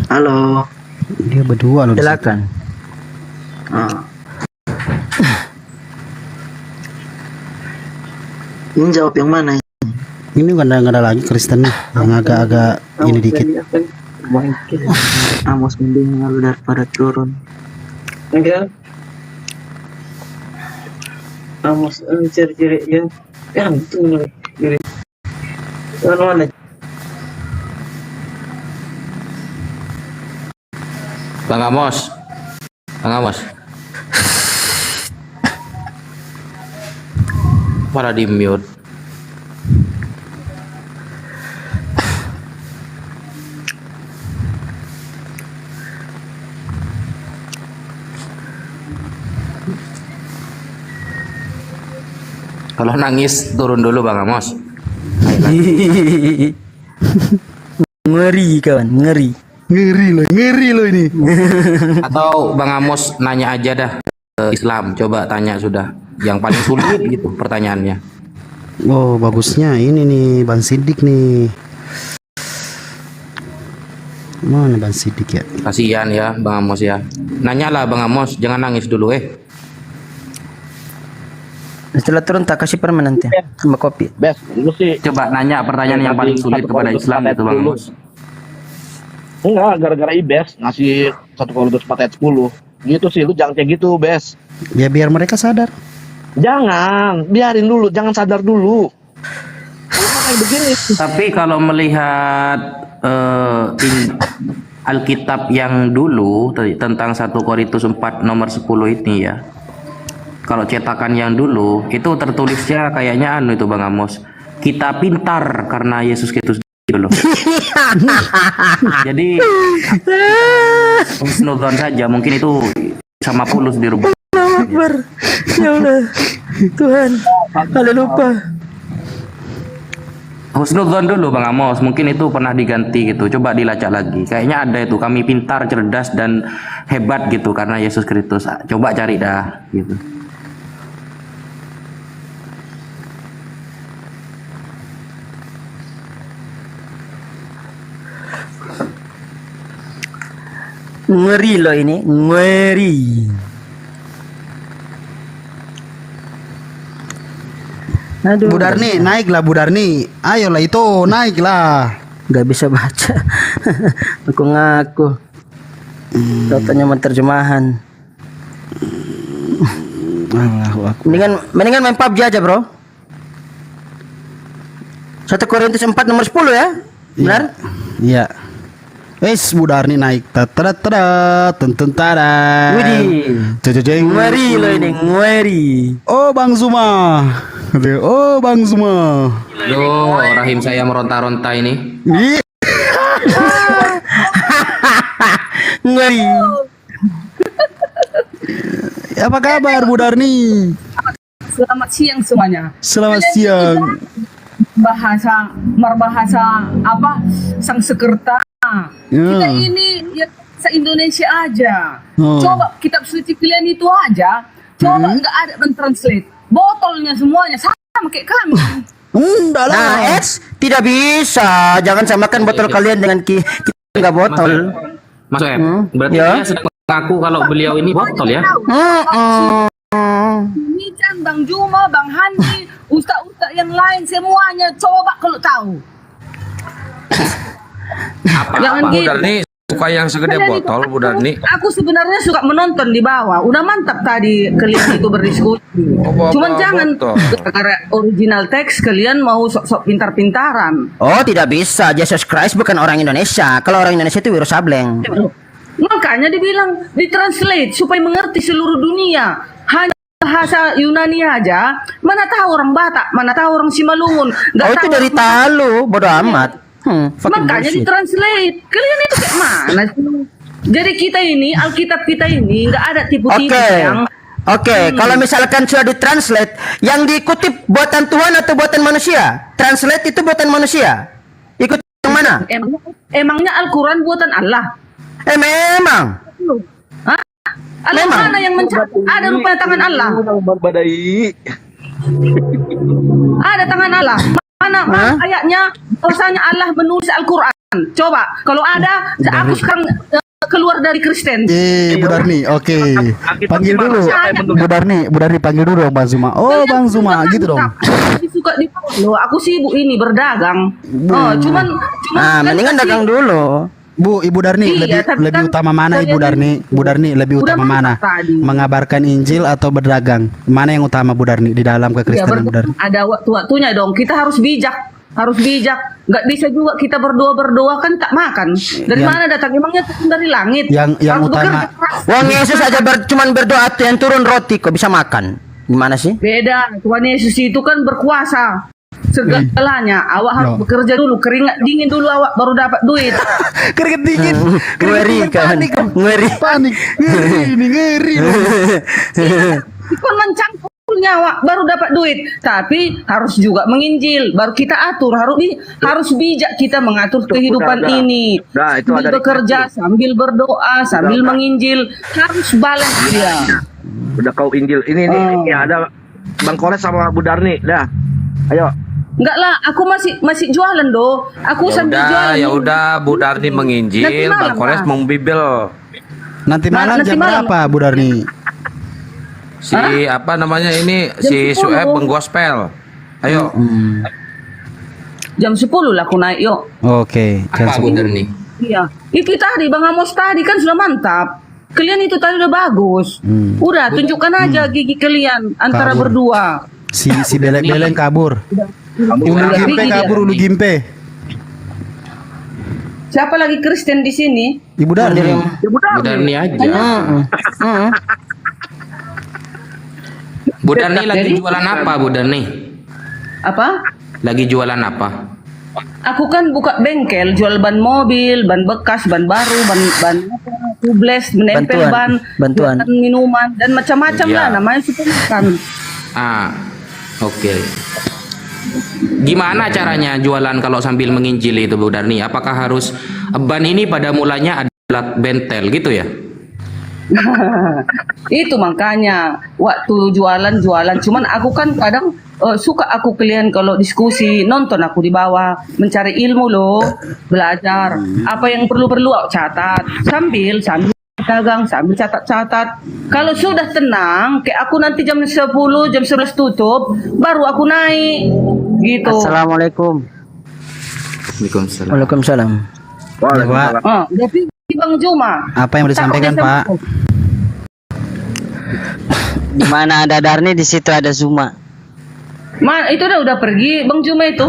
Speaker 9: Halo.
Speaker 12: Dia berdua loh.
Speaker 9: Silakan. Ini jawab yang mana?
Speaker 12: Ini nggak ada lagi Kristen nih, yang agak-agak ini dikit.
Speaker 9: Amos mending lalu daripada turun.
Speaker 8: Enggak. Amos ciri-ciri yang itu ciri. Mana?
Speaker 10: Bang Amos. Malah di mute. Kalau nangis turun dulu Bang Amos.
Speaker 11: Ngeri kawan, ngeri.
Speaker 12: Ngeri loh ini.
Speaker 10: Atau Bang Amos nanya aja dah ke Islam, coba tanya sudah. Yang paling sulit gitu pertanyaannya.
Speaker 12: Oh, bagusnya ini nih Bang Sidik nih. Mana Bang Sidik ya?
Speaker 10: Kasihan ya Bang Amos ya. Nanyalah Bang Amos, jangan nangis dulu
Speaker 11: Setelah turun tak kasih permen nanti sama kopi.
Speaker 8: Bes, lu sih
Speaker 10: Coba nanya pertanyaan yang paling sulit kepada Islam itu Bang Amos.
Speaker 8: enggak gara-gara Ibes ngasih 1 Korintus 4 ayat 10. Gitu sih, lu jangan kayak gitu, Bes.
Speaker 12: Ya biar mereka sadar.
Speaker 8: Jangan, biarin dulu, jangan sadar dulu. Kayak begini.
Speaker 10: Tapi kalau melihat Alkitab yang dulu tentang 1 Korintus 4 nomor 10 ini ya. Kalau cetakan yang dulu itu tertulisnya kayaknya itu Bang Amos. Kita pintar karena Yesus Kristus dulu. Jadi husnudzon saja, mungkin itu sama Paulus dirubah.
Speaker 11: Akbar. Ya Allah. Tuhan. Ada lupa.
Speaker 10: Husnudzon dulu Bang Amos, mungkin itu pernah diganti gitu. Coba dilacak lagi. Kayaknya ada itu, kami pintar, cerdas dan hebat gitu karena Yesus Kristus. Coba cari dah gitu.
Speaker 11: Ngeri loh ini, ngeri. Aduh.
Speaker 12: Bu Darni, naiklah Bu Darni. Ayolah itu, naiklah.
Speaker 11: Nggak bisa baca. Aku ngaku. Katanya menerjemahan. Mendingan main PUBG aja, Bro. 1 Korintus 4 nomor 10 ya. Benar?
Speaker 12: Iya. Wes Bu Darni naik. Tara tentara.
Speaker 11: Widih.
Speaker 12: Jajajeng.
Speaker 11: Ngeri lo ini, ngeri.
Speaker 12: Oh Bang Zuma. Oh Bang Zuma.
Speaker 10: Loh, rahim saya meronta-ronta ini.
Speaker 11: Ngeri.
Speaker 12: Apa kabar Bu Darni?
Speaker 13: Selamat siang semuanya.
Speaker 12: Selamat siang.
Speaker 13: Berbahasa apa sang sekerta. Kita ini ya se-Indonesia aja. Coba kitab suci kalian itu aja. Coba nggak ada mentranslate. Botolnya semuanya sama kayak kami.
Speaker 11: Nah, tidak bisa. Jangan samakan botol kalian dengan kita nggak botol.
Speaker 10: Mas Web, berarti dia sedang mengaku kalau beliau ini botol ya?
Speaker 13: Ini kan Bang Juma, Bang Handi, ustaz-ustaz yang lain semuanya coba kalau tahu. Jangan
Speaker 2: Bu
Speaker 13: gitu.
Speaker 2: Darni suka yang segede botol, Bu Darni.
Speaker 13: Aku sebenarnya suka menonton di bawah. Udah mantap tadi kalian itu berdiskusi. Cuman jangan karena original teks kalian mau sok-sok pintar-pintaran.
Speaker 11: Oh, tidak bisa. Jesus Christ bukan orang Indonesia. Kalau orang Indonesia itu Wiro Sableng.
Speaker 13: Makanya dibilang ditranslate supaya mengerti seluruh dunia. Hanya bahasa Yunani aja. Mana tahu orang Batak, mana tahu orang Simalungun.
Speaker 11: Oh, itu dari Talu, bodo amat.
Speaker 13: Makanya ditranslate. Kalian itu kayak mana sih? Jadi kita ini, Alkitab kita ini nggak ada tipu-tipu yang.
Speaker 11: Oke, kalau misalkan sudah ditranslate, yang diikutip buatan Tuhan atau buatan manusia? Translate itu buatan manusia. Ikut yang mana?
Speaker 13: Emangnya Al-Quran buatan Allah?
Speaker 11: Memang.
Speaker 13: Hah? Allah mana yang mencatat? Ada rupanya tangan Allah. Ada tangan Allah. Mana ayatnya? Bahwasanya Allah menulis Al-Quran. Coba, kalau ada, aku sekarang keluar dari Kristen.
Speaker 12: Bu Darni, oke. Panggil dulu. Bu Darni panggil dulu dong Bang Zuma. Oh Bang Zuma, gitu dong.
Speaker 13: Suka di loh, aku sibuk ini berdagang. Oh, cuman
Speaker 11: mendingan dagang dulu.
Speaker 12: Bu, Ibu Darni lebih utama mana Ibu Darni? Bu Darni lebih utama mana? Mengabarkan Injil atau berdagang? Mana yang utama Bu Darni di dalam kekristenan Bu Darni?
Speaker 13: Ada waktu-waktunya dong. Kita harus bijak. Nggak bisa juga kita berdoa kan tak makan. Dari mana datang? Emangnya turun dari langit?
Speaker 12: Yang utama.
Speaker 11: Wong Yesus aja cuman berdoa tuh yang turun roti kok bisa makan. Gimana sih?
Speaker 13: Beda. Tuhan Yesus itu kan berkuasa segalanya. Awak harus bekerja dulu, keringat dingin dulu awak baru dapat duit.
Speaker 12: Keringat dingin.
Speaker 11: Ngeri kan?
Speaker 12: Panik. Ngeri.
Speaker 13: Kan mencangkul nyawa baru dapat duit, tapi harus juga menginjil, baru kita atur, harus bijak kita mengatur kehidupan ini. Sambil bekerja, sambil berdoa, sambil menginjil, harus balance dia.
Speaker 8: Udah kau injil ini ada Bang Kores sama Bu Darni, dah. Ayo.
Speaker 13: Enggak lah, aku masih jualan doh. Aku sambil jualan.
Speaker 2: Ya udah, Bu Darni menginjil, Bang Kores membibel.
Speaker 12: Nanti malam jam berapa Bu Darni?
Speaker 2: Si apa namanya ini si Sueb menggospel. Ayo.
Speaker 13: Jam 10 lah aku naik yuk.
Speaker 12: Oke, jam 10
Speaker 10: nih.
Speaker 13: Iya. Itu tadi Bang Amos tadi kan sudah mantap. Kalian itu tadi udah bagus. Udah tunjukkan aja gigi kalian antara berdua.
Speaker 12: Si beleng kabur. Ulu Gimpe.
Speaker 13: Siapa lagi Kristen di sini?
Speaker 12: Ibu Darni.
Speaker 10: Ibu Darni aja. Bu Darni lagi jualan apa, Bu Darni?
Speaker 13: Apa?
Speaker 10: Lagi jualan apa?
Speaker 13: Aku kan buka bengkel, jual ban mobil, ban bekas, ban baru, ban tubles, menempel bantuan minuman dan macam-macam lah namanya super makan.
Speaker 10: Oke. Gimana caranya jualan kalau sambil menginjil itu Bu Darni? Apakah harus ban ini pada mulanya adalah bentel gitu ya?
Speaker 13: Itu makanya waktu jualan cuman aku kan kadang suka aku kalian kalau diskusi nonton aku di bawah mencari ilmu loh, belajar apa yang perlu aku catat sambil dagang sambil catat. Kalau sudah tenang kayak aku nanti jam 10 jam 11 tutup baru aku naik gitu.
Speaker 11: Assalamualaikum.
Speaker 5: Waalaikumsalam.
Speaker 12: Ya, Pak.
Speaker 13: Oh, udah pergi Bang Juma.
Speaker 12: Apa yang mau disampaikan, Pak?
Speaker 11: Di mana ada Darni di situ ada Zuma.
Speaker 13: Itu udah pergi Bang Juma itu.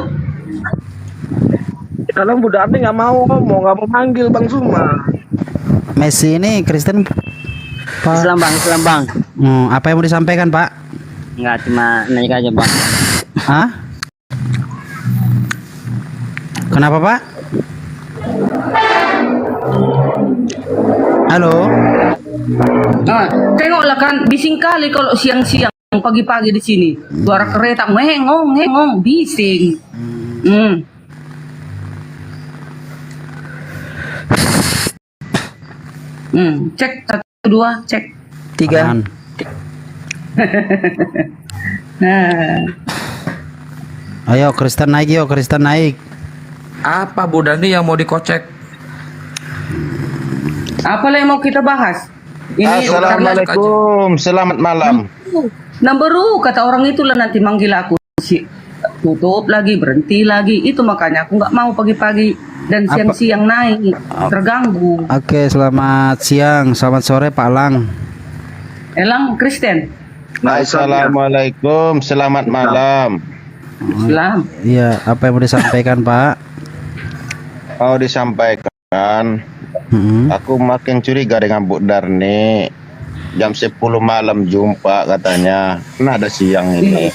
Speaker 8: Kalau Bu Darni nggak mau ngomong, nggak mau manggil Bang Zuma.
Speaker 12: Messi ini Kristen, Pak.
Speaker 11: Islam bang.
Speaker 12: Apa yang mau disampaikan, Pak?
Speaker 11: Enggak, cuma naik aja bang.
Speaker 12: Hah? Kenapa, Pak? Halo?
Speaker 13: Tengoklah kan, bising kali kalau siang-siang, pagi-pagi di sini. Suara kereta ngengong, bising. Cek 1 2 cek
Speaker 11: 3.
Speaker 12: Ayo Kristen naik, yuk Kristen naik.
Speaker 2: Apa Bu Dani yang mau dikocek?
Speaker 13: Apa yang mau kita bahas? Ini
Speaker 14: Assalamualaikum, selamat malam.
Speaker 13: baru kata orang itulah nanti manggil aku tutup lagi, berhenti lagi. Itu makanya aku nggak mau pagi-pagi dan siang-siang naik, terganggu.
Speaker 12: Oke, selamat siang, selamat sore Pak Lang.
Speaker 13: Elang Kristen.
Speaker 14: Assalamualaikum, selamat malam.
Speaker 13: Selamat.
Speaker 12: Iya, apa yang mau disampaikan Pak?
Speaker 14: Mau disampaikan, aku makin curiga dengan Bu Darni. Jam 10 malam jumpa katanya. Nah, ada siang ini.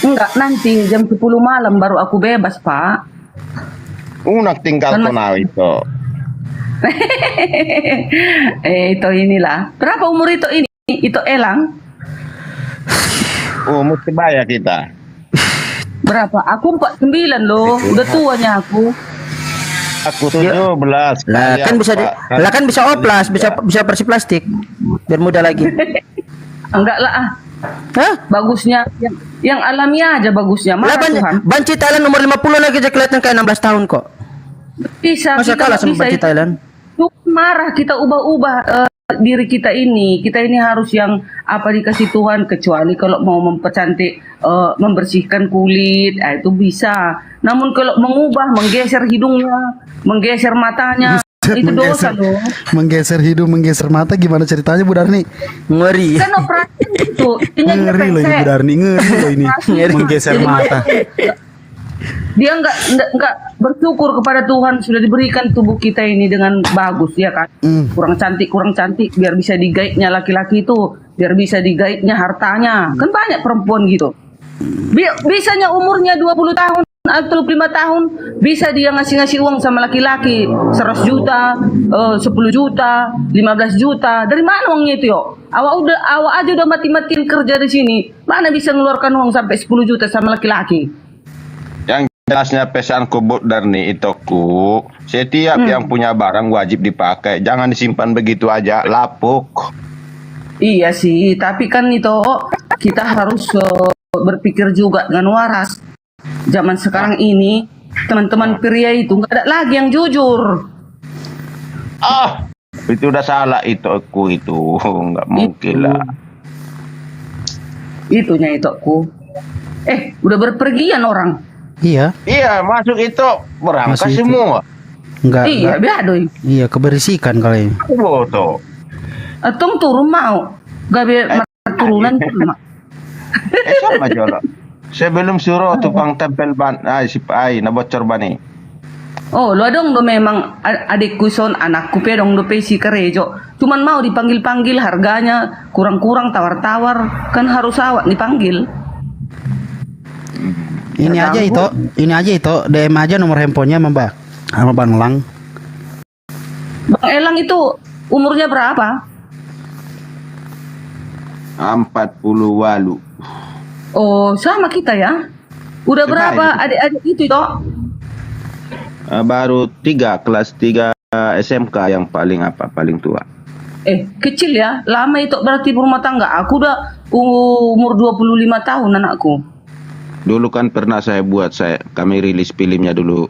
Speaker 13: Enggak, nanti jam 10 malam baru aku bebas, Pak.
Speaker 14: Nak tinggal kenal itu.
Speaker 13: Itu inilah. Berapa umur itu ini? Itu Elang?
Speaker 14: Mesti bayar kita.
Speaker 13: Berapa? Aku 49 loh. Udah tuanya aku.
Speaker 14: Aku 17.
Speaker 11: Lah kan bisa oplas, bisa bersih plastik. Biar mudah lagi.
Speaker 13: Enggak lah.
Speaker 11: Hah?
Speaker 13: Bagusnya yang alamiah aja bagusnya. Marah Tuhan.
Speaker 11: Banci Thailand nomor 50 lagi aja kelihatan kayak 16 tahun kok.
Speaker 13: Bisa.
Speaker 11: Masa kalah sama Banci Thailand?
Speaker 13: Marah kita ubah diri kita ini harus yang apa dikasih Tuhan, kecuali kalau mau mempercantik, membersihkan kulit, itu bisa. Namun kalau mengubah, menggeser hidungnya, menggeser matanya, itu dosa loh.
Speaker 12: Menggeser hidung, menggeser mata, gimana ceritanya Bu Darni?
Speaker 11: Ngeri.
Speaker 13: Kan operasi itu.
Speaker 12: Ngeri loh ini Bu Darni, ngeri loh ini. Menggeser mata.
Speaker 13: Dia nggak bersyukur kepada Tuhan sudah diberikan tubuh kita ini dengan bagus, ya kan? Kurang cantik, biar bisa digaitnya laki-laki itu, biar bisa digaitnya hartanya. Kan banyak perempuan gitu. Bisanya umurnya 20 tahun atau 5 tahun bisa dia ngasih uang sama laki-laki 100 juta, 10 juta, 15 juta. Dari mana uangnya itu, yo? Awak aja udah mati-matiin kerja di sini. Mana bisa ngeluarkan uang sampai 10 juta sama laki-laki?
Speaker 14: Yang jelasnya pesanku Bu Darni itu setiap yang punya barang wajib dipakai, jangan disimpan begitu aja, lapuk.
Speaker 13: Iya sih, tapi kan itu kita harus berpikir juga dengan waras. Zaman sekarang ini teman-teman pria itu nggak ada lagi yang jujur.
Speaker 14: Itu udah salah itu nggak mungkin lah.
Speaker 13: Itunya itu aku. Udah berpergian orang.
Speaker 12: Iya.
Speaker 14: Iya, masuk itu berangkat
Speaker 12: Masuk itu.
Speaker 14: semua.
Speaker 12: Enggak.
Speaker 13: Iya, biadoi.
Speaker 12: Iya, keberisikan kali ini.
Speaker 14: Foto.
Speaker 13: Tong turun mau. Gak biar turunan cuma.
Speaker 14: Sama aja. Sebelum suruh tukang tempel ban, na bocor bani.
Speaker 13: Oh, lo dong do memang adikku son anakku pe dong do pe si kerejo. Cuman mau dipanggil-panggil harganya kurang-kurang tawar-tawar, kan harus awak dipanggil.
Speaker 12: Ini aja itu DM aja nomor handphonenya sama Bang Lang.
Speaker 13: Bang Elang itu umurnya berapa?
Speaker 14: 40 walu.
Speaker 13: Oh, sama kita ya. Udah berapa adik-adik itu toh?
Speaker 14: Baru 3 kelas 3 SMK yang paling tua.
Speaker 13: Kecil ya. Lama itu berarti berumah tangga. Aku udah umur 25 tahun anakku.
Speaker 14: Dulu kan pernah kami rilis filmnya dulu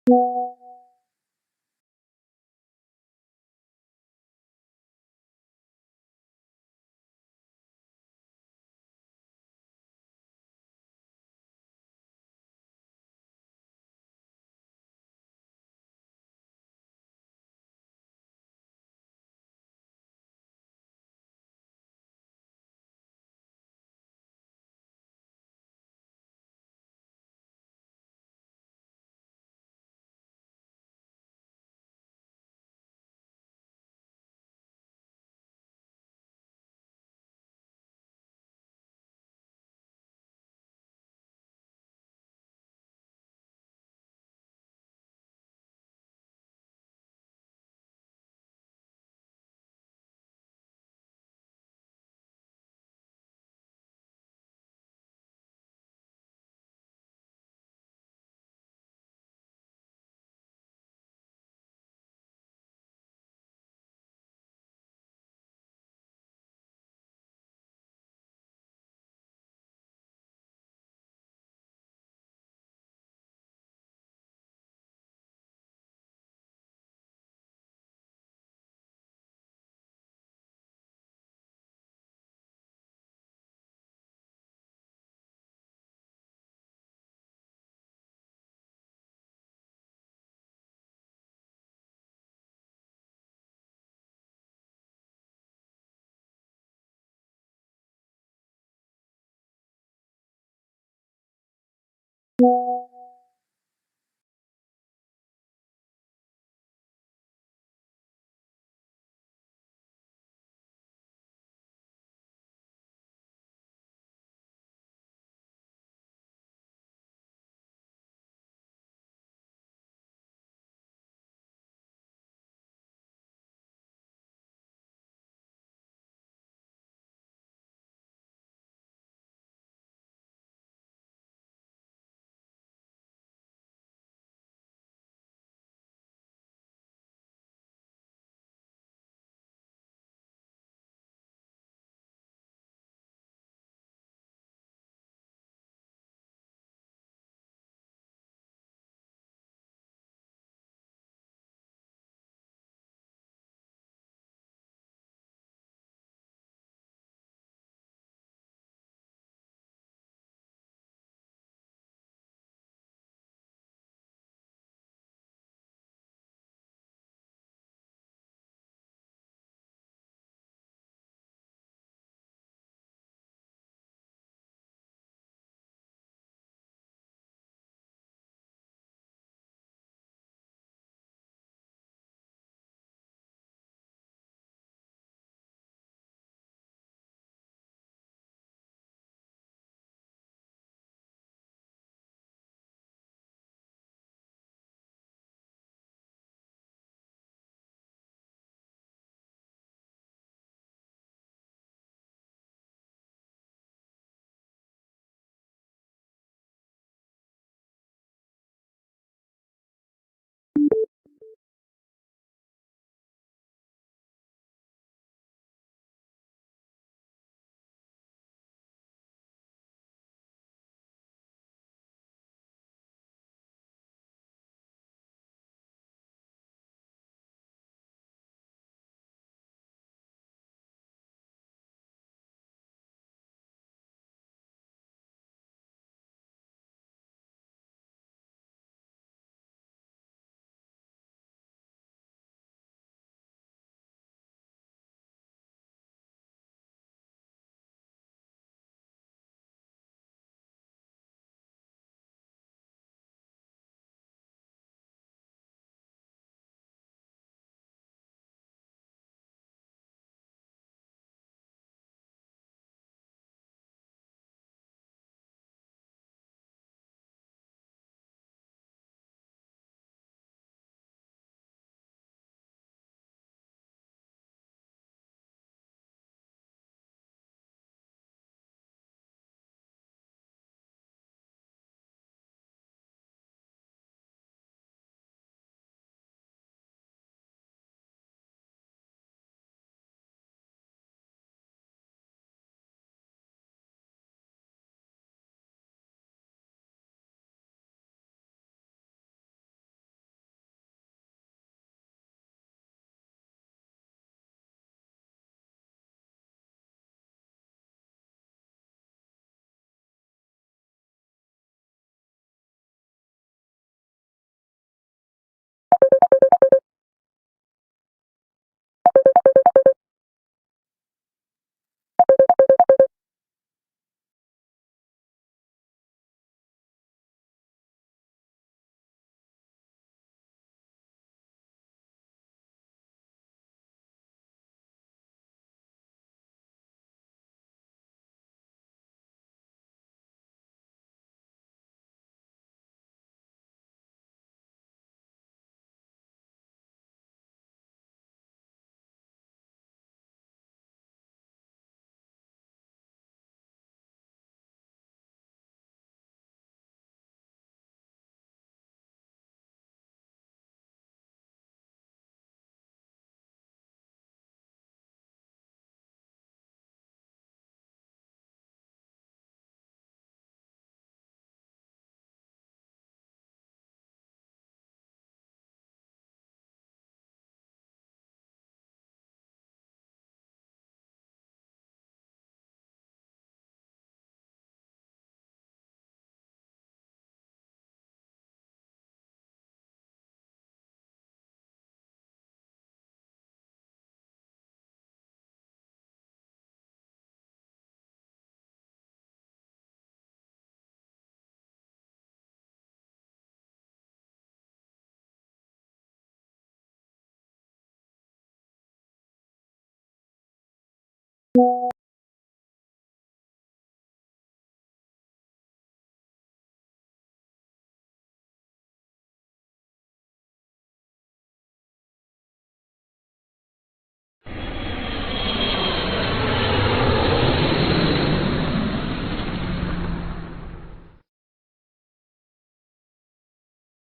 Speaker 7: Bu